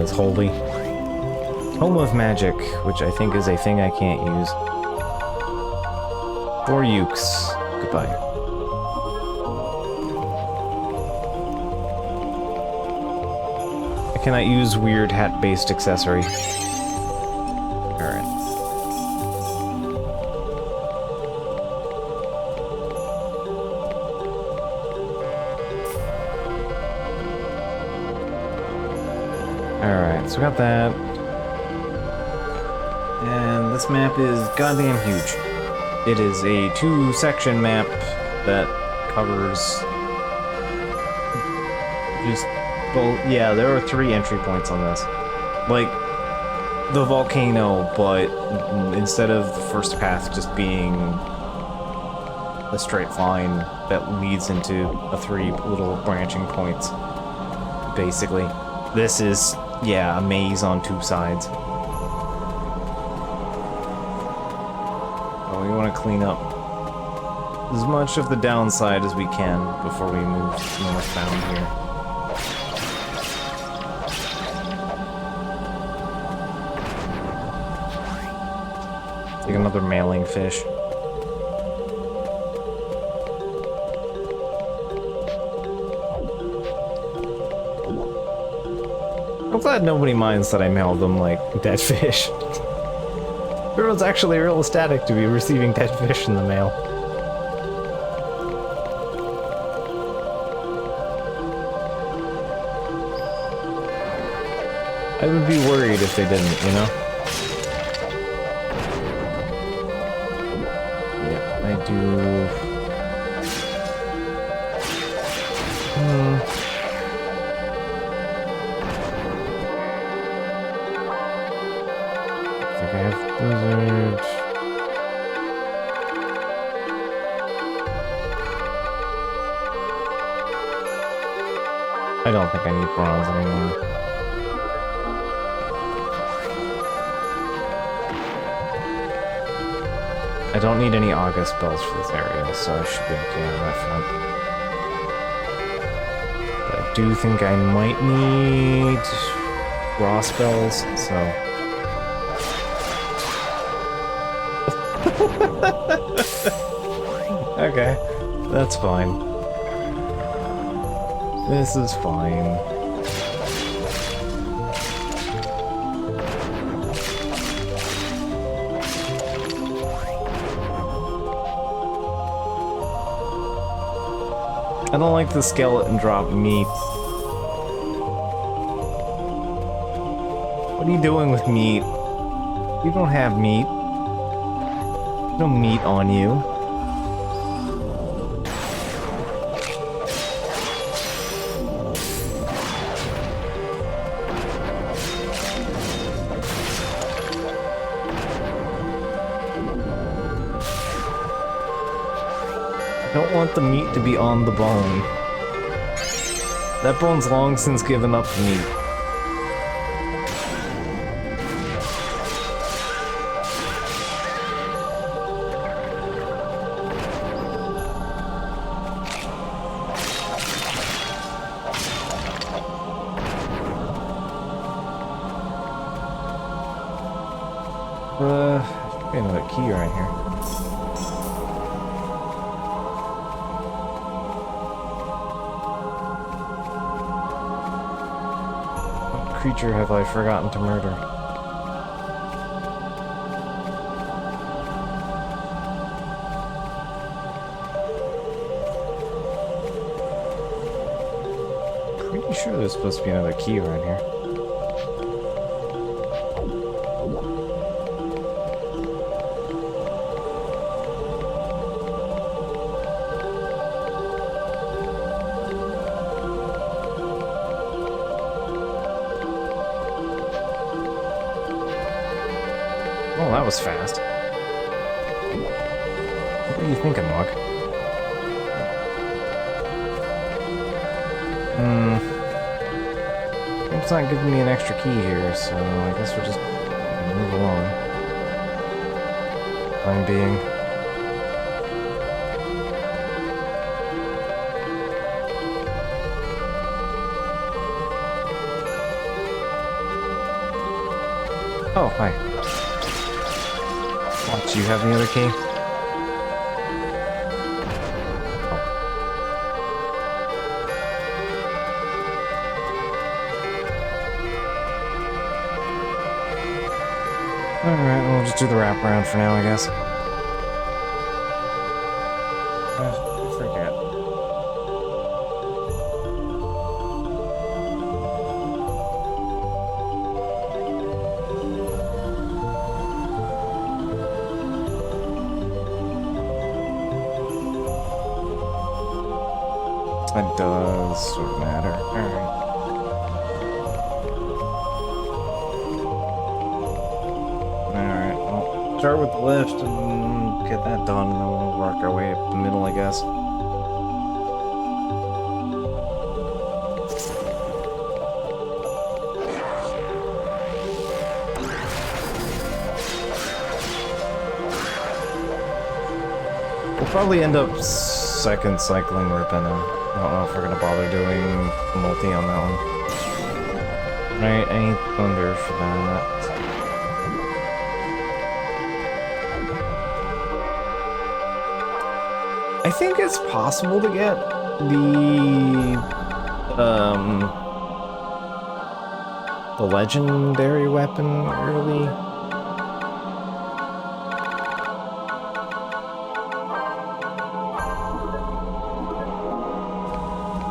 Speaker 1: it's holy. Home of Magic, which I think is a thing I can't use. 4 ukes. Goodbye. I cannot use weird hat-based accessory. Alright. Alright, so we got that. And this map is goddamn huge. It is a 2-section map that covers just both. Yeah, there are 3 entry points on this. Like the volcano, but instead of the first path just being a straight line that leads into a 3 little branching points, basically. This is, yeah, a maze on 2 sides. So we want to clean up as much of the downside as we can before we move northbound here. Take another mailing fish. I'm glad nobody minds that I mailed them, like, dead fish. Everyone's actually real ecstatic to be receiving dead fish in the mail. I would be worried if they didn't, you know? Yeah, I do... I have blizzard. I don't think I need bronze anymore. I don't need any August spells for this area, so I should be okay on that front. But I do think I might need raw spells, so... Okay, that's fine. This is fine. I don't like the skeleton drop meat. What are you doing with meat? You don't have meat. No meat on you. I don't want the meat to be on the bone. That bone's long since given up meat. Got another key right here. What creature have I forgotten to murder? Pretty sure there's supposed to be another key around here. Well, that was fast. What are you thinking, Mug? It's not giving me an extra key here, so I guess we'll just move along. Time being. Oh, hi. What, do you have the other key? Alright, we'll just do the wraparound for now, I guess. I forget. That does sort of matter. Alright. Start with the lift and get that done, and then we'll work our way up the middle, I guess. We'll probably end up second cycling Rapina. I don't know if we're gonna bother doing a multi on that one. Right, I need thunder for that. I think it's possible to get the legendary weapon early.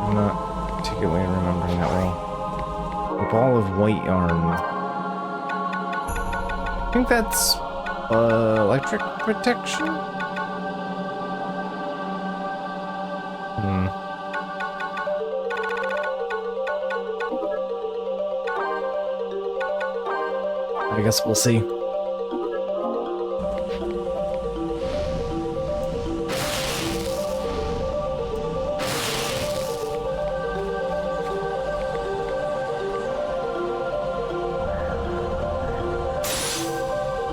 Speaker 1: I'm not particularly remembering that well. A ball of white yarn. I think that's electric protection? I guess we'll see.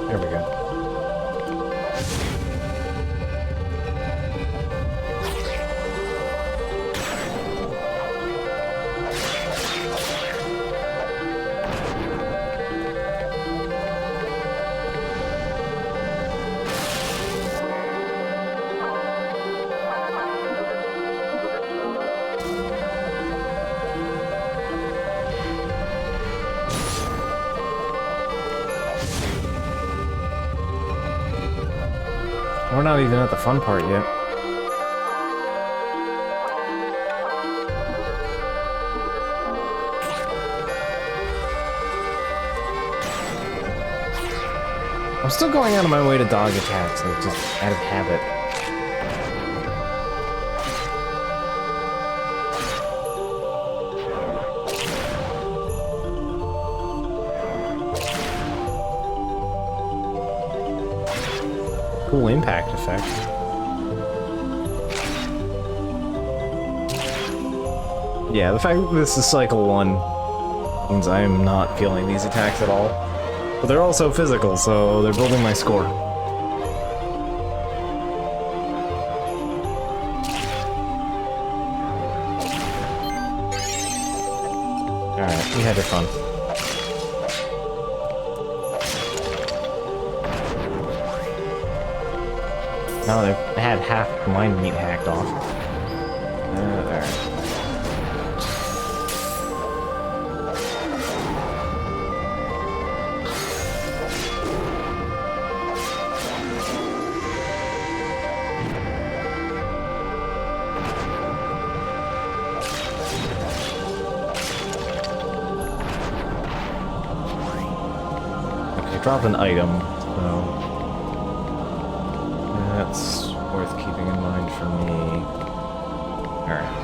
Speaker 1: There we go. We're not even at the fun part yet. I'm still going out of my way to dodge attacks, like just out of habit. Cool impact effect. Yeah, the fact that this is cycle 1 means I am not feeling these attacks at all. But they're also physical, so they're building my score. Alright, we had your fun. Now they've had half my meat hacked off. There. Okay, drop an item, so... that's worth keeping in mind for me. Alright.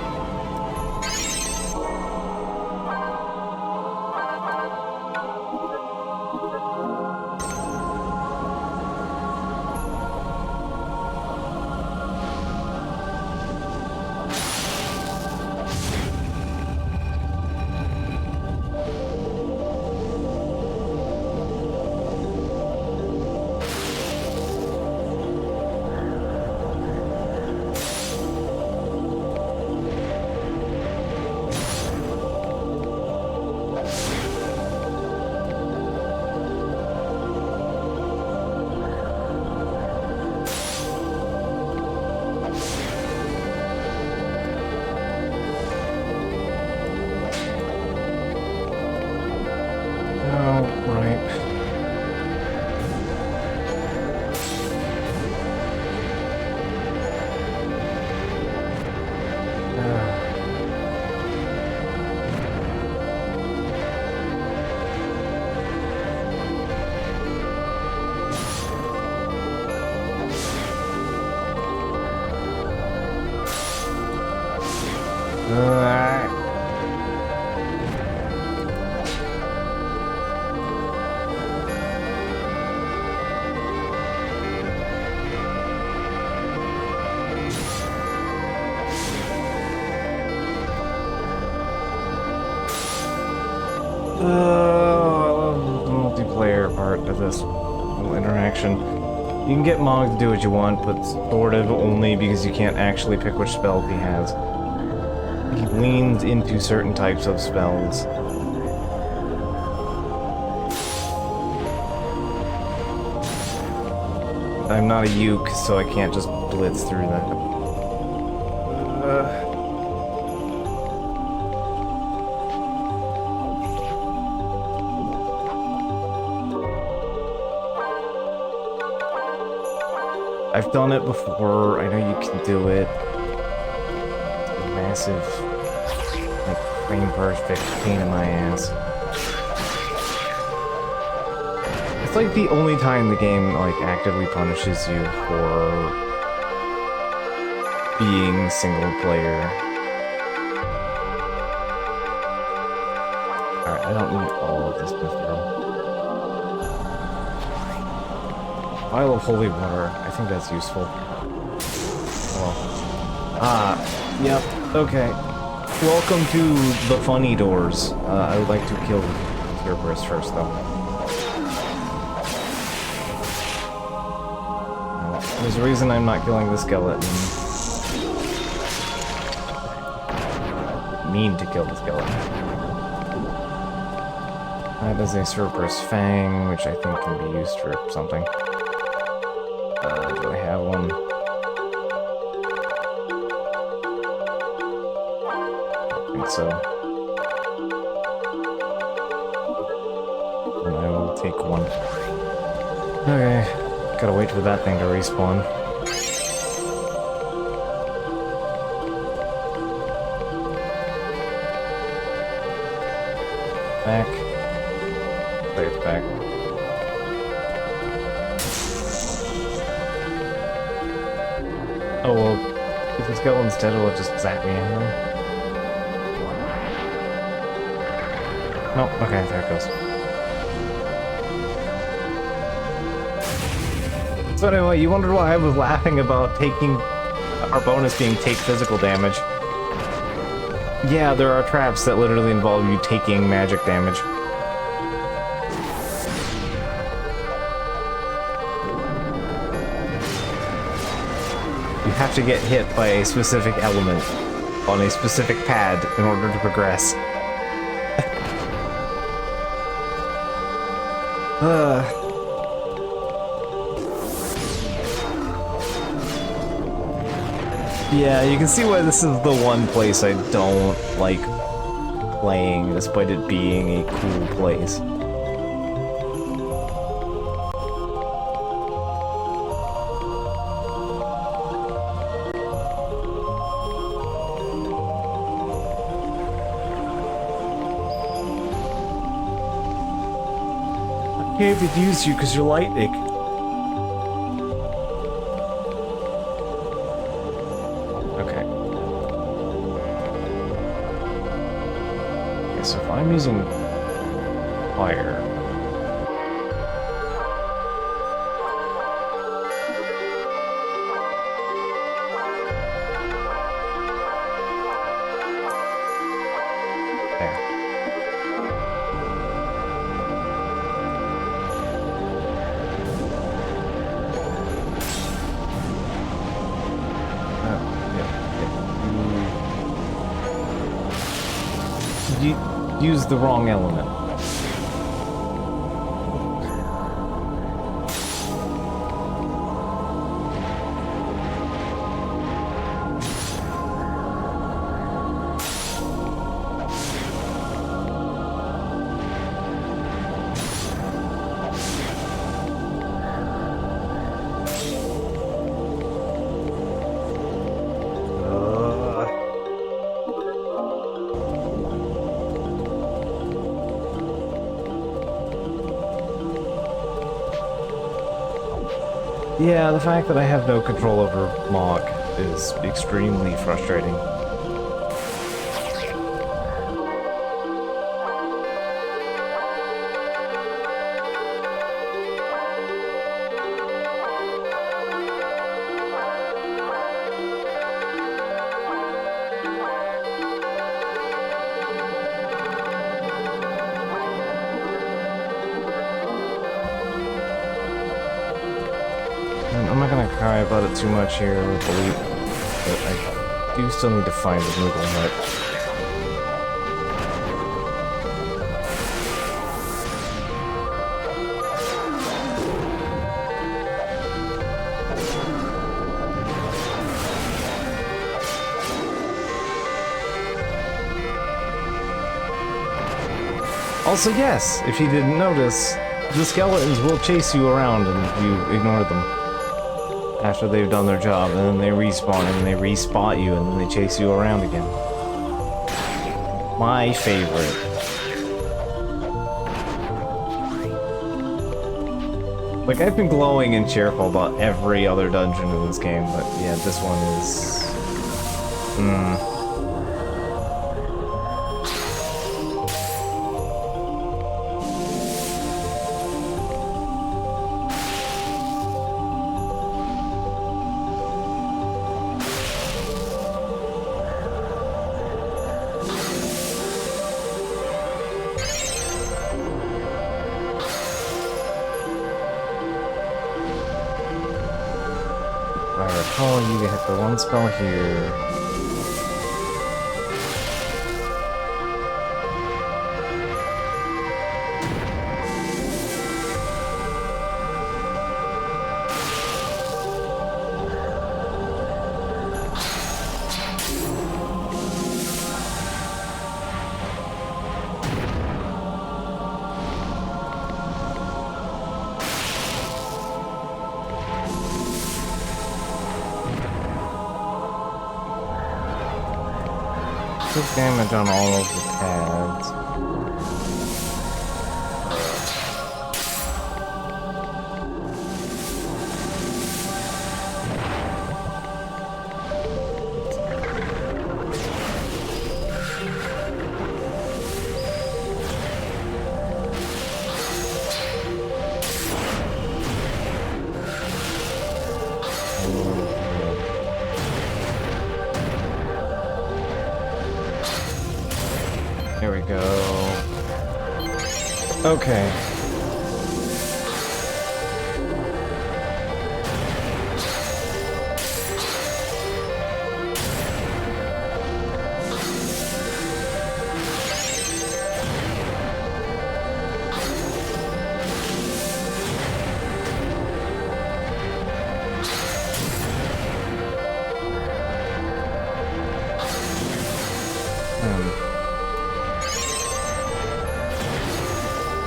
Speaker 1: Multiplayer part of this little interaction. You can get Mog to do what you want, but sort of only because you can't actually pick which spell he has. He leans into certain types of spells. I'm not a uke, so I can't just blitz through that. I've done it before, I know you can do it. It's a massive, like, frame perfect pain in my ass. It's like the only time the game, like, actively punishes you for being single player. Alright, I don't need all of this mithril. Vial of holy water. I think that's useful. Well. Yep. Okay. Welcome to the funny doors. I would like to kill Cerberus first, though. There's a reason I'm not killing the skeleton. I mean to kill the skeleton. That is a Cerberus Fang, which I think can be used for something. Do I have one? I think so. And I will take one. Okay. Gotta wait for that thing to respawn. Back. Play it back. Oh well, if the skeleton's dead, it'll just zap me anyway. Nope, okay, there it goes. So anyway, you wondered why I was laughing about taking our bonus being take physical damage. Yeah, there are traps that literally involve you taking magic damage. You have to get hit by a specific element on a specific pad in order to progress. Yeah, you can see why this is the one place I don't like playing, despite it being a cool place. I can't use you because you're lightning. Okay. Okay, so if I'm using fire. You used the wrong element. Yeah, the fact that I have no control over Mog is extremely frustrating. cry about it too much here, believe, but I do still need to find the Moogle Hut. Also, yes, if you didn't notice, the skeletons will chase you around and you ignore them after they've done their job, and then they respawn and they respot you and then they chase you around again. My favorite. Like, I've been glowing and cheerful about every other dungeon in this game, but yeah, this one is... you hit the one spell here. Took damage on all of the pads. There we go. Okay.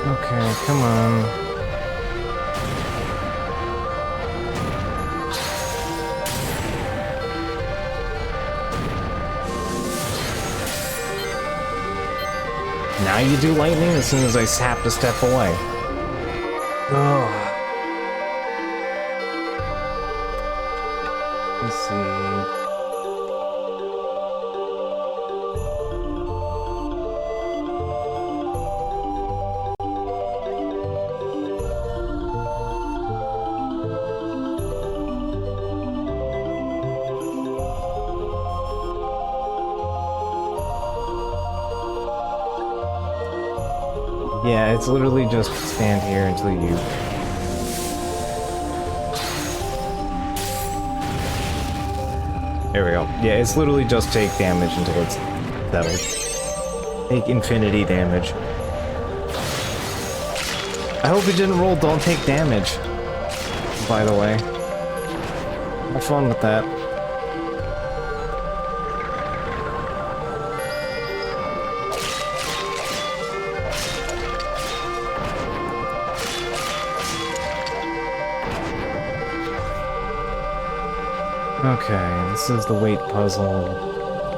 Speaker 1: Okay, come on. Now you do lightning as soon as I have to step away. Ugh. Let's see. Yeah, it's literally just stand here until you... There we go. Yeah, it's literally just take damage until it's settled. Take infinity damage. I hope it didn't roll don't take damage, by the way. Have fun with that. Okay, this is the weight puzzle.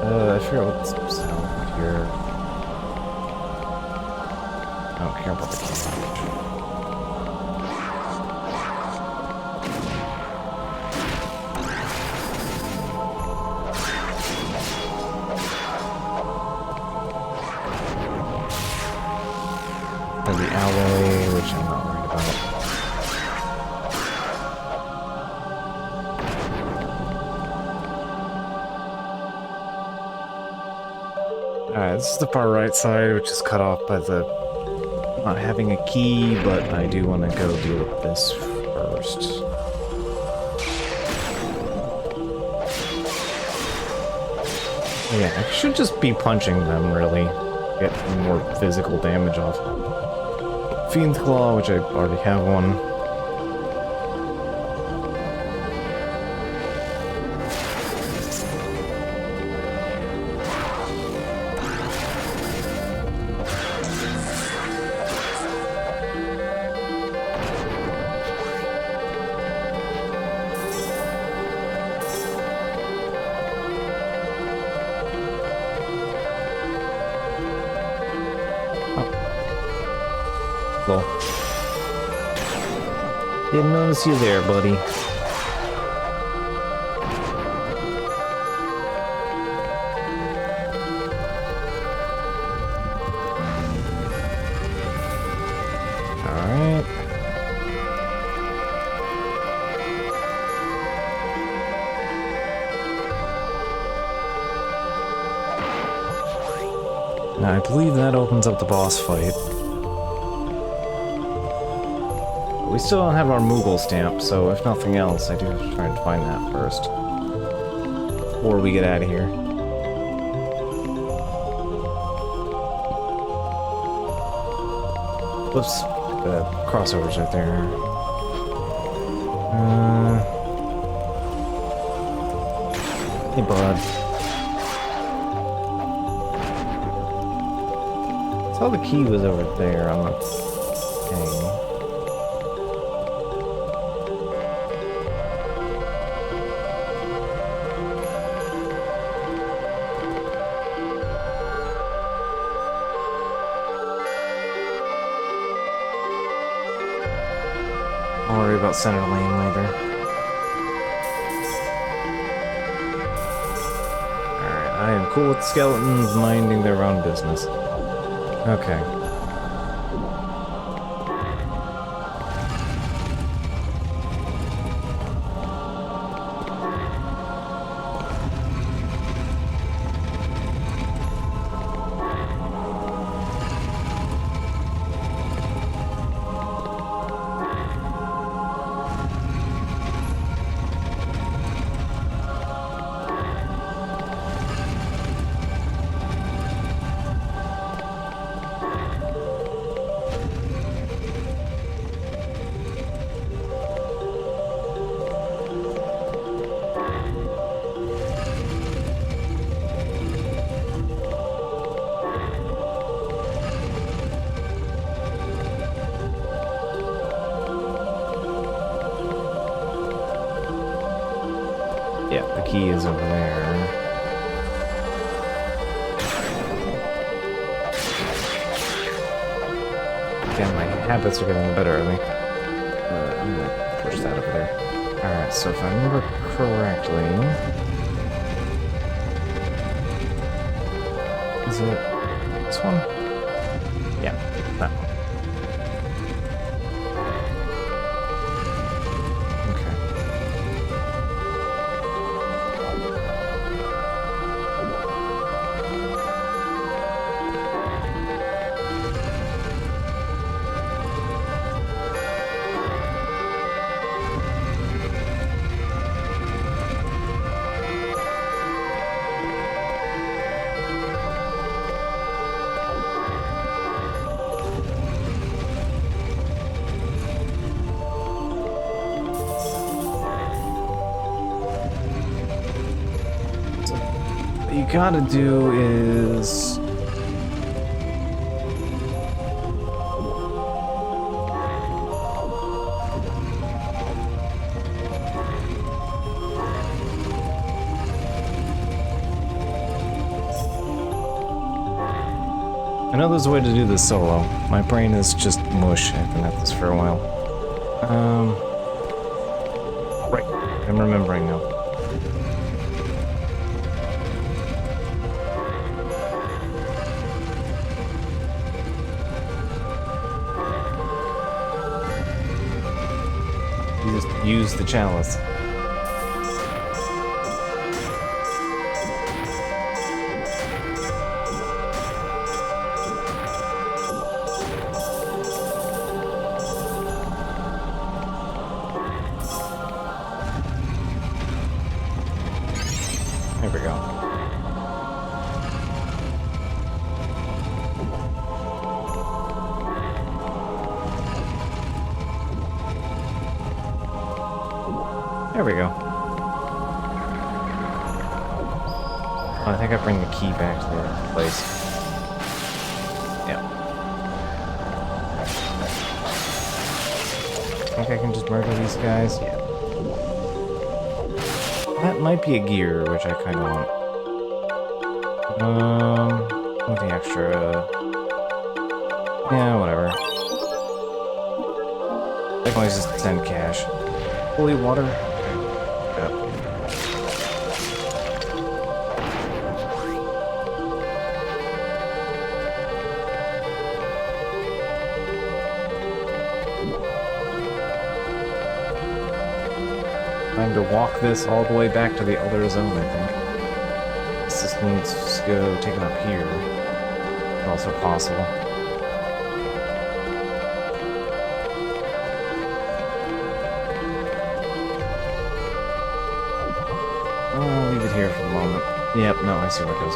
Speaker 1: I forget what's sound here. I don't care about the damage. And the alloy, which I'm not worried about. Alright, this is the far right side, which is cut off by the not having a key, but I do want to go deal with this first. Yeah, I should just be punching them, really. Get more physical damage off. Fiend's Claw, which I already have one. Lol. Didn't notice you there, buddy. Alright. Now, I believe that opens up the boss fight. We still don't have our Moogle stamp, so if nothing else, I do have to try and find that first. Before we get out of here. Whoops. The crossover's right there. Hey, bud. I saw the key was over there on the thing. I'll worry about center lane later. Alright, I am cool with skeletons minding their own business. Okay. Yeah, the key is over there. Again, my habits are getting the better of me. I'm gonna push that over there. Alright, so if I remember correctly... Is it this one? Yeah, that one. What you gotta do is... I know there's a way to do this solo. My brain is just mush. I've been at this for a while. Right. I'm remembering now. You just use the chalice. There we go. There we go. Oh, I think I bring the key back to the place. Yeah. I think I can just murder these guys. Yeah. That might be a gear, which I kind of want. What the extra? Yeah, whatever. I can always just send cash. Holy water. Yep. Time to walk this all the way back to the other zone, I think. This just needs to go take it up here. It's also possible. I'll leave it here for the moment. Yep, no, I see where it goes.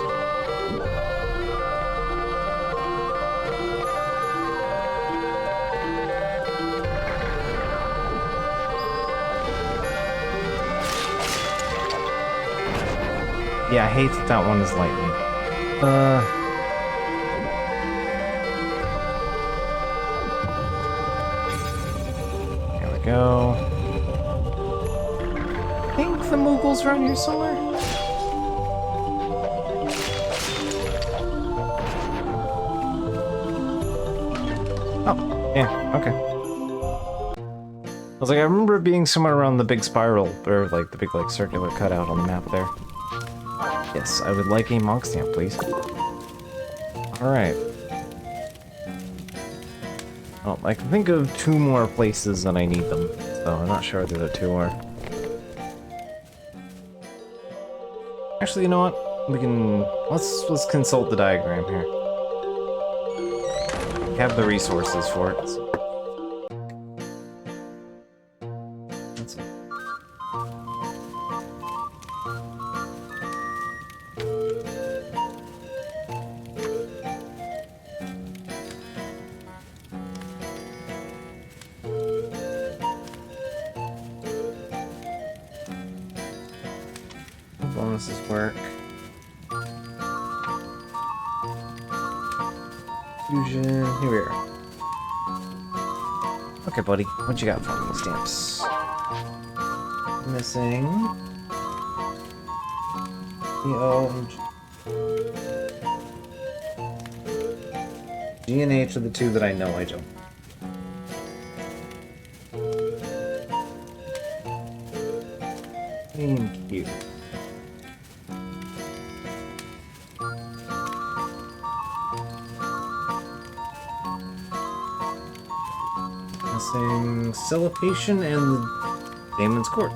Speaker 1: Yeah, I hate that that one is lightning. There we go. I think the Moogle's around here somewhere. Oh, yeah, okay. I was like, I remember it being somewhere around the big spiral, or like the big like circular cutout on the map there. Yes, I would like a Mog Stamp, please. Alright. Well, I can think of 2 more places that I need them, so I'm not sure where the 2 are. Actually, you know what? We can... Let's consult the diagram here. We have the resources for it, so. That's it. Bonuses work. Fusion, here we are. Okay, buddy, what you got for me? Stamps. Missing. G and H are the 2 that I know I don't. Thank you. Missing Celipation and the Daemon's Court.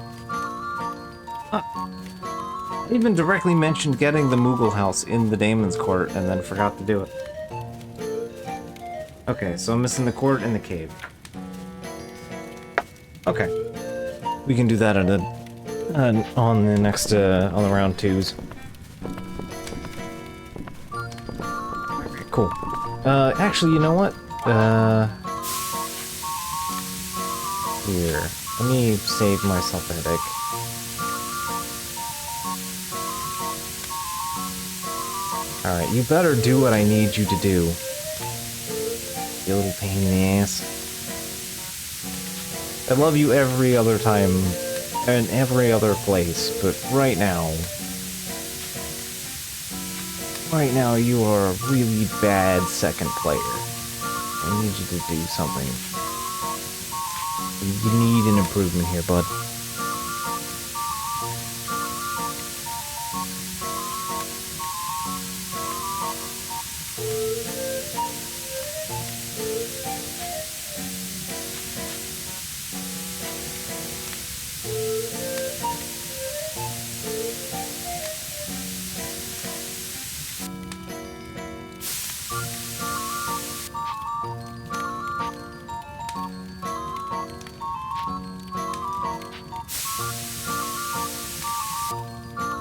Speaker 1: I even directly mentioned getting the Moogle house in the Daemon's Court and then forgot to do it. Okay, so I'm missing the court and the cave. Okay. We can do that on the next, on the round 2s. Okay, cool. Actually, you know what? Here. Let me save myself a headache. Alright, you better do what I need you to do. You little pain in the ass. I love you every other time and every other place, but right now you are a really bad second player. I need you to do something. You need an improvement here, bud.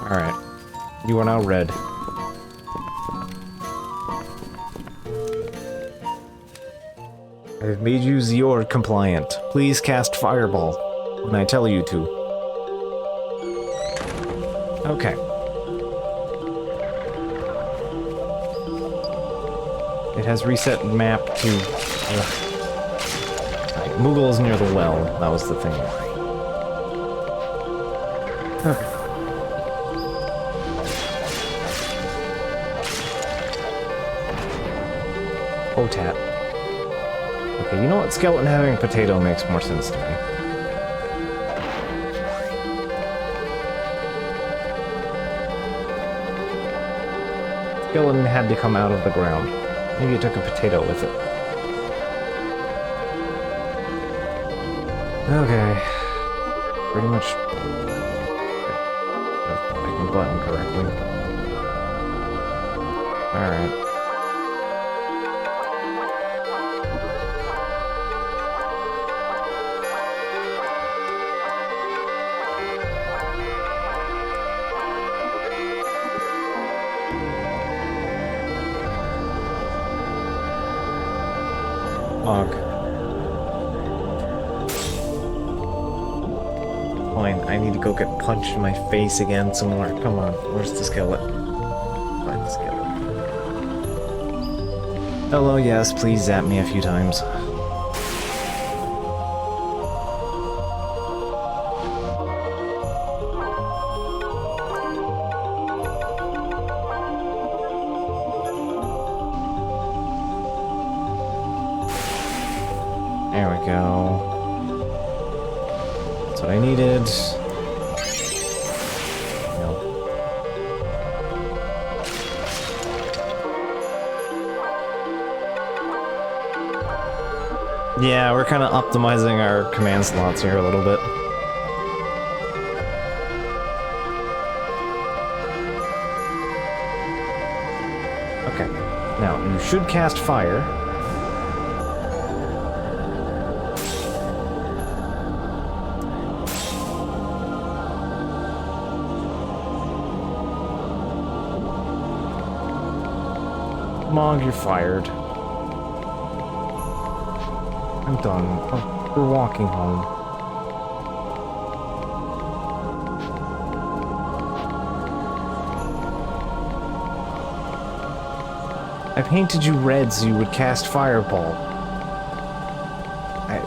Speaker 1: Alright. You are now red. I have made you Zord compliant. Please cast Fireball when I tell you to. Okay. It has reset map to... Right, Moogle is near the well. That was the thing. Okay. Potat. Okay, you know what? Skeleton having a potato makes more sense to me. Skeleton had to come out of the ground. Maybe it took a potato with it. Okay. Pretty much... Clicking the button correctly. Alright. Mog. Fine, I need to go get punched in my face again some more. Come on, where's the skeleton? Find the skeleton. Hello, yes, please zap me a few times. There we go. That's what I needed. Nope. Yeah, we're kind of optimizing our command slots here a little bit. Okay. Now, you should cast fire. Mog, you're fired. I'm done. Oh, we're walking home. I painted you red so you would cast Fireball.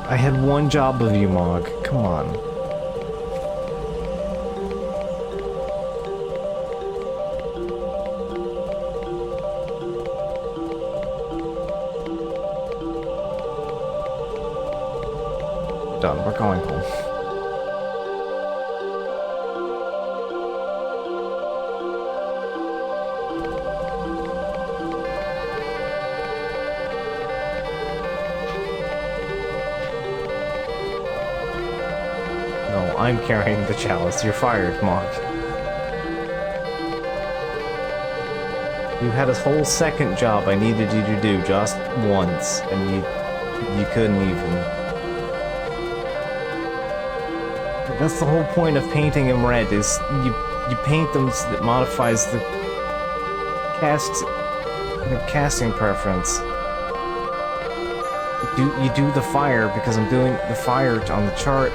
Speaker 1: I had one job of you, Mog. Come on. Done. We're going home. No, I'm carrying the chalice. You're fired, Mog. You had a whole second job I needed you to do just once, and you couldn't even. That's the whole point of painting him red, is you paint them so that modifies the casting preference. You do the fire because I'm doing the fire on the chart.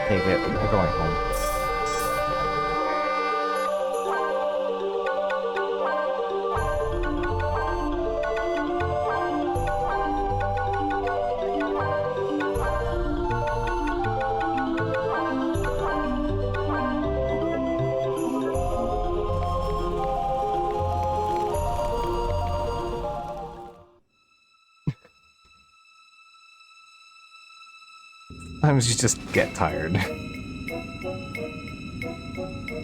Speaker 1: Take it. We're going home. Sometimes you just get tired.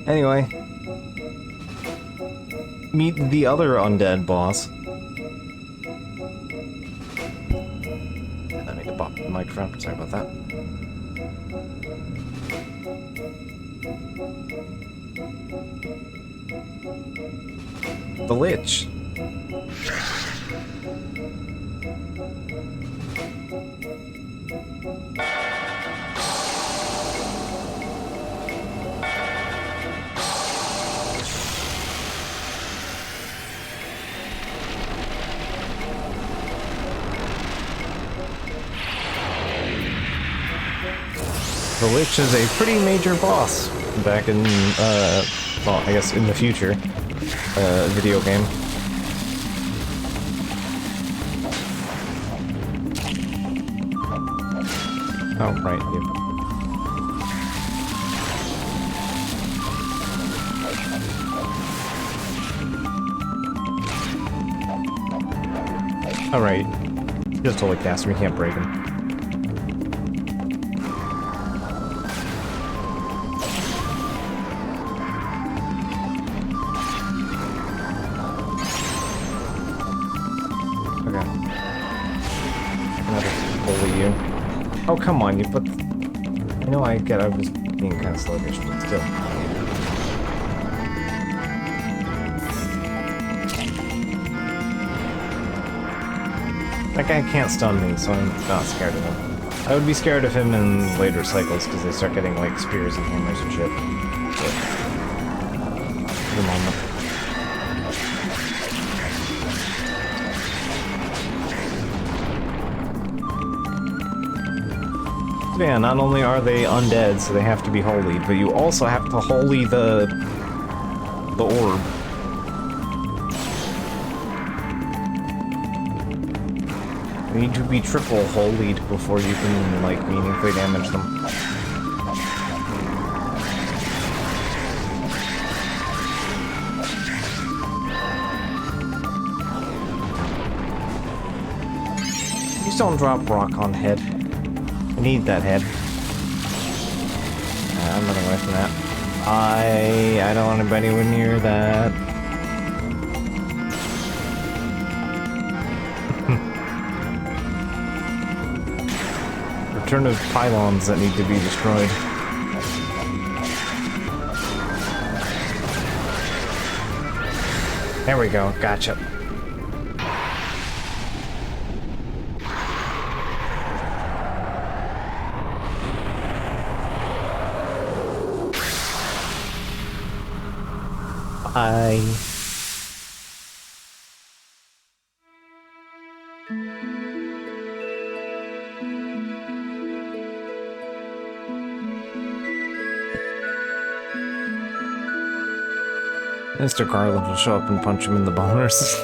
Speaker 1: Anyway. Meet the other undead boss. I need to bop the microphone. Sorry about that. The Lich. The Lich is a pretty major boss back in, well, I guess in the future, video game. Oh, right, you. Alright. He just totally cast him, you can't break him. Okay. Another bully you. Oh, come on, you put... I know I was being kind of sluggish, but still. That guy can't stun me, so I'm not scared of him. I would be scared of him in later cycles, because they start getting, like, spears and hammers and shit. But... for the moment. Yeah, not only are they undead, so they have to be holy, but you also have to holy the orb. You need to be triple holied before you can, like, meaningfully damage them. Please don't drop rock on head. I need that head. I'm running away from that. I don't want to be anywhere near that. Return of pylons that need to be destroyed. There we go, gotcha. Bye. Mr. Garland will show up and punch him in the boners.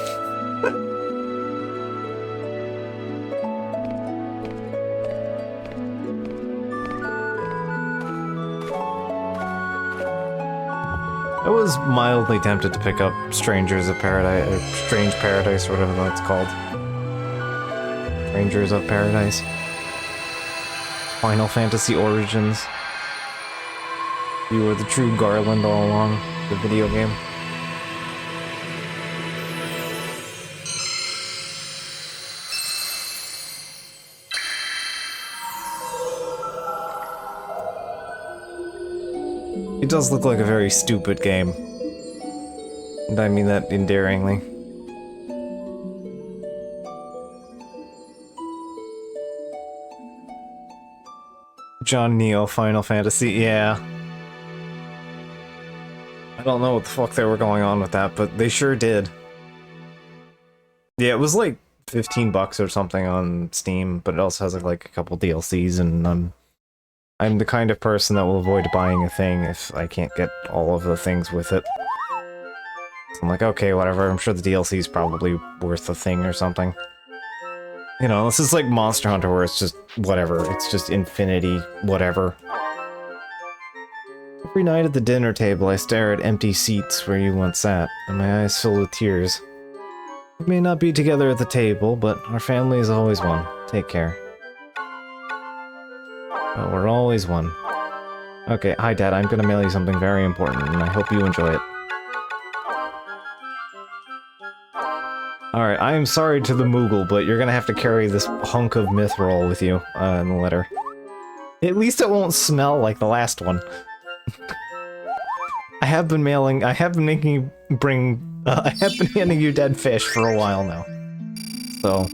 Speaker 1: I was mildly tempted to pick up Strangers of Paradise, or Strange Paradise, or whatever it's called. Strangers of Paradise. Final Fantasy Origins. You were the true Garland all along, the video game. It does look like a very stupid game. And I mean that endearingly. John Neo Final Fantasy, yeah. I don't know what the fuck they were going on with that, but they sure did. Yeah, it was like 15 bucks or something on Steam, but it also has like a couple DLCs, and I'm the kind of person that will avoid buying a thing if I can't get all of the things with it. So I'm like, okay, whatever, I'm sure the DLC is probably worth a thing or something. You know, this is like Monster Hunter where it's just whatever, it's just infinity whatever. Every night at the dinner table I stare at empty seats where you once sat, and my eyes fill with tears. We may not be together at the table, but our family is always one. Take care. Oh, we're always one. Okay, hi Dad, I'm gonna mail you something very important, and I hope you enjoy it. Alright, I am sorry to the Moogle, but you're gonna have to carry this hunk of mithril with you, in the letter. At least it won't smell like the last one. I have been making you bring, I have been handing you dead fish for a while now. So,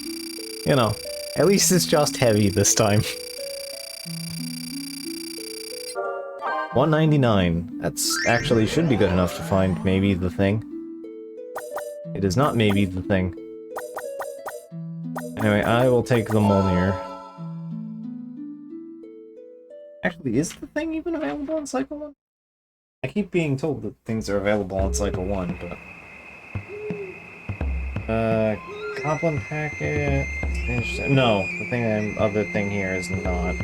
Speaker 1: you know, at least it's just heavy this time. 199. That's actually should be good enough to find maybe the thing. It is not maybe the thing. Anyway, I will take the Mjolnir. Actually, is the thing even available on Cycle 1? I keep being told that things are available on Cycle 1, but... Goblin Packet... No, the other thing here is not.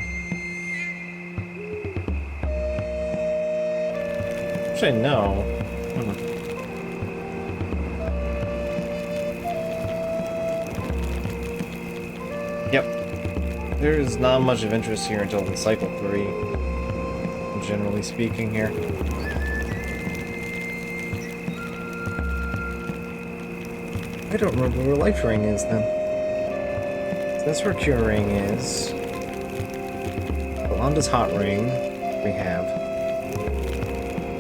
Speaker 1: Actually, no. Yep. There is not much of interest here until the Cycle 3, generally speaking here. I don't remember where Life Ring is, then. So that's where Cure Ring is. Belanda's Hot Ring, we have.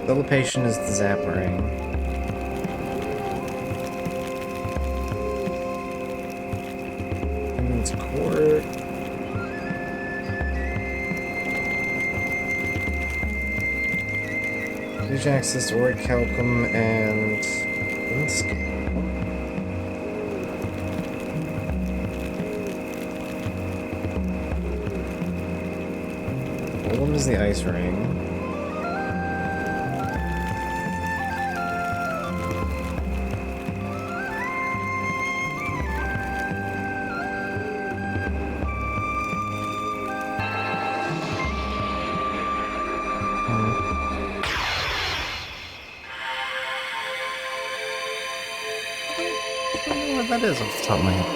Speaker 1: Dissipation is the Zap Ring. And it's Court. Huge access to Orichalcum and... Golem is the Ice Ring. I don't know what that is off the top of my head.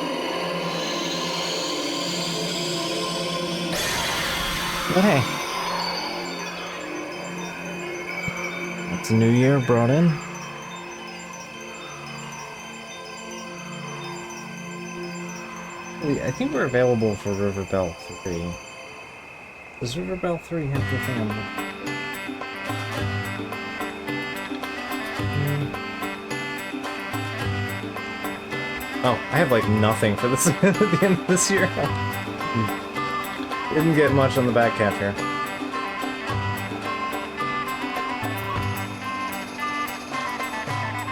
Speaker 1: But hey. It's a new year brought in. I think we're available for River Bell 3. Does River Bell 3 have the thing on the... Oh, I have like nothing for this at the end of this year. Didn't get much on the back half here.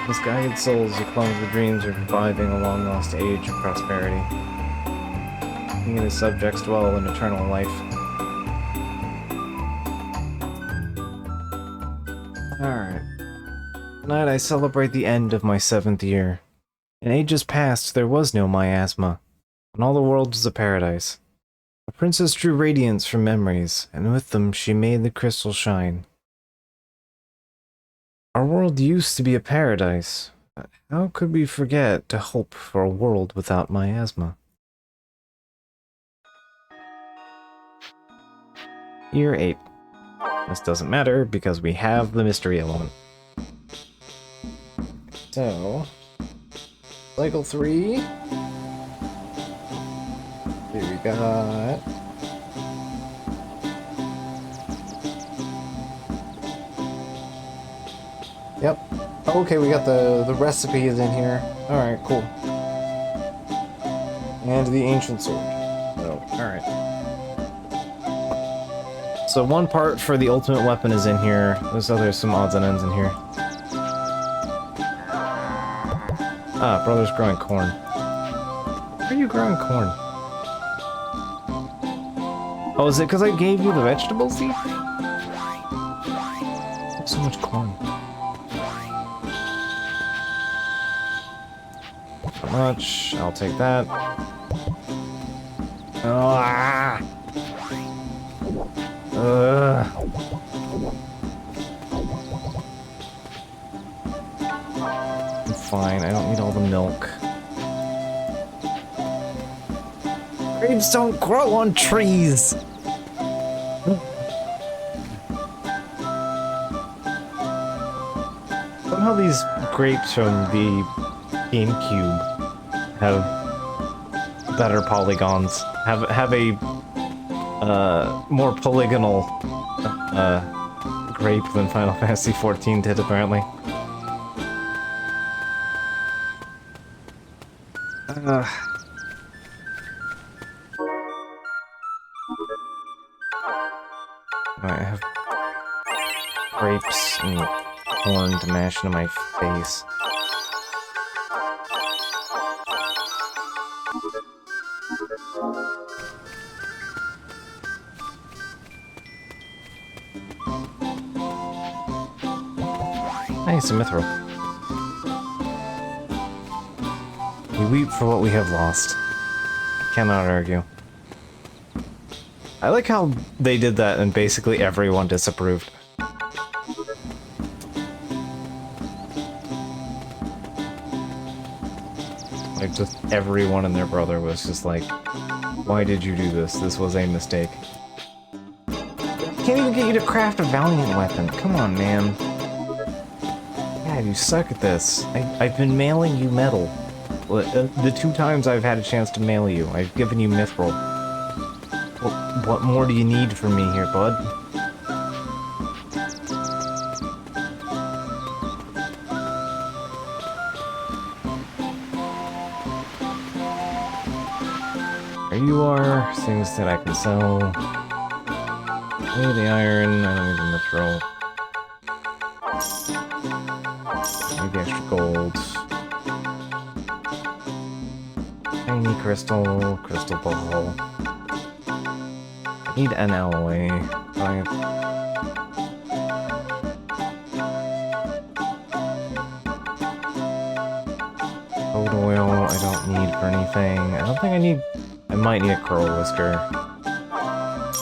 Speaker 1: Misguided souls who clung to dreams are reviving a long-lost age of prosperity. King and his subjects dwell in eternal life. Alright. Tonight I celebrate the end of my 7th year. In ages past, there was no miasma, and all the world was a paradise. The princess drew radiance from memories, and with them she made the crystal shine. Our world used to be a paradise, but how could we forget to hope for a world without miasma? Year 8. This doesn't matter because we have the mystery element. So, Cycle 3. Here we got... Yep. Okay, we got the recipes in here. Alright, cool. And the ancient sword. Oh, alright. So one part for the ultimate weapon is in here. There's some odds and ends in here. Ah, brother's growing corn. Why are you growing corn? Oh, is it because I gave you the vegetable seed? So much corn. Not much. I'll take that. Ah! I'm fine. I don't need all the milk. Grapes don't grow on trees! Somehow these grapes from the GameCube have better polygons. Have a more polygonal grape than Final Fantasy XIV did, apparently. I have grapes and corn to mash into my face. need some mithril. We weep for what we have lost. Cannot argue. I like how they did that and basically everyone disapproved. Like, just everyone and their brother was just like, why did you do this? This was a mistake. Can't even get you to craft a Valiant weapon. Come on, man. God, you suck at this. I've been mailing you metal. The 2 times I've had a chance to mail you, I've given you mithril. What more do you need from me here, bud? There you are. Things that I can sell. I need the iron. I don't need the mithril. Maybe extra gold. Tiny crystal. Crystal ball. I need an alloy. Oat oil, I don't need for anything. I don't think I need... I might need a curl whisker. I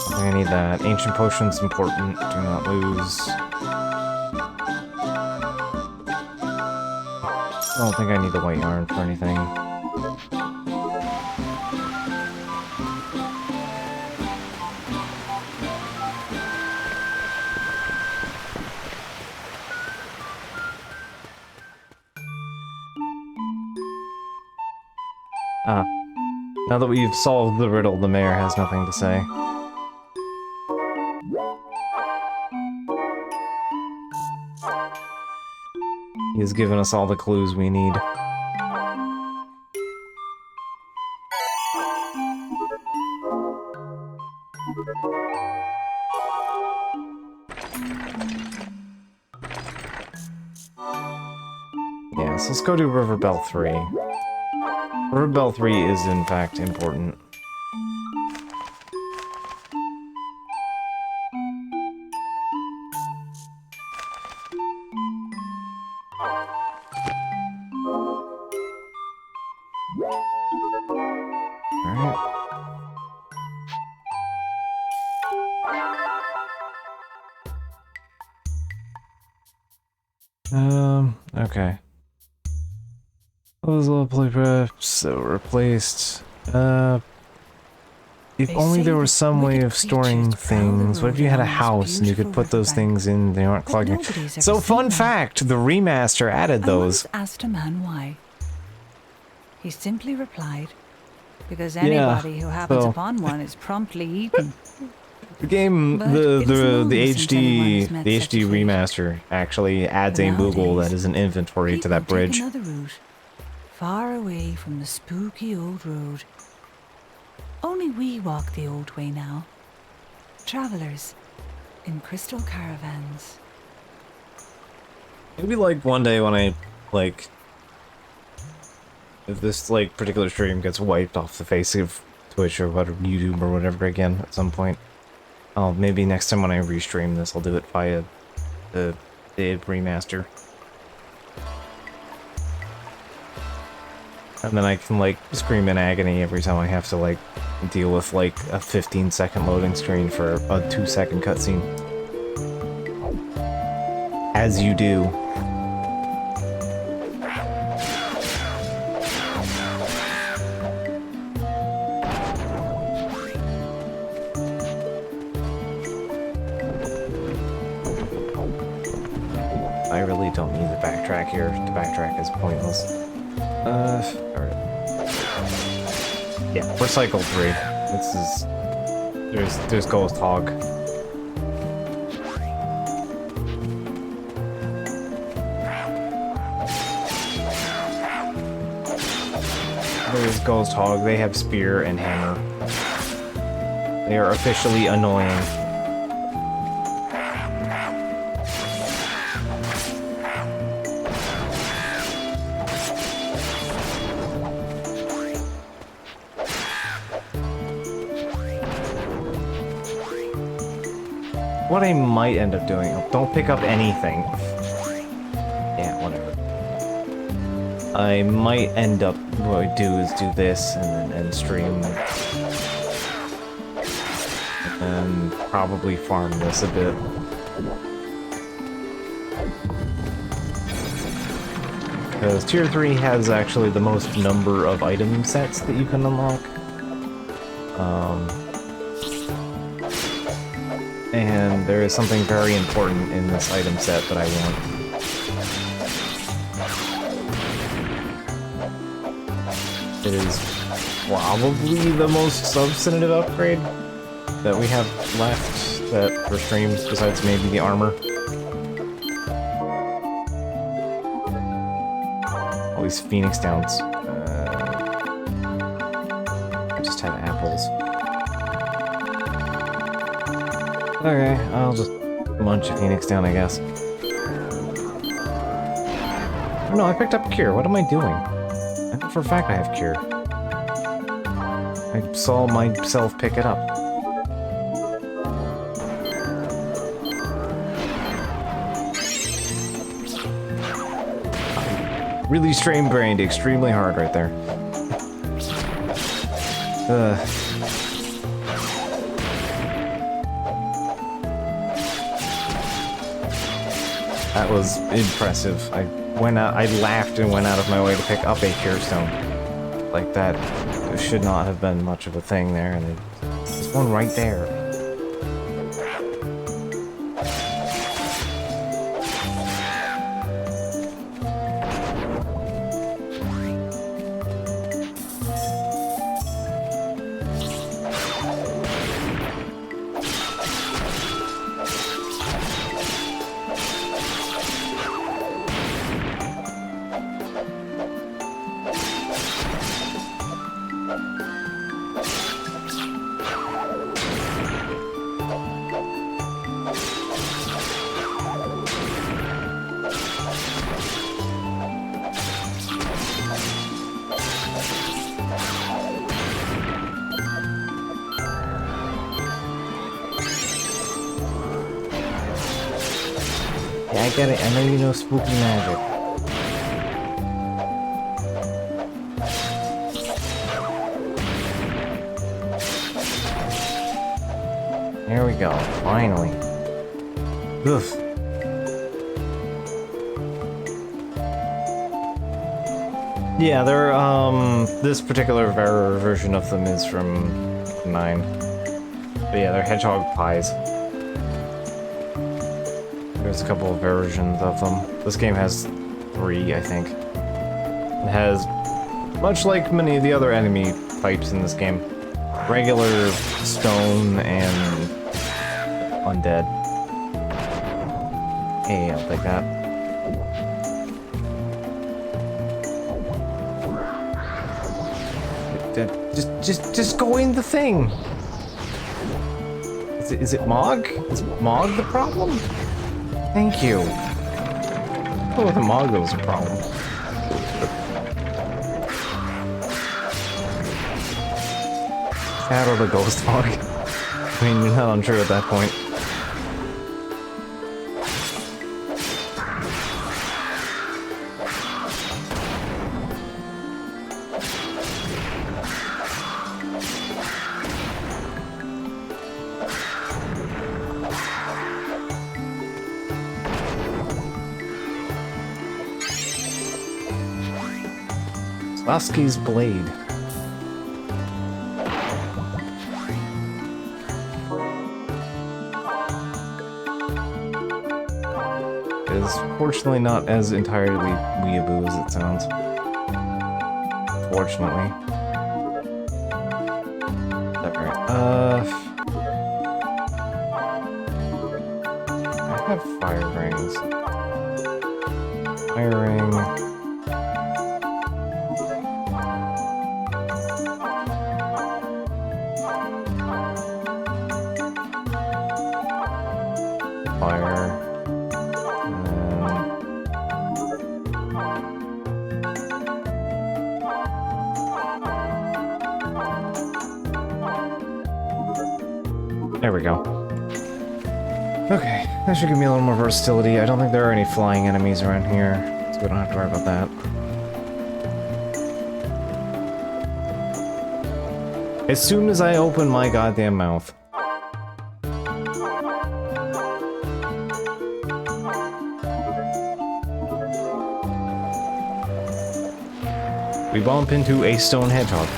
Speaker 1: think I need that. Ancient potion's important. Do not lose. I don't think I need the white yarn for anything. Ah. Now that we've solved the riddle, the mayor has nothing to say. He has given us all the clues we need. Yeah, so let's go to River Bell 3. River Bell 3 is, in fact, important. Alright. Okay. Those lovely preps that were replaced. If only there was some way of storing things. What if you had a house and you could put those things in, they aren't clogging? So, fun fact, the remaster added those.
Speaker 2: I once asked a man why. He simply replied, because anybody who happens upon one is promptly eaten.
Speaker 1: The game, the HD remaster actually adds a Moogle that is an inventory to that bridge.
Speaker 2: Another route, far away from the spooky old road. Only we walk the old way now. Travelers in crystal caravans.
Speaker 1: Maybe like one day when I like, if this like particular stream gets wiped off the face of Twitch or whatever, YouTube or whatever again at some point. Maybe next time when I restream this, I'll do it via the remaster. And then I can, like, scream in agony every time I have to, like, deal with, like, a 15-second loading screen for a 2-second cutscene. As you do. I really don't need to backtrack here. To backtrack is pointless. Alright. Yeah, we're cycle 3. This is... There's Ghost Hog. There's Ghost Hog. They have Spear and Hammer. They are officially annoying. What I might end up doing, don't pick up anything. I might end up, what I do is do this and then end stream. And probably farm this a bit. Because Tier 3 has actually the most number of item sets that you can unlock. And there is something very important in this item set that I want. It is probably the most substantive upgrade that we have left that for streams, besides maybe the armor. All these Phoenix Downs. I just have apples. Okay, I'll just munch a Phoenix Down, I guess. Oh, no, I picked up Cure. What am I doing? I know for a fact I have Cure. I saw myself pick it up. Really strain-brained, extremely hard right there. That was impressive. I laughed and went out of my way to pick up a Cure Stone. Like that should not have been much of a thing there, and there's one right there. Yeah, I get it. I know you know spooky magic. There we go. Finally. Oof. Yeah, they're, this particular version of them is from 9. But yeah, they're hedgehog pies. There's a couple of versions of them. This game has 3, I think. It has, much like many of the other enemy types in this game, regular stone and undead. Hey, I'll take that. Just go in the thing! Is it Mog? Is Mog the problem? Thank you. Oh, the Mog was a problem. Shadow the Ghost Mog. I mean, you're not unsure at that point. Lasky's Blade. Is fortunately not as entirely weeaboo as it sounds. Fortunately. Alright, I have fire rings. Fire ring. There we go. Okay, that should give me a little more versatility. I don't think there are any flying enemies around here, so we don't have to worry about that. As soon as I open my goddamn mouth. We bump into a stone hedgehog.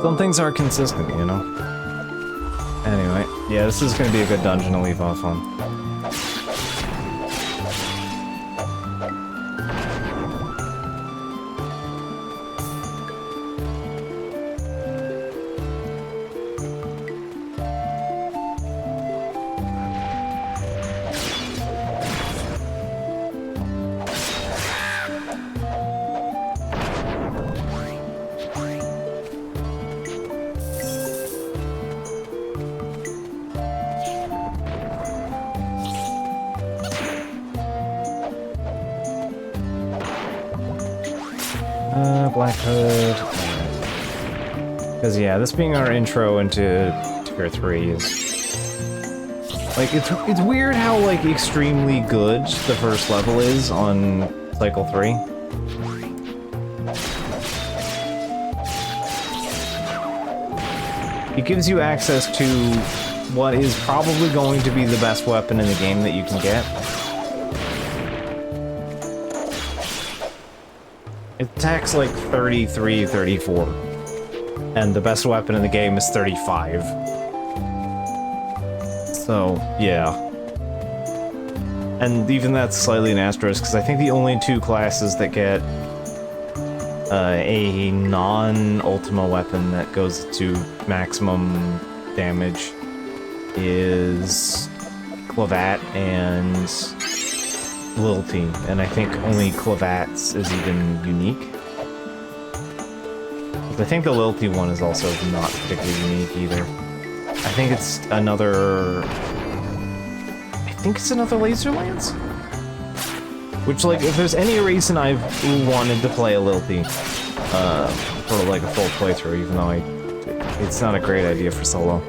Speaker 1: Some things are consistent, you know? Anyway, yeah, this is gonna be a good dungeon to leave off on. Black Hood. Because yeah, this being our intro into Tier 3 is... Like, it's weird how, like, extremely good the first level is on Cycle 3. It gives you access to what is probably going to be the best weapon in the game that you can get. It attacks like 33, 34. And the best weapon in the game is 35. So, yeah. And even that's slightly an asterisk, because I think the only two classes that get a non-Ultima weapon that goes to maximum damage is Clavat and Lilty, and I think only Clavat's is even unique. I think the Lilty one is also not particularly unique either. I think it's another... I think it's another Laser Lance? Which, like, if there's any reason I've wanted to play a Lilty, for, like, a full playthrough, even though it's not a great idea for solo,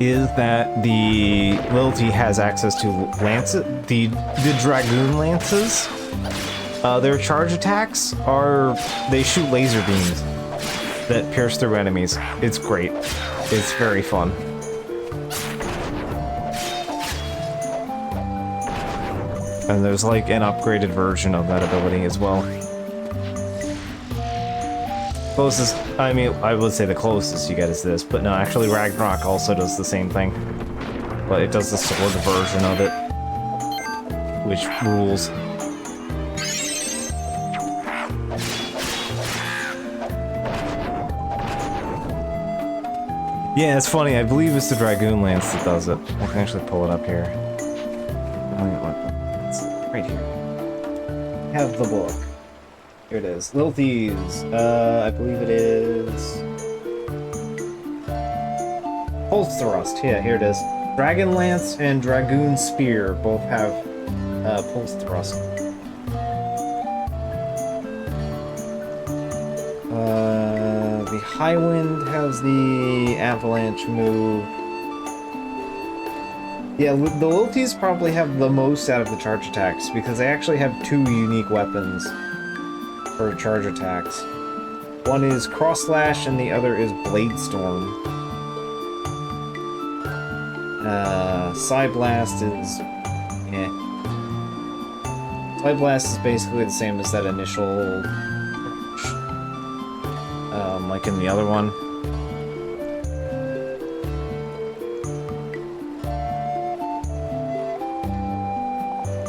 Speaker 1: is that the Lilty has access to lances, the Dragoon Lances. Their charge attacks are, they shoot laser beams that pierce through enemies. It's great. It's very fun. And there's like an upgraded version of that ability as well. Closest, I mean, I would say the closest you get is this, but no, actually Ragnarok also does the same thing. But it does the sword version of it, which rules. Yeah, it's funny, I believe it's the Dragoon Lance that does it. I can actually pull it up here. It's right here. I have the book. Here it is. Lilties. I believe it is... Pulse Thrust. Yeah, here it is. Dragon Lance and Dragoon Spear both have Pulse Thrust. The Highwind has the Avalanche move. Yeah, the Lilties probably have the most out of the charge attacks, because they actually have two unique weapons for charge attacks. One is Cross Slash and the other is Blade Storm. Psy Blast is... eh. Psy Blast is basically the same as that initial... like in the other one.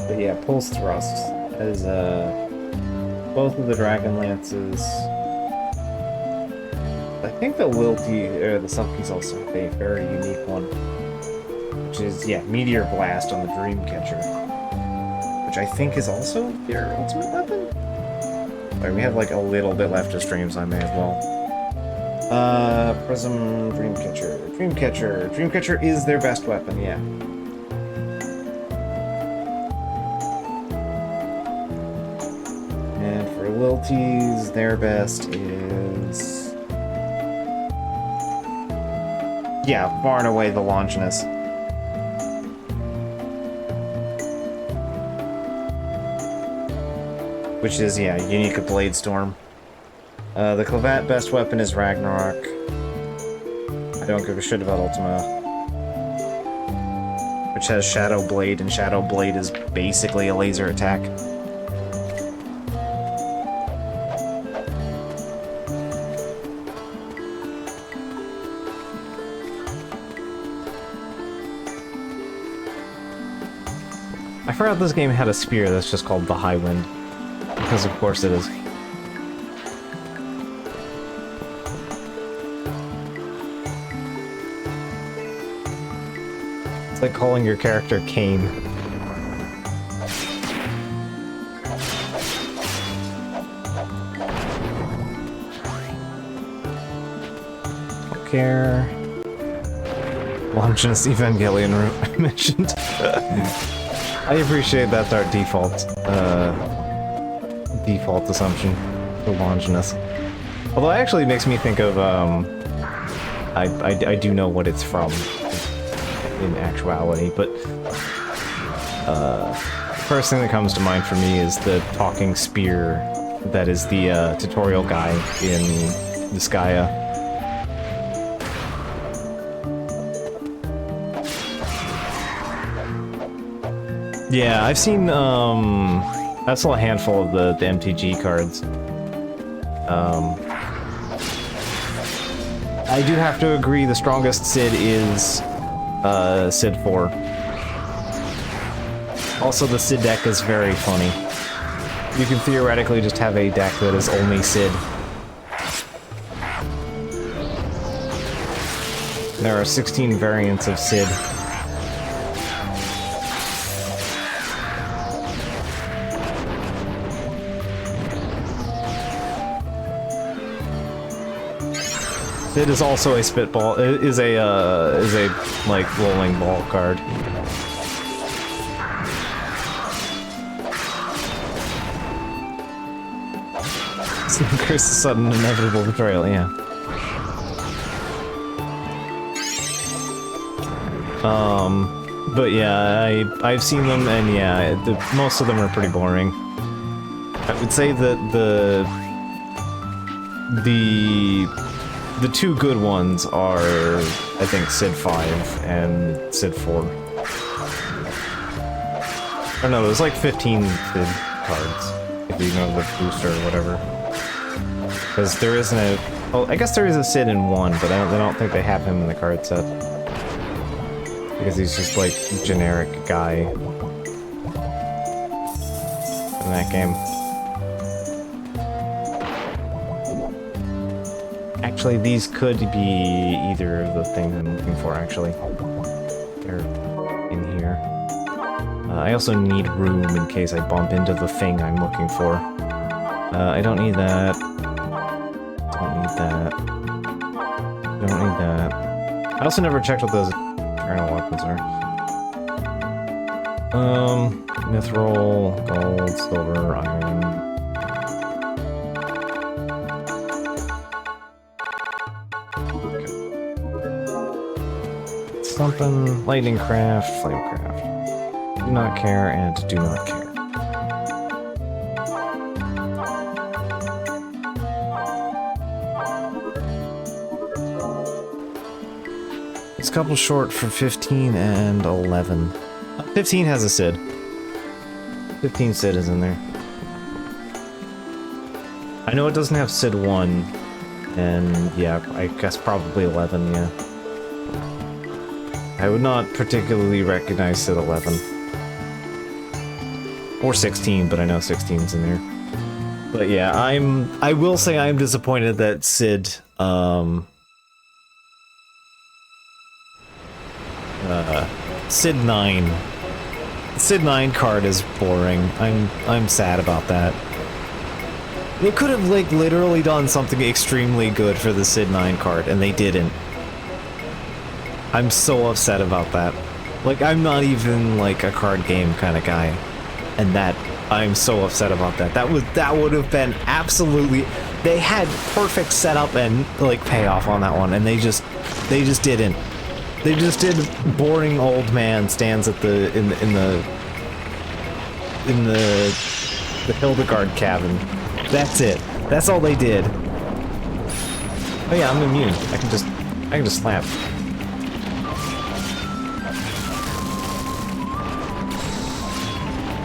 Speaker 1: But yeah, Pulse Thrust is, both of the Dragon Lances. I think the Lilty, or the Selkies also have a very unique one. Which is, yeah, Meteor Blast on the Dreamcatcher. Which I think is also their ultimate weapon? Alright, we have like a little bit left to stream, so I may as well. Prism, Dreamcatcher. Dreamcatcher is their best weapon, yeah. for Lilties, their best is... yeah, far and away the Longinus. Which is, yeah, unique of Bladestorm. The Clavat best weapon is Ragnarok. I don't give a shit about Ultima. Which has Shadow Blade, and Shadow Blade is basically a laser attack. I forgot this game had a spear that's just called the High Wind. Because of course it is. It's like calling your character Kane. Don't care. Longinus Evangelion route I mentioned. I appreciate that's our default assumption for Longinus. Although it actually makes me think of, I do know what it's from in actuality, but first thing that comes to mind for me is the talking spear that is the tutorial guy in Disgaea. Yeah, I've seen, I saw a handful of the MTG cards. I do have to agree the strongest Cid is, Cid 4. Also, the Cid deck is very funny. You can theoretically just have a deck that is only Cid. There are 16 variants of Cid. It is also a spitball. It is a like rolling ball card. Curse the sudden inevitable betrayal. Yeah. But yeah, I've seen them, and yeah, most of them are pretty boring. I would say that the two good ones are, I think, Cid 5 and Cid 4. I don't know, there's like 15 Cid cards, if you know the booster or whatever. Because there isn't a... oh, I guess there is a Cid in 1, but I don't think they have him in the card set. Because he's just like generic guy in that game. Actually, these could be either of the things I'm looking for, actually. They're in here. I also need room in case I bump into the thing I'm looking for. I don't need that. Don't need that. Don't need that. I also never checked what those eternal weapons are. Mithril, gold, silver, iron. Something, lightning craft, flame craft. Do not care and do not care. It's a couple short for 15 and 11. 15 has a Cid. 15 Cid is in there. I know it doesn't have Cid 1, and yeah, I guess probably 11, yeah. I would not particularly recognize Cid 11. Or 16, but I know 16's in there. But yeah, I will say I'm disappointed that Cid, Cid 9. Cid 9 card is boring. I'm sad about that. They could have, like, literally done something extremely good for the Cid 9 card, and they didn't. I'm so upset about that. Like, I'm not even, like, a card game kind of guy. And that I'm so upset about that. That would have been absolutely. They had perfect setup and like payoff on that one, and they just didn't. They just did boring old man stands at the in the Hildegard cabin. That's it. That's all they did. Oh yeah, I'm immune. I can just slap.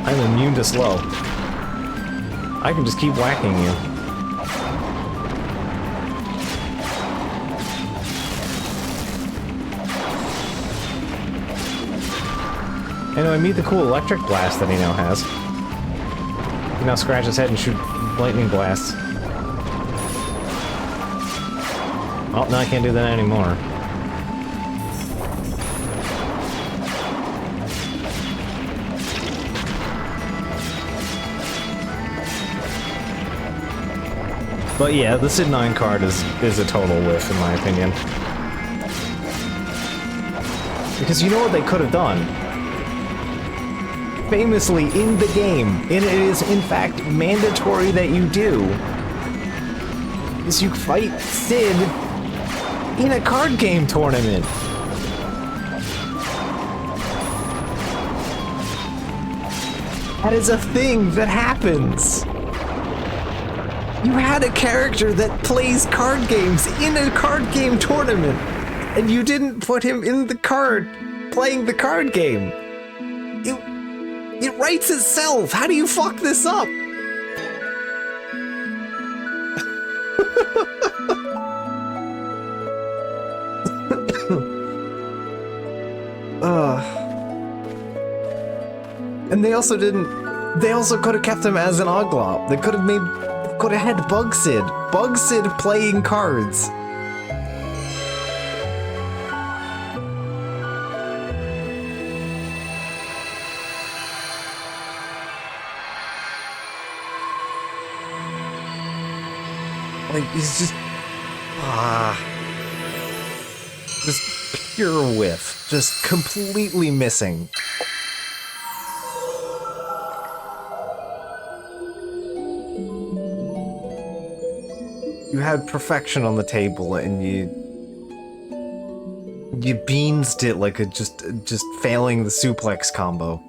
Speaker 1: I'm immune to slow. I can just keep whacking you. Anyway, meet the cool electric blast that he now has. He can now scratch his head and shoot lightning blasts. Oh, no, I can't do that anymore. But yeah, the Sid 9 card is a total whiff, in my opinion. Because you know what they could have done? Famously, in the game, and it is in fact mandatory that you do, is you fight Sid in a card game tournament. That is a thing that happens. You had a character that plays card games in a card game tournament, and you didn't put him in the card playing the card game. It writes itself. How do you fuck this up? And they also didn't. They also could have kept him as an Oglop. They could have had Bug Sid playing cards. Like, he's just pure whiff, just completely missing. You had perfection on the table, and you beansed it like a just failing the suplex combo.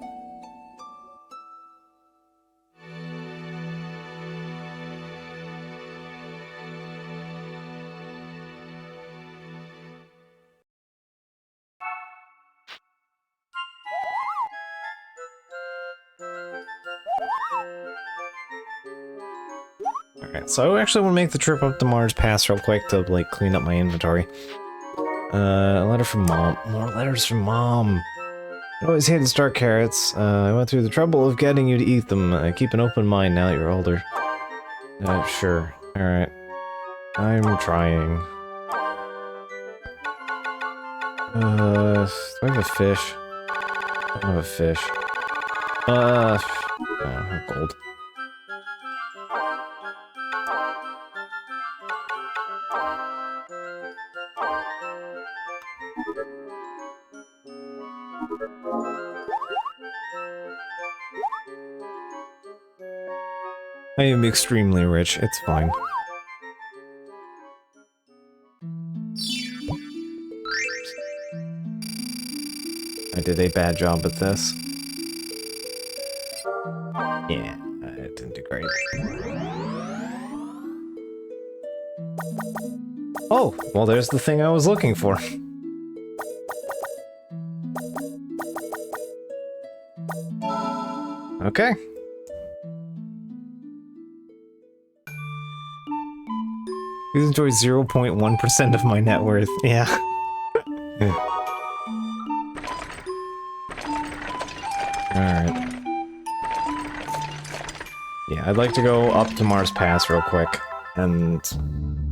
Speaker 1: Alright, so I actually want to make the trip up to Mars Pass real quick to, like, clean up my inventory. A letter from Mom. More letters from Mom. I always hated star carrots. I went through the trouble of getting you to eat them. Keep an open mind now that you're older. Sure. Alright. I'm trying. Do I have a fish? I don't have a fish. Gold. I am extremely rich, it's fine. I did a bad job at this. Yeah, I didn't do great. Oh, well there's the thing I was looking for. Okay. Please enjoy 0.1% of my net worth. Yeah. Alright. Yeah, I'd like to go up to Mars Pass real quick. And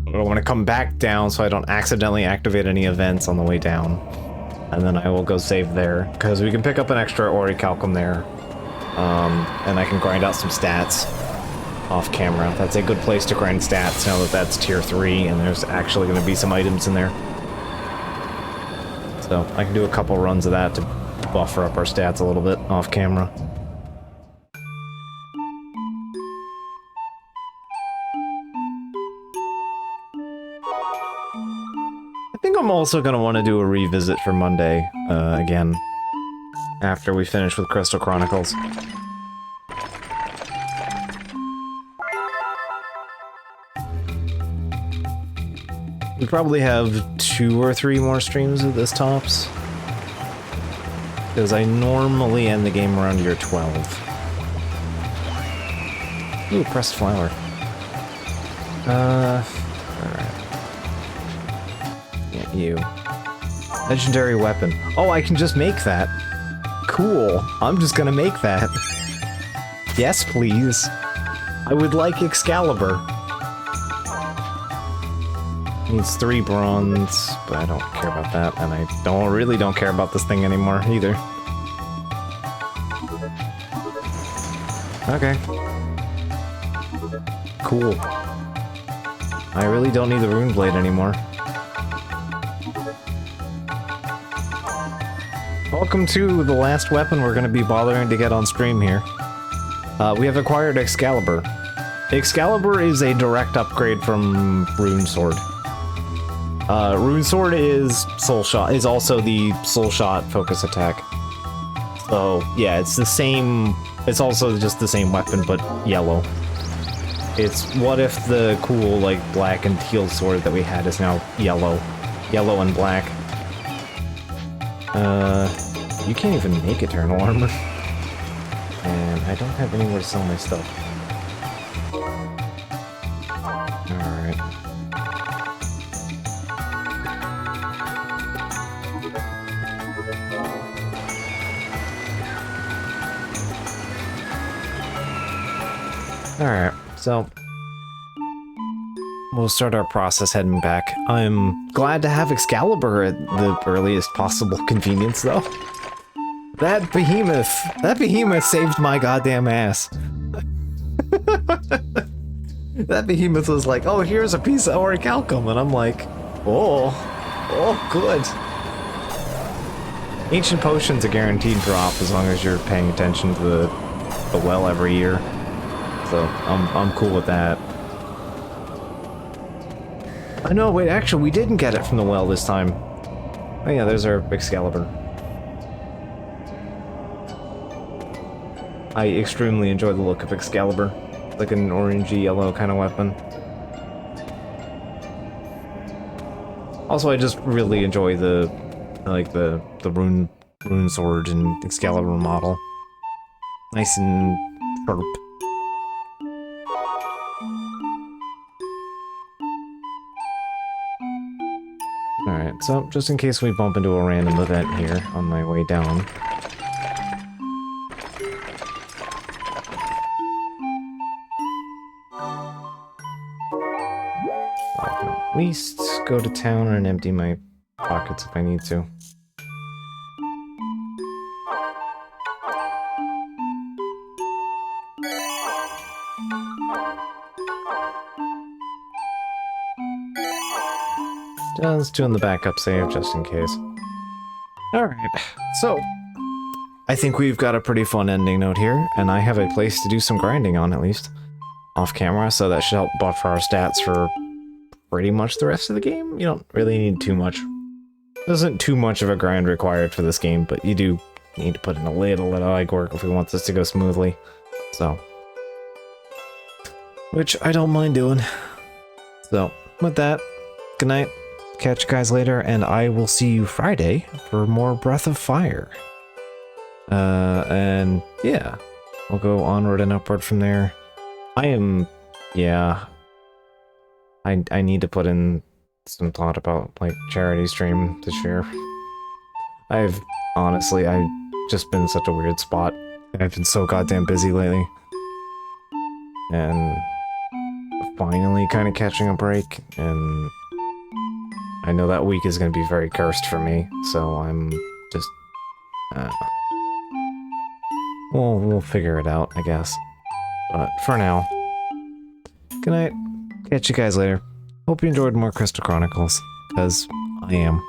Speaker 1: I want to come back down so I don't accidentally activate any events on the way down. And then I will go save there. Because we can pick up an extra Orichalcum there. And I can grind out some stats off camera. That's a good place to grind stats now that that's tier 3 and there's actually going to be some items in there. So I can do a couple runs of that to buffer up our stats a little bit off camera. I'm also gonna want to do a revisit for Monday, again, after we finish with Crystal Chronicles. We probably have 2 or 3 more streams of this tops. Because I normally end the game around year 12. Ooh, pressed flower. Alright. Yeah, you. Legendary weapon. Oh, I can just make that. Cool. I'm just gonna make that. Yes, please. I would like Excalibur. Needs 3 bronze, but I don't care about that, and I really don't care about this thing anymore either. Okay. Cool. I really don't need the rune blade anymore. Welcome to the last weapon we're going to be bothering to get on stream here. We have acquired Excalibur. Excalibur is a direct upgrade from Rune Sword. Rune Sword is Soul Shot, is also the Soul Shot focus attack. So, yeah, it's the same, it's also just the same weapon, but yellow. It's what if the cool, like, black and teal sword that we had is now yellow. Yellow and black. You can't even make eternal armor. And I don't have anywhere to sell my stuff. Alright. Alright, so we'll start our process heading back. I'm glad to have Excalibur at the earliest possible convenience, though. That behemoth saved my goddamn ass. That behemoth was like, oh, here's a piece of orichalcum, and I'm like, oh, good. Ancient potions are guaranteed drop as long as you're paying attention to the well every year. So I'm cool with that. Oh no, wait, actually we didn't get it from the well this time. Oh yeah, there's our Excalibur. I extremely enjoy the look of Excalibur. It's like an orangey yellow kind of weapon. Also, I just really enjoy the rune sword and Excalibur model. Nice and sharp. Alright, so just in case we bump into a random event here on my way down. I can at least go to town and empty my pockets if I need to. Just doing the backup save just in case. Alright, so I think we've got a pretty fun ending note here, and I have a place to do some grinding on at least. Off camera, so that should help buffer our stats for pretty much the rest of the game. You don't really need too much. There isn't too much of a grind required for this game, but you do need to put in a little legwork if we want this to go smoothly. So, which I don't mind doing. So, with that, good night. Catch you guys later, and I will see you Friday for more Breath of Fire. And yeah, we'll go onward and upward from there. Yeah. I need to put in some thought about, like, charity stream this year. I've just been in such a weird spot. I've been so goddamn busy lately. And finally kind of catching a break, and I know that week is going to be very cursed for me, so I'm just... we'll figure it out, I guess. But for now, good night. Catch you guys later. Hope you enjoyed more Crystal Chronicles, because I am.